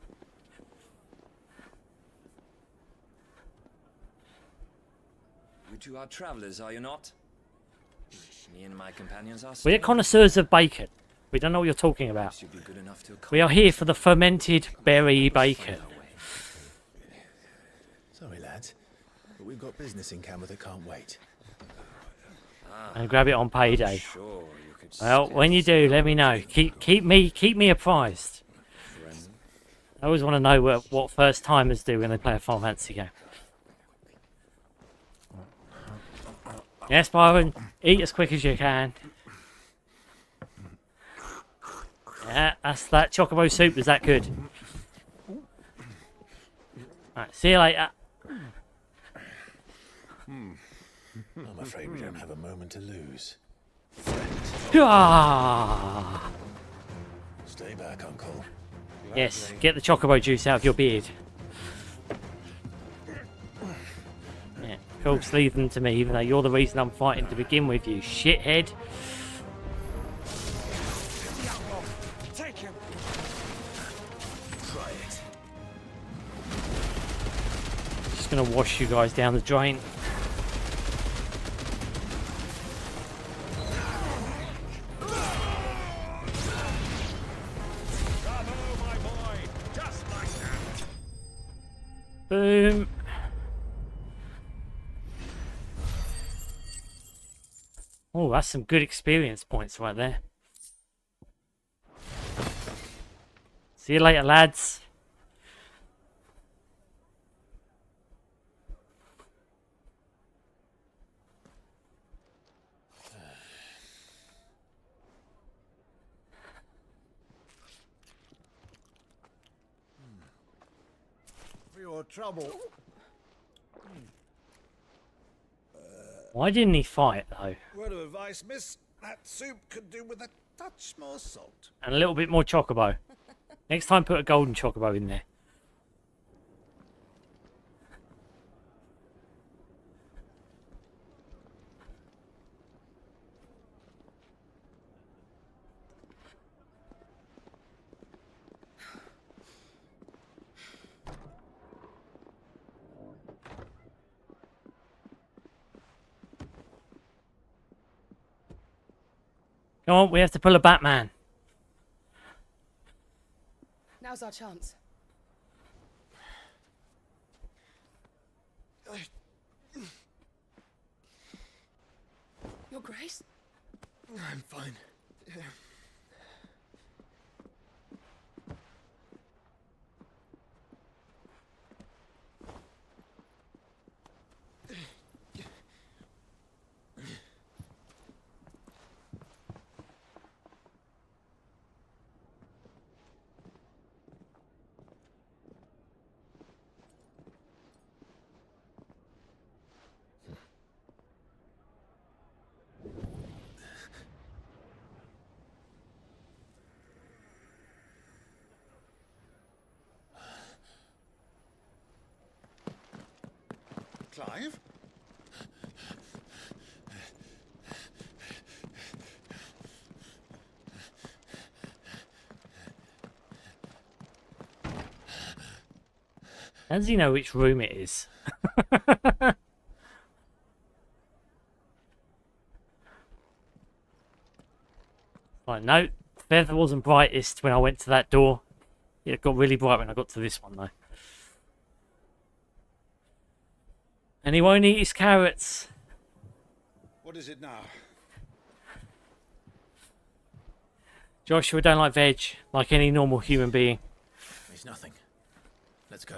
You two are travelers, are you not? Me and my companions are. We're staying. connoisseurs of bacon. We don't know what you're talking about. You'd be good enough to We are here for the fermented berry bacon. Sorry, lads, but we've got business in camera that can't wait. And grab it on payday. Well, when you do, let me know. Keep me apprised. I always want to know what first timers do when they play a Final Fantasy game. Yes, Byron, eat as quick as you can. Yeah, that's that chocobo soup. Was that good? Right, see you later. I'm afraid we don't have a moment to lose. Ah! Stay back, Uncle. Yes, get the chocobo juice out of your beard. Yeah, of course, leave them to me, even though you're the reason I'm fighting to begin with, you shithead. Take him. Try it. Just gonna wash you guys down the drain. Boom. Oh, that's some good experience points right there. See you later, lads. For your trouble. Why didn't he fight, though? Word of advice, miss. That soup could do with a touch more salt. And a little bit more chocobo. Next time, put a golden chocobo in there. Come on, we have to pull a Batman. Now's our chance. Your Grace? I'm fine. Clive? How does he know which room it is? Right, no, the feather wasn't brightest when I went to that door. It got really bright when I got to this one, though. And he won't eat his carrots. What is it now? Joshua don't like veg, like any normal human being. It's nothing. Let's go.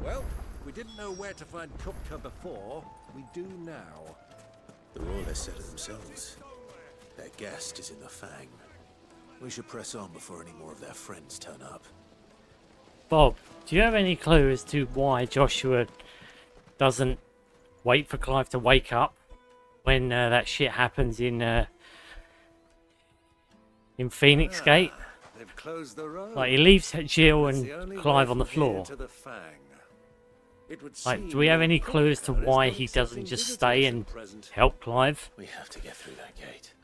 Well, we didn't know where to find Kupka before. We do now. They're all less said of themselves. Their guest is in the Fang. We should press on before any more of their friends turn up. Bob, do you have any clue as to why Joshua doesn't wait for Clive to wake up when that shit happens in Phoenix Gate? They've closed the road. Like, he leaves Jill It's and the only Clive way on the from here floor. to the Fang. It would Like, seem do we have any that clue as to Kupka is why not he doesn't accepting just visitors stay at and present. help Clive? We have to get through that gate.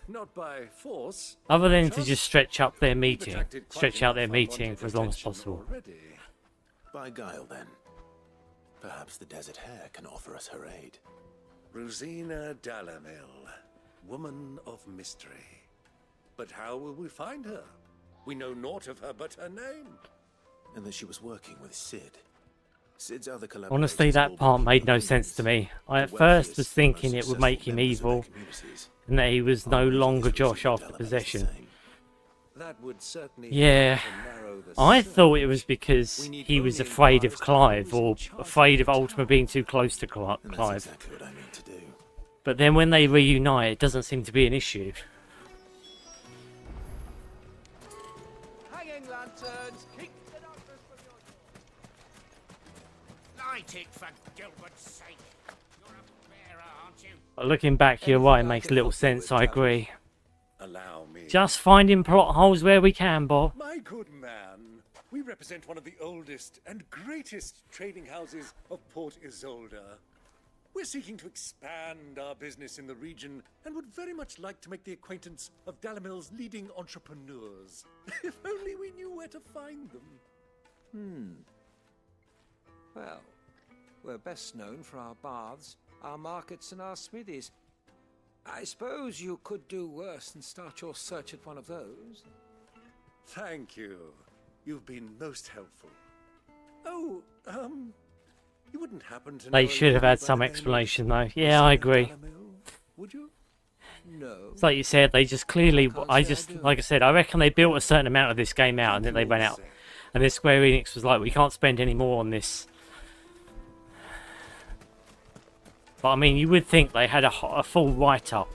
Not by force. Other than to Just just stretch up their we've meeting. attracted quite Stretch out their enough meeting unwanted for as long as attention possible. already. By guile, then. Perhaps the Desert Hare can offer us her aid. Rosina Dalamil, woman of mystery. But how will we find her? We know naught of her but her name. And that she was working with Sid. Sid's other collaborators Honestly, that all part believe made no humans, sense to me. I at the first wealthiest was and thinking most it would make him successful members of evil, their communities. and that he was no Our reading longer is Josh Rosina after Dalamil's possession. the same. That would certainly Yeah, help to narrow the I search. thought it was because We need he was only afraid of inquire as to Clive, who's or in charge of afraid the of Ultima town. being too close to And that's Clive. exactly what I mean to do. But then when they reunite, it doesn't seem to be an issue. Hanging lanterns, keep the darkness from your door. Light it, for Gilbert's sake. You're a bearer, aren't you? But looking back, you're right, it makes little sense, I agree. Allow me. Just finding plot holes where we can, Bob. My good man, we represent one of the oldest and greatest trading houses of Port Isolde. We're seeking to expand our business in the region and would very much like to make the acquaintance of Dalamil's leading entrepreneurs. If only we knew where to find them. Well, we're best known for our baths, our markets, and our smithies. I suppose you could do worse than start your search at one of those. Thank you. You've been most helpful. Oh, you wouldn't happen to know They a should have lady had by some the name of explanation, though. Yeah, I agree. Dalamil? Would you? No. It's like you said, they just clearly, like I said, I reckon they built a certain amount of this game out and then they ran out. And then Square Enix was like, we can't spend any more on this. But I mean, you would think they had a full write-up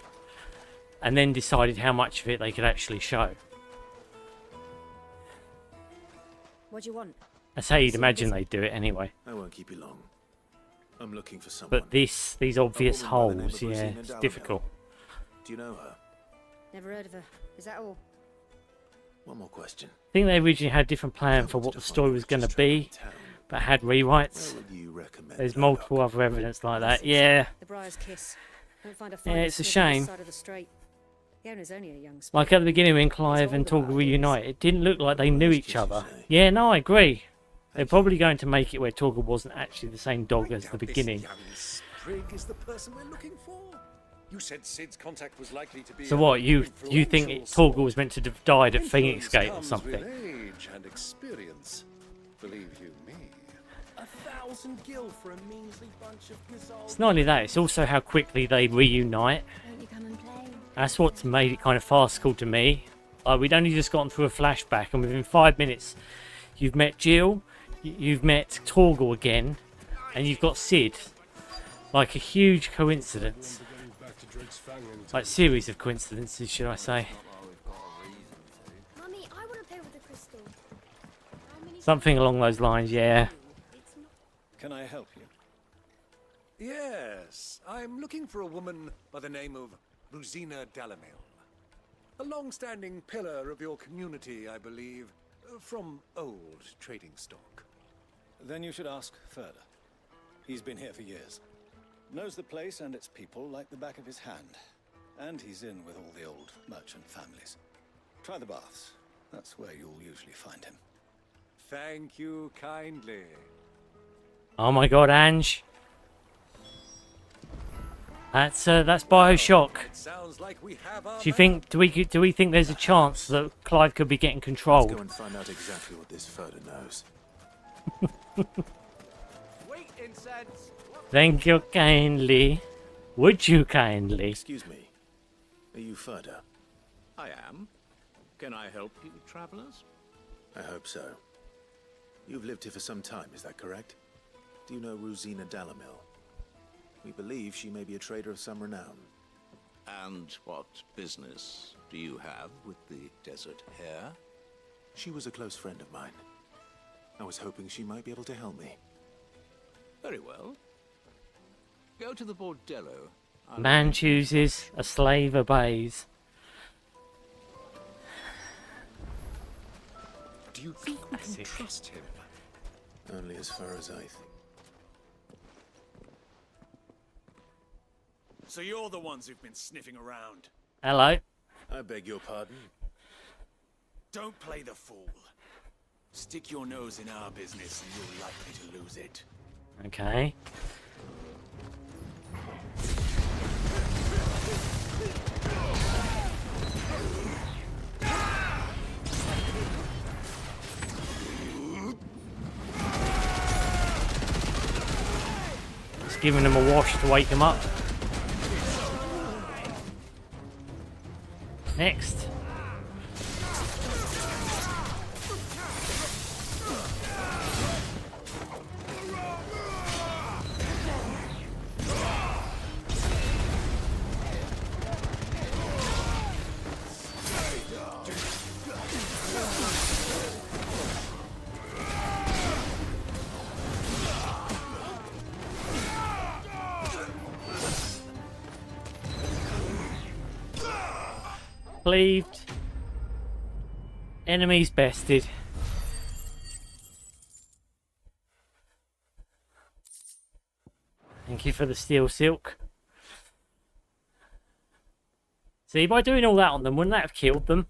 and then decided how much of it they could actually show. What do you want? That's how you'd imagine they'd do it anyway. I won't keep you long. I'm looking for someone. But these obvious A woman by the name holes, of yeah, Rosina it's Dalrymple. difficult. Do you know her? Never heard of her. Is that all? One more question. I think they originally had a different plan for what the story was going to be, but had rewrites. Where would you recommend There's I multiple look? other evidence like that. Yeah, The Briar's Kiss. Don't find a Yeah, finer it's a snip on shame. this side of the strait. The owner's only a young spy. like at the beginning when Clive and Torgal reunite, it didn't look like they knew each other. Yeah, no, I agree. They're probably going to make it where Torgal wasn't actually the same dog as the beginning. Young sprig is the person we're looking for. You said Sid's contact was likely to be. So a what, you think influential Torgal was meant to have died at Phoenix Influence Gate or comes something? with age and experience. Believe you me. 1,000 gil for a measly bunch of gazelles. It's not only that, it's also how quickly they reunite. Won't you come and play? That's what's made it kind of farcical to me. We'd only just gotten through a flashback, and within 5 minutes, you've met Jill, you've met Torgal again, and you've got Sid. Like a huge coincidence. Like series of coincidences, should I say. Mummy, I want to play with the crystal. Something along those lines, yeah. Can I help you? Yes, I'm looking for a woman by the name of Rosina Dalrymple. A long-standing pillar of your community, I believe, from old trading stock. Then you should ask further. He's been here for years. Knows the place and its people like the back of his hand. And he's in with all the old merchant families. Try the baths. That's where you'll usually find him. Thank you kindly. Oh my god, Ange. That's BioShock. Sounds like we have our Do you think do we think there's a chance that Clive could be getting Let's controlled? go and find out exactly what this further knows. Wait, incense. Thank you kindly. Would you kindly? Excuse me. Are you further? I am. Can I help you, travelers? I hope so. You've lived here for some time, is that correct? Do you know Rosina Dalrymple? We believe she may be a trader of some renown. And what business do you have with the desert hare? She was a close friend of mine. I was hoping she might be able to help me. Very well. Go to the bordello. Man chooses, a slave obeys. Do you think we can trust him? Only as far as I think. So you're the ones who've been sniffing around. Hello. I beg your pardon? Don't play the fool. Stick your nose in our business and you're likely to lose it. Okay. Just giving him a wash to wake him up. Next. Cleaved. Enemies bested. Thank you for the steel silk. See, by doing all that on them, wouldn't that have killed them?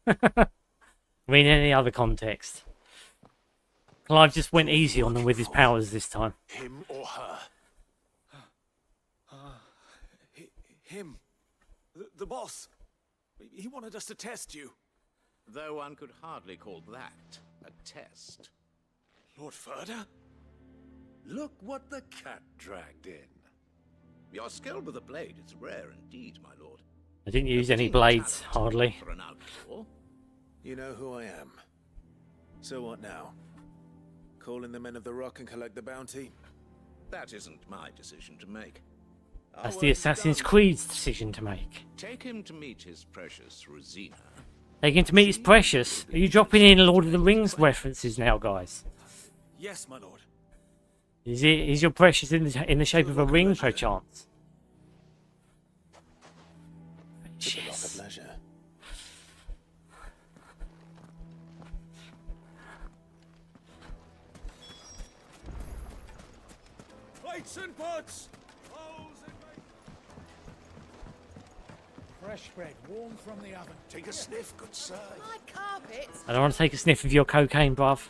I mean, in any other context. Clive just went easy on them with his powers this time. Him or her? Him. The boss. He wanted us to test you. Though one could hardly call that a test. Lord Furder? Look what the cat dragged in. Your skill with the blade is rare indeed, my lord. I didn't use any blades, hardly. For an outlaw. You know who I am. So what now? Call in the men of the rock and collect the bounty? That isn't my decision to make. That's the Assassin's Creed's decision to make. Take him to meet his precious Rosina. Take him to meet his precious. Are you dropping in Lord of the Rings references now, guys? Yes, my lord. Is your precious in the shape of a ring, perchance? With a lot of leisure. Plates and pots! Fresh bread, warm from the oven. Take a sniff, good sir. My carpets. I don't want to take a sniff of your cocaine, bruv.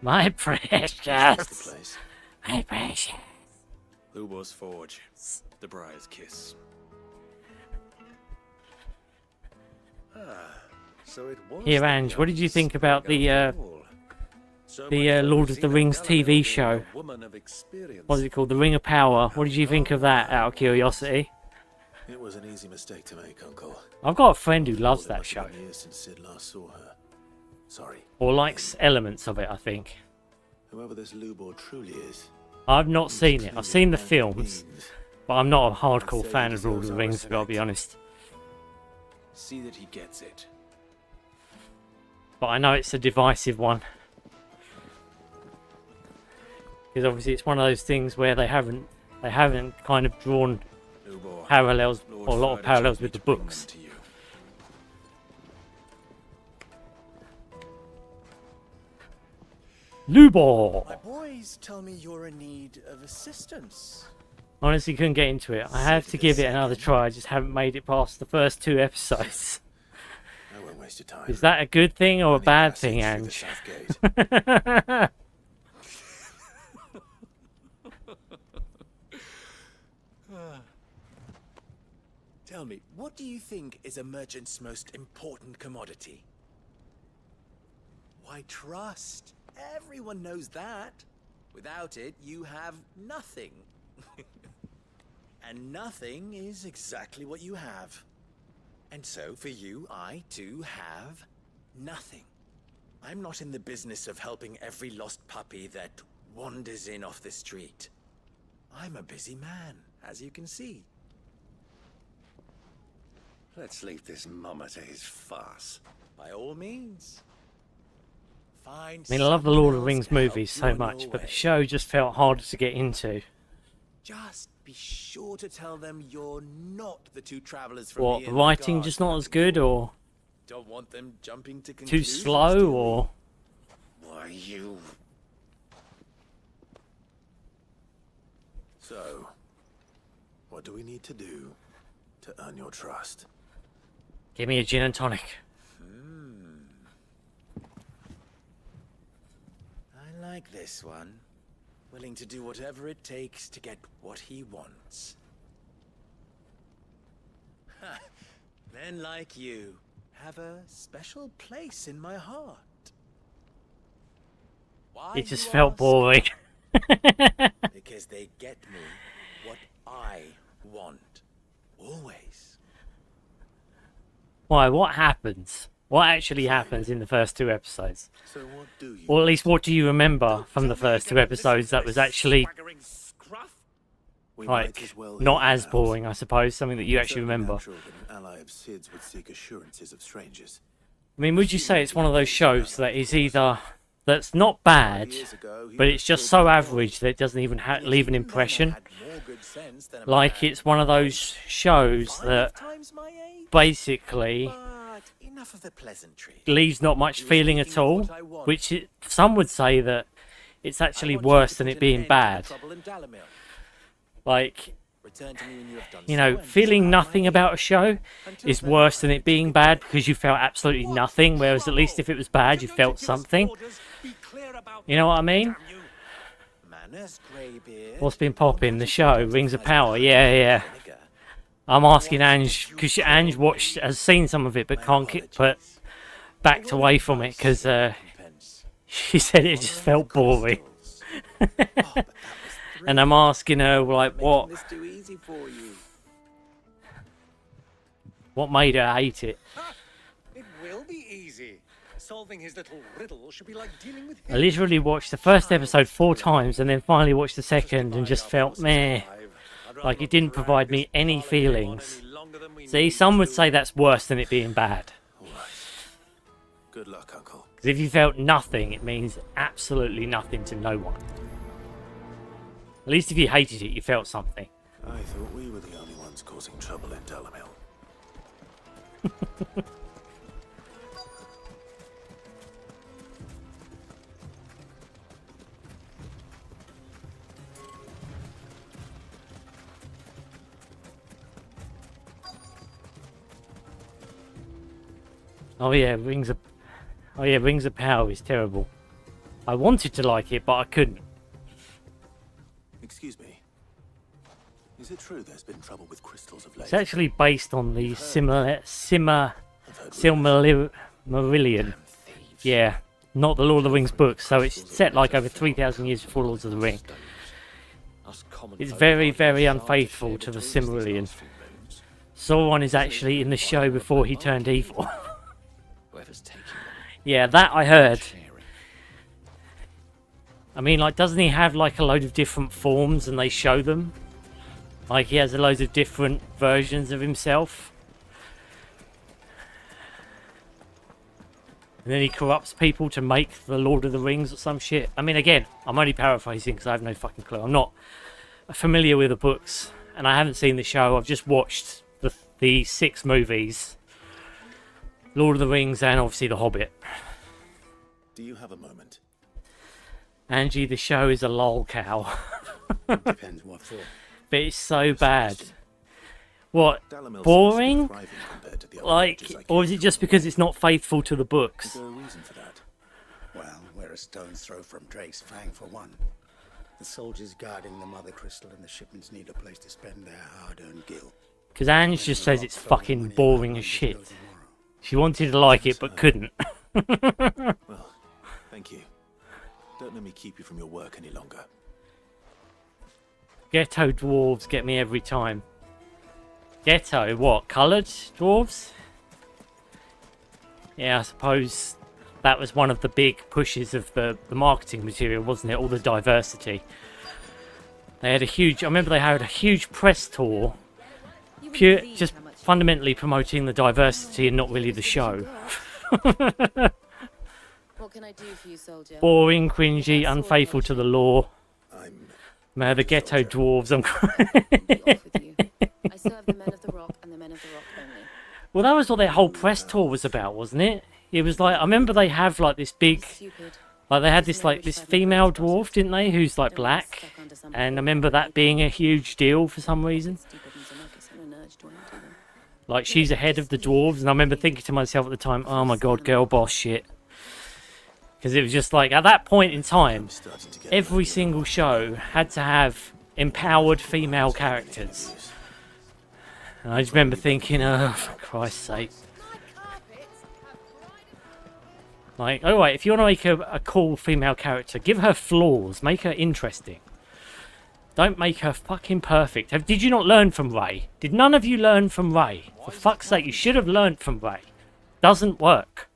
My precious. My precious. Lubo's Forge. The Briar's Kiss. So it was Here, Ange, what did you think about the Lord of the Rings TV show? What is it called? The Ring of Power. What did you think of that, out of curiosity? It was an easy mistake to make, Uncle. I've got a friend who loves that show. Years since Sid last saw her. Sorry. Or likes elements of it, I think. Whoever this Lubor truly is. I've not seen it. I've seen the films, but I'm not a hardcore fan of Lord of the Rings, I've got to be honest. See that he gets it. But I know it's a divisive one. Because obviously it's one of those things where they haven't kind of drawn parallels, or a lot of parallels with the books. Lubor! My boys tell me you're in need of assistance. Honestly, couldn't get into it. I have to give it another try. I just haven't made it past the first 2 episodes. I won't waste your time. Is that a good thing or a bad thing, Ange? Tell me, what do you think is a merchant's most important commodity? Why, trust. Everyone knows that. Without it, you have nothing. And nothing is exactly what you have. And so, for you, I, too, have nothing. I'm not in the business of helping every lost puppy that wanders in off the street. I'm a busy man, as you can see. Let's leave this mummer to his farce. By all means. I mean, I love the Lord of the Rings movies so much, but the show just felt harder to get into. Just be sure to tell them you're not the 2 travelers from What, the writing just not as good, or don't want them jumping to too conclusions, slow, or... Why, you... So, what do we need to do to earn your trust? Give me a gin and tonic. I like this one. Willing to do whatever it takes to get what he wants. Men like you have a special place in my heart. Why, It just you felt ask? boring. Because they get me what I want. Always. Why, what happens? What actually happens in the first 2 episodes? So what do you... Or at least what do you remember from the first 2 episodes that was actually... like, not as boring, I suppose, something that you actually remember. An ally of Sid's would seek assurances of strangers. I mean, would you say it's one of those shows that is either... that's not bad, but it's just so average that it doesn't even leave an impression? Like, it's one of those shows that basically leaves not much feeling at all, which some would say that it's actually worse than it being bad. Like, you know, feeling nothing about a show is worse than it being bad because you felt absolutely nothing, whereas at least if it was bad, you felt something. You know what I mean? What's been popping? The show, Rings of Power, yeah. I'm asking Ange, because Ange has seen some of it, but backed away from it because she said it just felt boring. And I'm asking her, like, what made her hate it? It will be easy. Solving his little riddle should be like dealing with I literally watched the first episode 4 times and then finally watched the second and just felt meh. Like it didn't provide me any feelings. See, some would say that's worse than it being bad. Good luck, Uncle. Because if you felt nothing, it means absolutely nothing to no one. At least if you hated it, you felt something. I thought we were the only ones causing trouble in Dalamil. Oh yeah, Rings of Power is terrible. I wanted to like it, but I couldn't. Excuse me. Is it true there's been trouble with crystals of late? It's actually based on the Silmarillion. Yeah, not the Lord of the Rings books, so it's set like over 3,000 years before Lord of the Ring. It's very, very unfaithful to the Silmarillion. Sauron is actually in the show before he turned evil. Yeah, that I heard. I mean, like, doesn't he have like a load of different forms and they show them? Like, he has a load of different versions of himself. And then he corrupts people to make the Lord of the Rings or some shit. I mean, again, I'm only paraphrasing because I have no fucking clue. I'm not familiar with the books and I haven't seen the show. I've just watched the 6 movies. Lord of the Rings and obviously The Hobbit. Do you have a moment? Angie, the show is a lol cow. Depends what for. But it's so bad. What? Boring? Like, or is it just because it's not faithful to the books? Is there a reason for that? Well, we're a stone's throw from Drake's Fang for one. The soldiers guarding the Mother Crystal and the shipments need a place to spend their hard-earned gil. Because Ange just says it's fucking boring as shit. She wanted to like it, but couldn't. Well, thank you. Don't let me keep you from your work any longer. Ghetto dwarves get me every time. Ghetto? What? Coloured dwarves? Yeah, I suppose that was one of the big pushes of the marketing material, wasn't it? All the diversity. They had a huge... I remember they had a huge press tour. Just fundamentally promoting the diversity and not really the show. What can I do for you, soldier? Boring, cringy, unfaithful to the law. Man, the ghetto dwarves. I serve the men of the rock and the men of the rock only. Well, that was what their whole press tour was about, wasn't it? It was like, I remember they have like this big, like they had this like this female dwarf, didn't they? Who's like black, and I remember that being a huge deal for some reason. Like she's ahead of the dwarves, and I remember thinking to myself at the time, oh my god, girl boss shit. Because it was just like, at that point in time, every single show had to have empowered female characters. And I just remember thinking, oh, for Christ's sake. Like, alright, if you want to make a cool female character, give her flaws, make her interesting. Don't make her fucking perfect. Did you not learn from Rey? Did none of you learn from Rey? For fuck's sake, you should have learned from Rey. Doesn't work.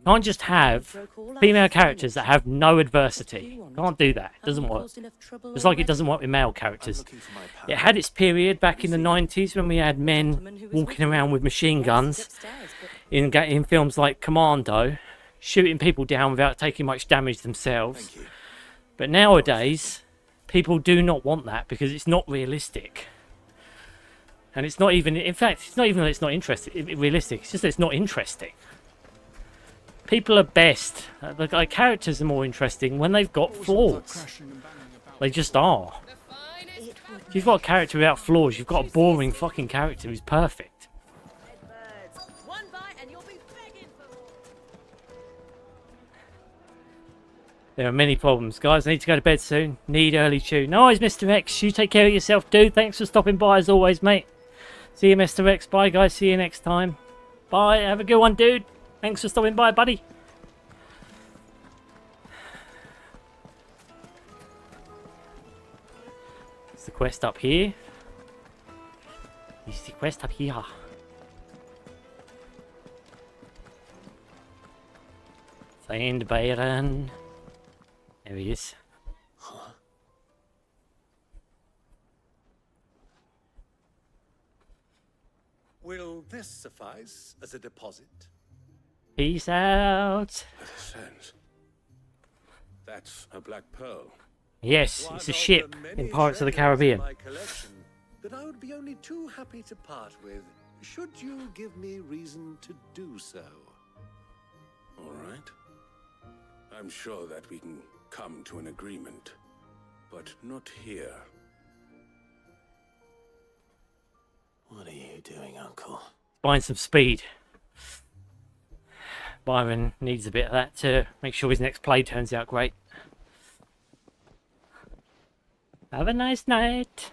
Can't just have female characters that have no adversity. Can't do that. It doesn't work. Just like it doesn't work with male characters. It had its period back in the 90s when we had men walking around with machine guns in films like Commando, shooting people down without taking much damage themselves. But nowadays, people do not want that because it's not realistic. And it's not even, in fact, it's not even that it's not realistic, it's just that it's not interesting. People are best, like characters are more interesting when they've got flaws. They just are. If you've got a character without flaws, you've got a boring fucking character who's perfect. There are many problems. Guys, I need to go to bed soon. Need early tune. No worries, Mr. X. You take care of yourself, dude. Thanks for stopping by as always, mate. See you, Mr. X. Bye, guys. See you next time. Bye. Have a good one, dude. Thanks for stopping by, buddy. Is the quest up here? Is the quest up here? Find Byron. There he is. Will this suffice as a deposit? Peace out. That's a black pearl. Yes, it's a ship in Pirates of the Caribbean. My collection that I would be only too happy to part with, should you give me reason to do so. All right. I'm sure that we can come to an agreement, but not here. What are you doing, Uncle? Buying some speed. Byron needs a bit of that to make sure his next play turns out great. Have a nice night.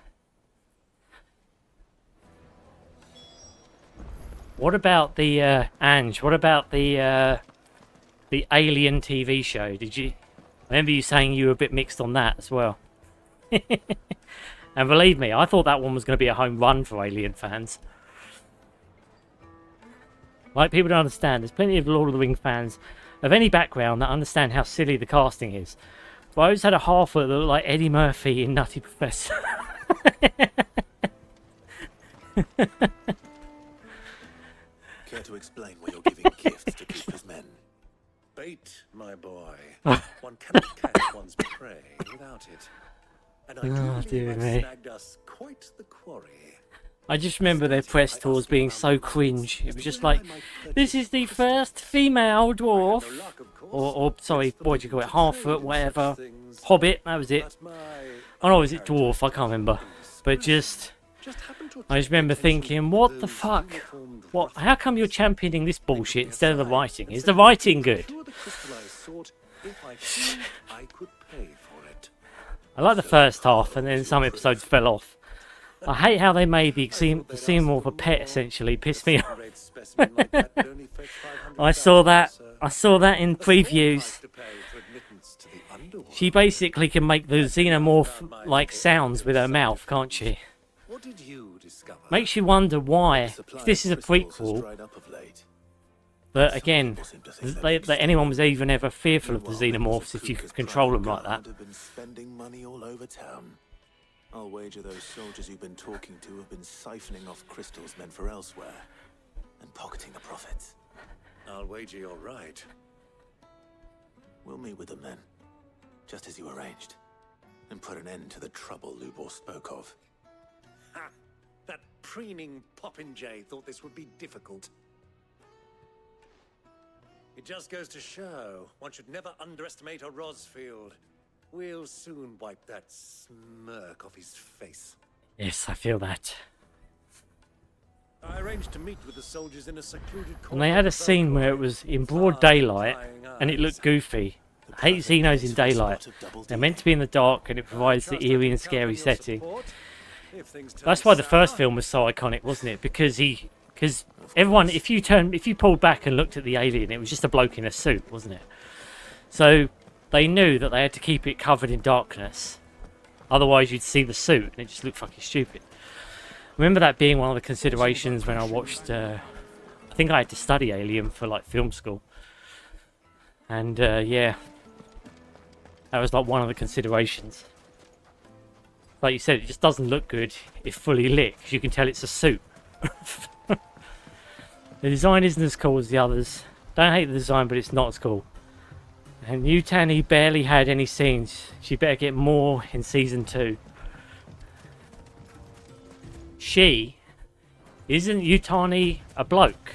What about the Ange? What about the Alien TV show? Did you? I remember you saying you were a bit mixed on that as well. And believe me, I thought that one was going to be a home run for Alien fans. Like, people don't understand. There's plenty of Lord of the Rings fans of any background that understand how silly the casting is. But I always had a half that looked like Eddie Murphy in Nutty Professor. Care to explain why you're giving gifts to keeper's men? Bait, my boy. One cannot catch one's prey without it. And I do believe I've snagged us quite the quarry. I just remember their press tours being so cringe. It was just like, this is the first female dwarf. Or sorry, what do you call it? Half-foot, whatever. Hobbit, that was it. Oh no, was it dwarf? I can't remember. But just... I just remember thinking, what the fuck? What? How come you're championing this bullshit instead of the writing? Is the writing good? I like the first half, and then some episodes fell off. I hate how they made the xenomorph a pet, essentially. Pissed me off. I saw that in previews. She basically can make the xenomorph like sounds with her mouth, can't she? Makes you wonder why, if this is a prequel, that again, that anyone was even ever fearful of the xenomorphs if you could control them like that. I'll wager those soldiers you've been talking to have been siphoning off crystals meant for elsewhere and pocketing the profits. I'll wager you're right. We'll meet with them then, just as you arranged, and put an end to the trouble Lubor spoke of. Ha! That preening popinjay thought this would be difficult. It just goes to show one should never underestimate a Rosfield. We'll soon wipe that smirk off his face. Yes, I feel that. I arranged to meet with the soldiers in a secluded corner. And they had a scene where it was in broad daylight and it looked goofy. I hate Xenos in daylight. They're meant to be in the dark and it provides the eerie and scary setting. That's why the first film was so iconic, wasn't it? Because everyone, if you pulled back and looked at the alien, it was just a bloke in a suit, wasn't it? So they knew that they had to keep it covered in darkness. Otherwise you'd see the suit and it just looked fucking stupid. I remember that being one of the considerations when I watched, I think I had to study Alien for like film school. And yeah, that was like one of the considerations. Like you said, it just doesn't look good if fully lit, because you can tell it's a suit. The design isn't as cool as the others. Don't hate the design, but it's not as cool. And Yutani barely had any scenes. She better get more in season 2. Isn't Yutani a bloke?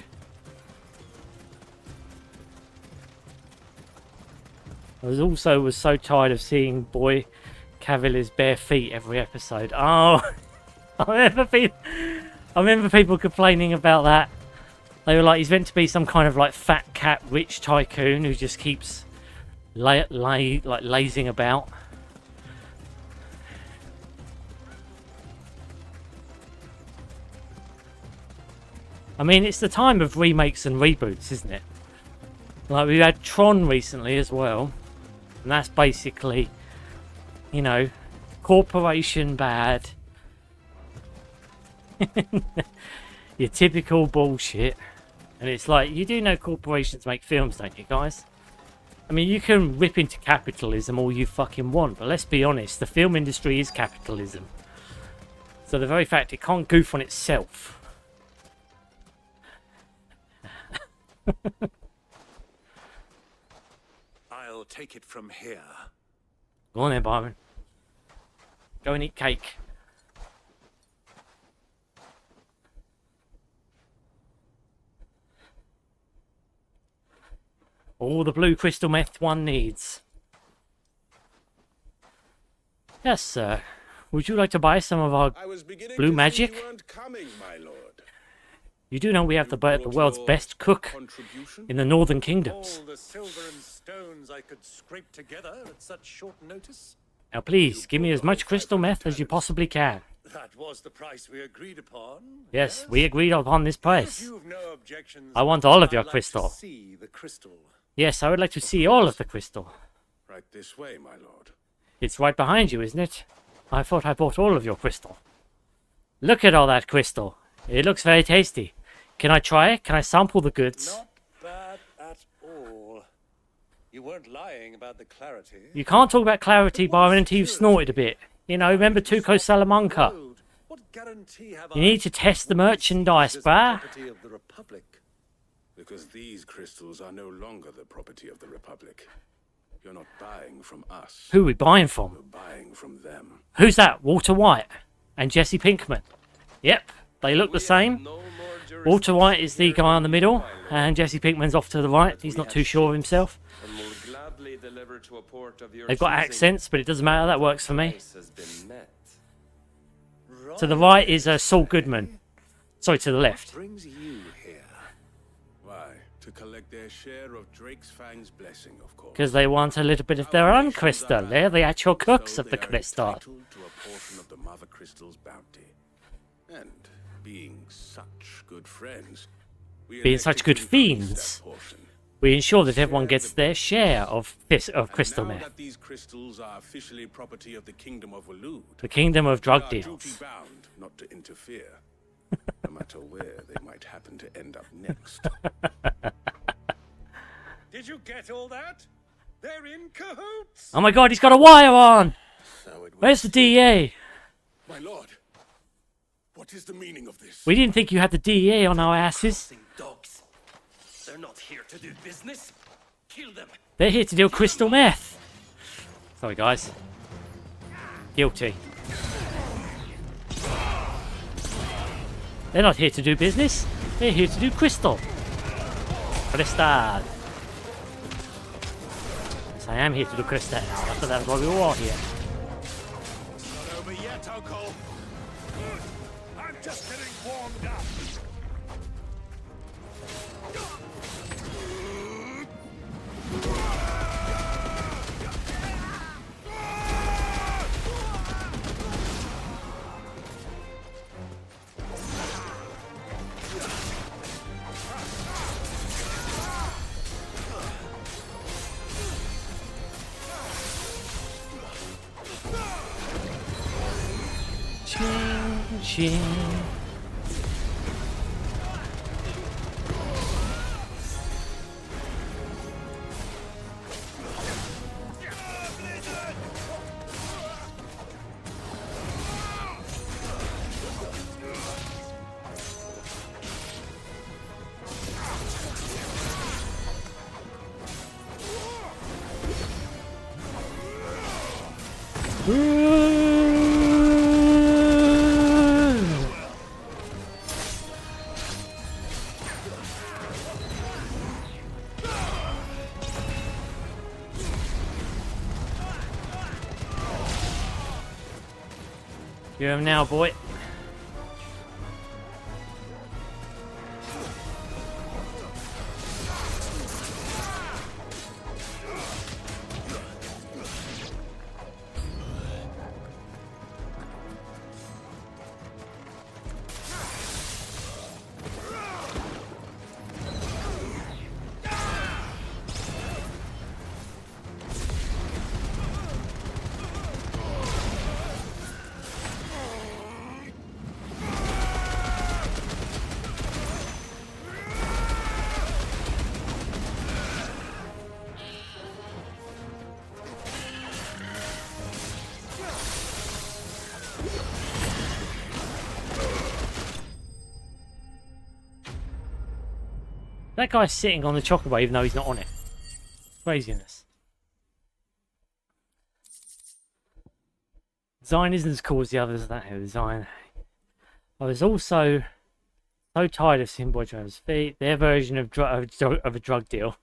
I was so tired of seeing Boy Cavillier's bare feet every episode. Oh, I remember people complaining about that. They were like, he's meant to be some kind of like fat cat rich tycoon who just keeps lazing about. I mean, it's the time of remakes and reboots, isn't it? Like, we had Tron recently as well. And that's basically, you know, corporation bad. Your typical bullshit. And it's like, you do know corporations make films, don't you guys? I mean, you can rip into capitalism all you fucking want, but let's be honest, the film industry is capitalism. So the very fact it can't goof on itself. I'll take it from here. Go on then, Byron. Go and eat cake. All the blue crystal meth one needs. Yes, sir. Would you like to buy some of our blue magic? You weren't coming, my lord. You do know we have the world's best cook in the northern kingdoms. All the silver and stones I could scrape together at such short notice. Now please, give me as much crystal meth as you possibly can. That was the price we agreed upon. Yes, we agreed upon this price. If you've no objections, I want all of your I'd like crystal. to see the crystal. Yes, I would like to see all of the crystal. Right this way, my lord. It's right behind you, isn't it? I thought I bought all of your crystal. Look at all that crystal. It looks very tasty. Can I try it? Can I sample the goods? Not bad at all. You weren't lying about the clarity. You can't talk about clarity, Byron, until you've snorted a bit. You know, remember Tuco Salamanca? What guarantee have You need to test the merchandise, bruh. property of the Republic? Because these crystals are no longer the property of the Republic. You're not buying from us. Who are we buying from? You're buying from them. Who's that? Walter White and Jesse Pinkman. Yep, they look the same. Walter White is the guy on the middle, and Jesse Pinkman's off to the right. He's not too sure of himself. They've got accents, but it doesn't matter. That works for me. To the right is Saul Goodman. Sorry, to the left. Brings you here. Why? To collect their share of Drake's Fang's blessing, of course. Because they want a little bit of their own crystal. They're the actual cooks of the crystal. To a portion of the Mother Crystal's bounty. And being such good friends, Being such good fiends, we ensure that everyone gets their share of crystal now meth. that these crystals are officially property of the Kingdom of Waloed, The kingdom of drug we are deals. duty-bound not to interfere, no matter where they might happen to end up next. Did you get all that? They're in cahoots. Oh my god, he's got a wire on! Where's the DEA? My lord, what is the meaning of this? We didn't think you had the DEA on our asses. Dogs. They're not here to do business. Kill them. They're here to deal crystal meth. Sorry, guys. Guilty. They're not here to do business. They're here to do crystal. Crystal. Yes, I am here to do crystal. After that's why we were all here. Not over yet, Uncle. I'm just getting warmed up. Ching, ching. You're him now, boy. That guy's sitting on the chocobo even though he's not on it. Craziness. Design isn't as cool as the others that have design. I was also so tired of seeing Boy Jones' feet. Their version of a drug deal.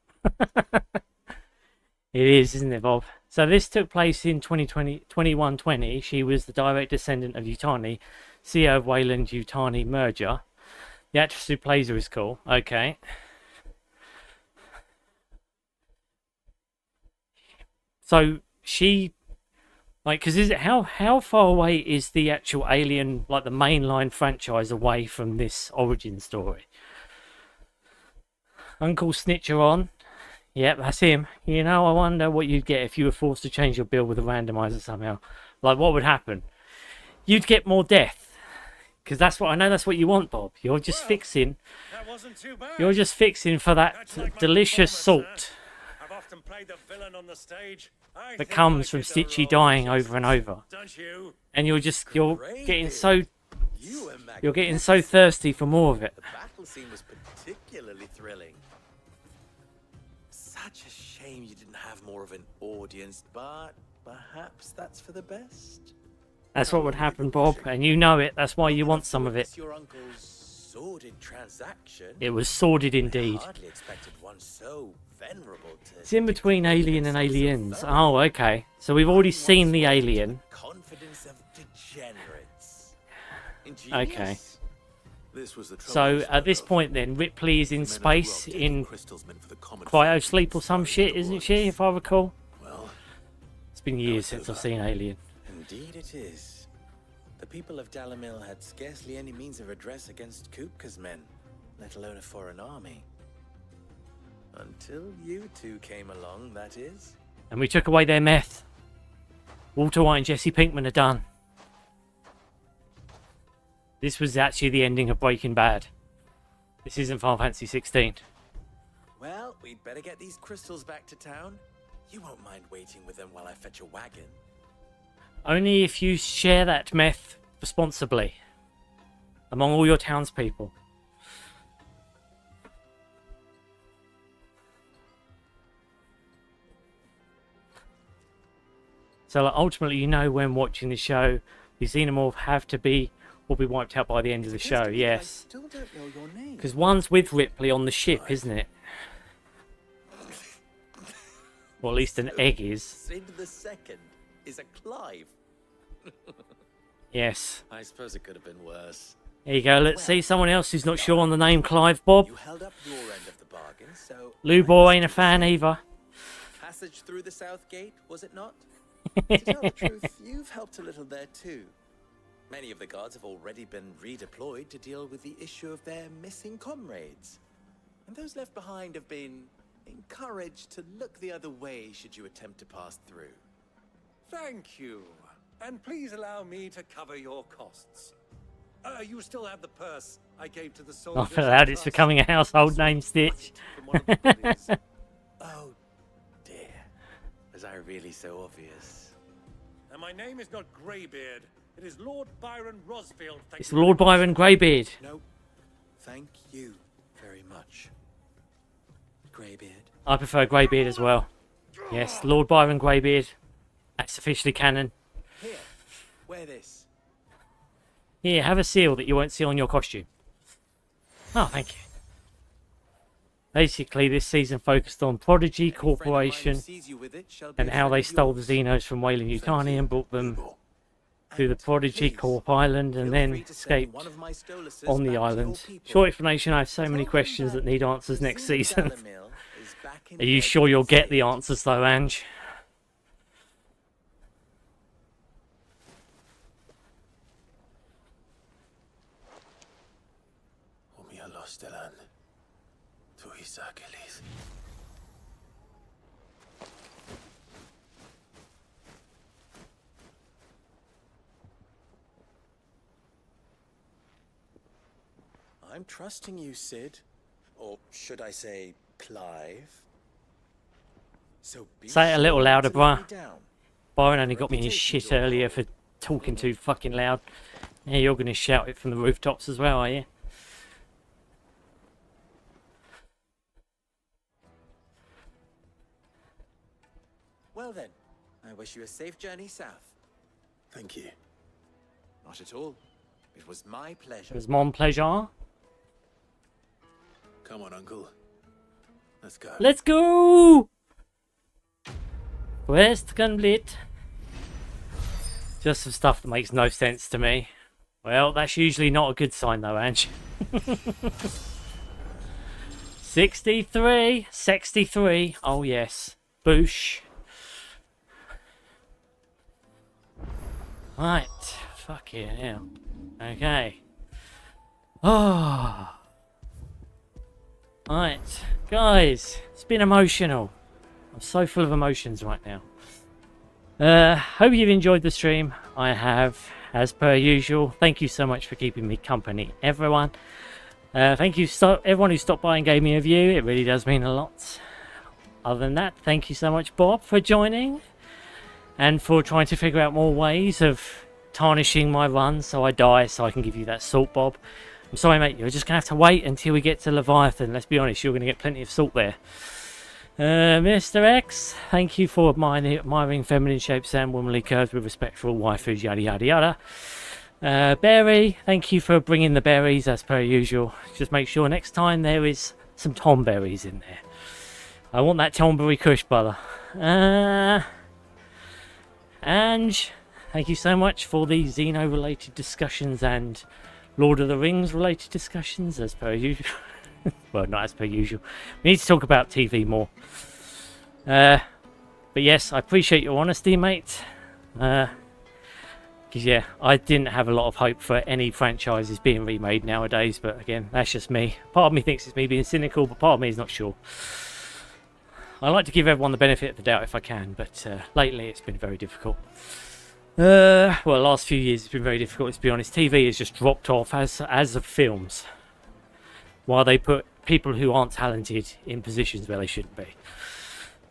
It is, isn't it, Bob? So this took place in 2120. She was the direct descendant of Yutani, CEO of Wayland Yutani merger. The actress who plays her is cool. Okay. So she, like, because is it how far away is the actual Alien, like the mainline franchise, away from this origin story? Uncle Snitcher on. Yep, that's him. You know, I wonder what you'd get if you were forced to change your build with a randomizer somehow. Like, what would happen? You'd get more death. Because that's what I know. That's what you want, Bob. You're just fixing. That wasn't too bad. You're just fixing for that delicious salt I've often played the villain on the stage. that comes from Stitchy dying over and over. Don't you? And you're getting so thirsty for more of it. The battle scene was particularly thrilling. Such a shame you didn't have more of an audience, but perhaps that's for the best. That's what would happen, Bob, and you know it. That's why you want some of it. Your uncle's sordid transaction. It was sordid indeed. I hardly expected one so venerable to... It's in between Alien and Aliens. Oh, okay. So we've already seen the Alien. Confidence of degenerates. Okay. This was the So at this point then, Ripley is in space in cryosleep or some shit, isn't she, if I recall? Well, it's been years since I've seen Alien. Indeed it is. The people of Dalamil had scarcely any means of redress against Kupka's men, let alone a foreign army. Until you two came along, that is. And we took away their meth. Walter White and Jesse Pinkman are done. This was actually the ending of Breaking Bad. This isn't Final Fantasy XVI. Well, we'd better get these crystals back to town. You won't mind waiting with them while I fetch a wagon. Only if you share that meth responsibly among all your townspeople. So like, ultimately, you know, when watching the show, the xenomorph will be wiped out by the end of the show. Yes, because one's with Ripley on the ship, isn't it? Or at least an egg is. Sid the Second is a Clive. Yes. I suppose it could have been worse. There you go. Let's see someone else who's not sure on the name Clive. Bob. You held up your end of the bargain, so Lou Boy ain't a fan either. Passage through the south gate, was it not? To tell the truth, you've helped a little there too. Many of the guards have already been redeployed to deal with the issue of their missing comrades. And those left behind have been encouraged to look the other way should you attempt to pass through. Thank you. And please allow me to cover your costs. You still have the purse I gave to the soldiers. Not allowed, it's becoming a household name, Stitch. Oh dear. Was I really so obvious? And my name is not Greybeard. It is Lord Byron Rosfield. It's Lord Byron Greybeard. No, thank you very much. Greybeard. I prefer Greybeard as well. Yes, Lord Byron Greybeard. That's officially canon. Here, wear this. Here, have a seal that you won't see on your costume. Oh, thank you. Basically, this season focused on Prodigy Corporation and how they stole the Xenos from Wayland Yutani and brought them to the Prodigy Corp island and then escaped on the island. Short explanation, I have so many questions that need answers next season. Are you sure you'll get the answers though, Ange? I'm trusting you, Sid. Or should I say, Clive? So say it a little louder, bruh. Byron only got me in shit earlier for talking too fucking loud. Yeah, you're going to shout it from the rooftops as well, are you? Well then, I wish you a safe journey south. Thank you. Not at all. It was my pleasure. It was mon pleasure. Come on, Uncle. Let's go. Let's go! Quest complete. Just some stuff that makes no sense to me. Well, that's usually not a good sign though, Ange. 63. 63. Oh yes. Boosh. Right. Fuck yeah, hell. Okay. Oh. Right. Guys, it's been emotional. I'm so full of emotions right now. Hope you've enjoyed the stream. I have, as per usual. Thank you so much for keeping me company, everyone. Thank you everyone who stopped by and gave me a view. It really does mean a lot. Other than that, thank you so much, Bob, for joining and for trying to figure out more ways of tarnishing my run so I die so I can give you that salt, Bob. I'm sorry, mate. You're just going to have to wait until we get to Leviathan. Let's be honest, you're going to get plenty of salt there. Mr. X, thank you for admiring feminine shapes and womanly curves with respect for all waifus, yada yada yada. Berry, thank you for bringing the berries as per usual. Just make sure next time there is some tomberries in there. I want that tomberry kush, brother. Ange, thank you so much for the Xeno related discussions and Lord of the Rings related discussions as per usual. Well, not as per usual. We need to talk about TV more. But yes, I appreciate your honesty, mate. Because yeah, I didn't have a lot of hope for any franchises being remade nowadays. But again, that's just me. Part of me thinks it's me being cynical, but part of me is not sure. I like to give everyone the benefit of the doubt if I can, but lately it's been very difficult. Well, the last few years it's been very difficult, to be honest. TV has just dropped off as of films, while they put people who aren't talented in positions where they shouldn't be.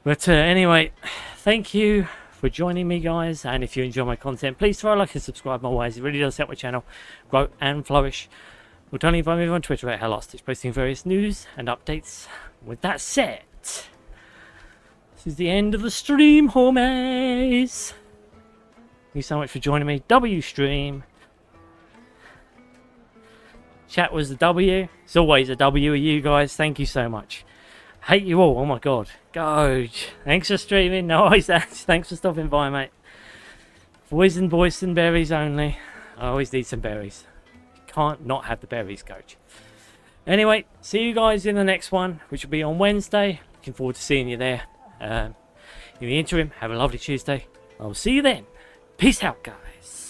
But anyway, thank you for joining me, guys, and if you enjoy my content, please throw a like and subscribe my ways. It really does help my channel grow and flourish. Don't find me on Twitter at @HellLostStitch, posting various news and updates. With that said, this is the end of the stream, homies. Thank you so much for joining me. W stream. Chat was a W. It's always a W with you guys. Thank you so much. Hate you all. Oh my god. Goge. Thanks for streaming. No worries. Thanks for stopping by, mate. Boys and berries only. I always need some berries. Can't not have the berries, Coach. Anyway, see you guys in the next one, which will be on Wednesday. Looking forward to seeing you there. In the interim, have a lovely Tuesday. I'll see you then. Peace out, guys.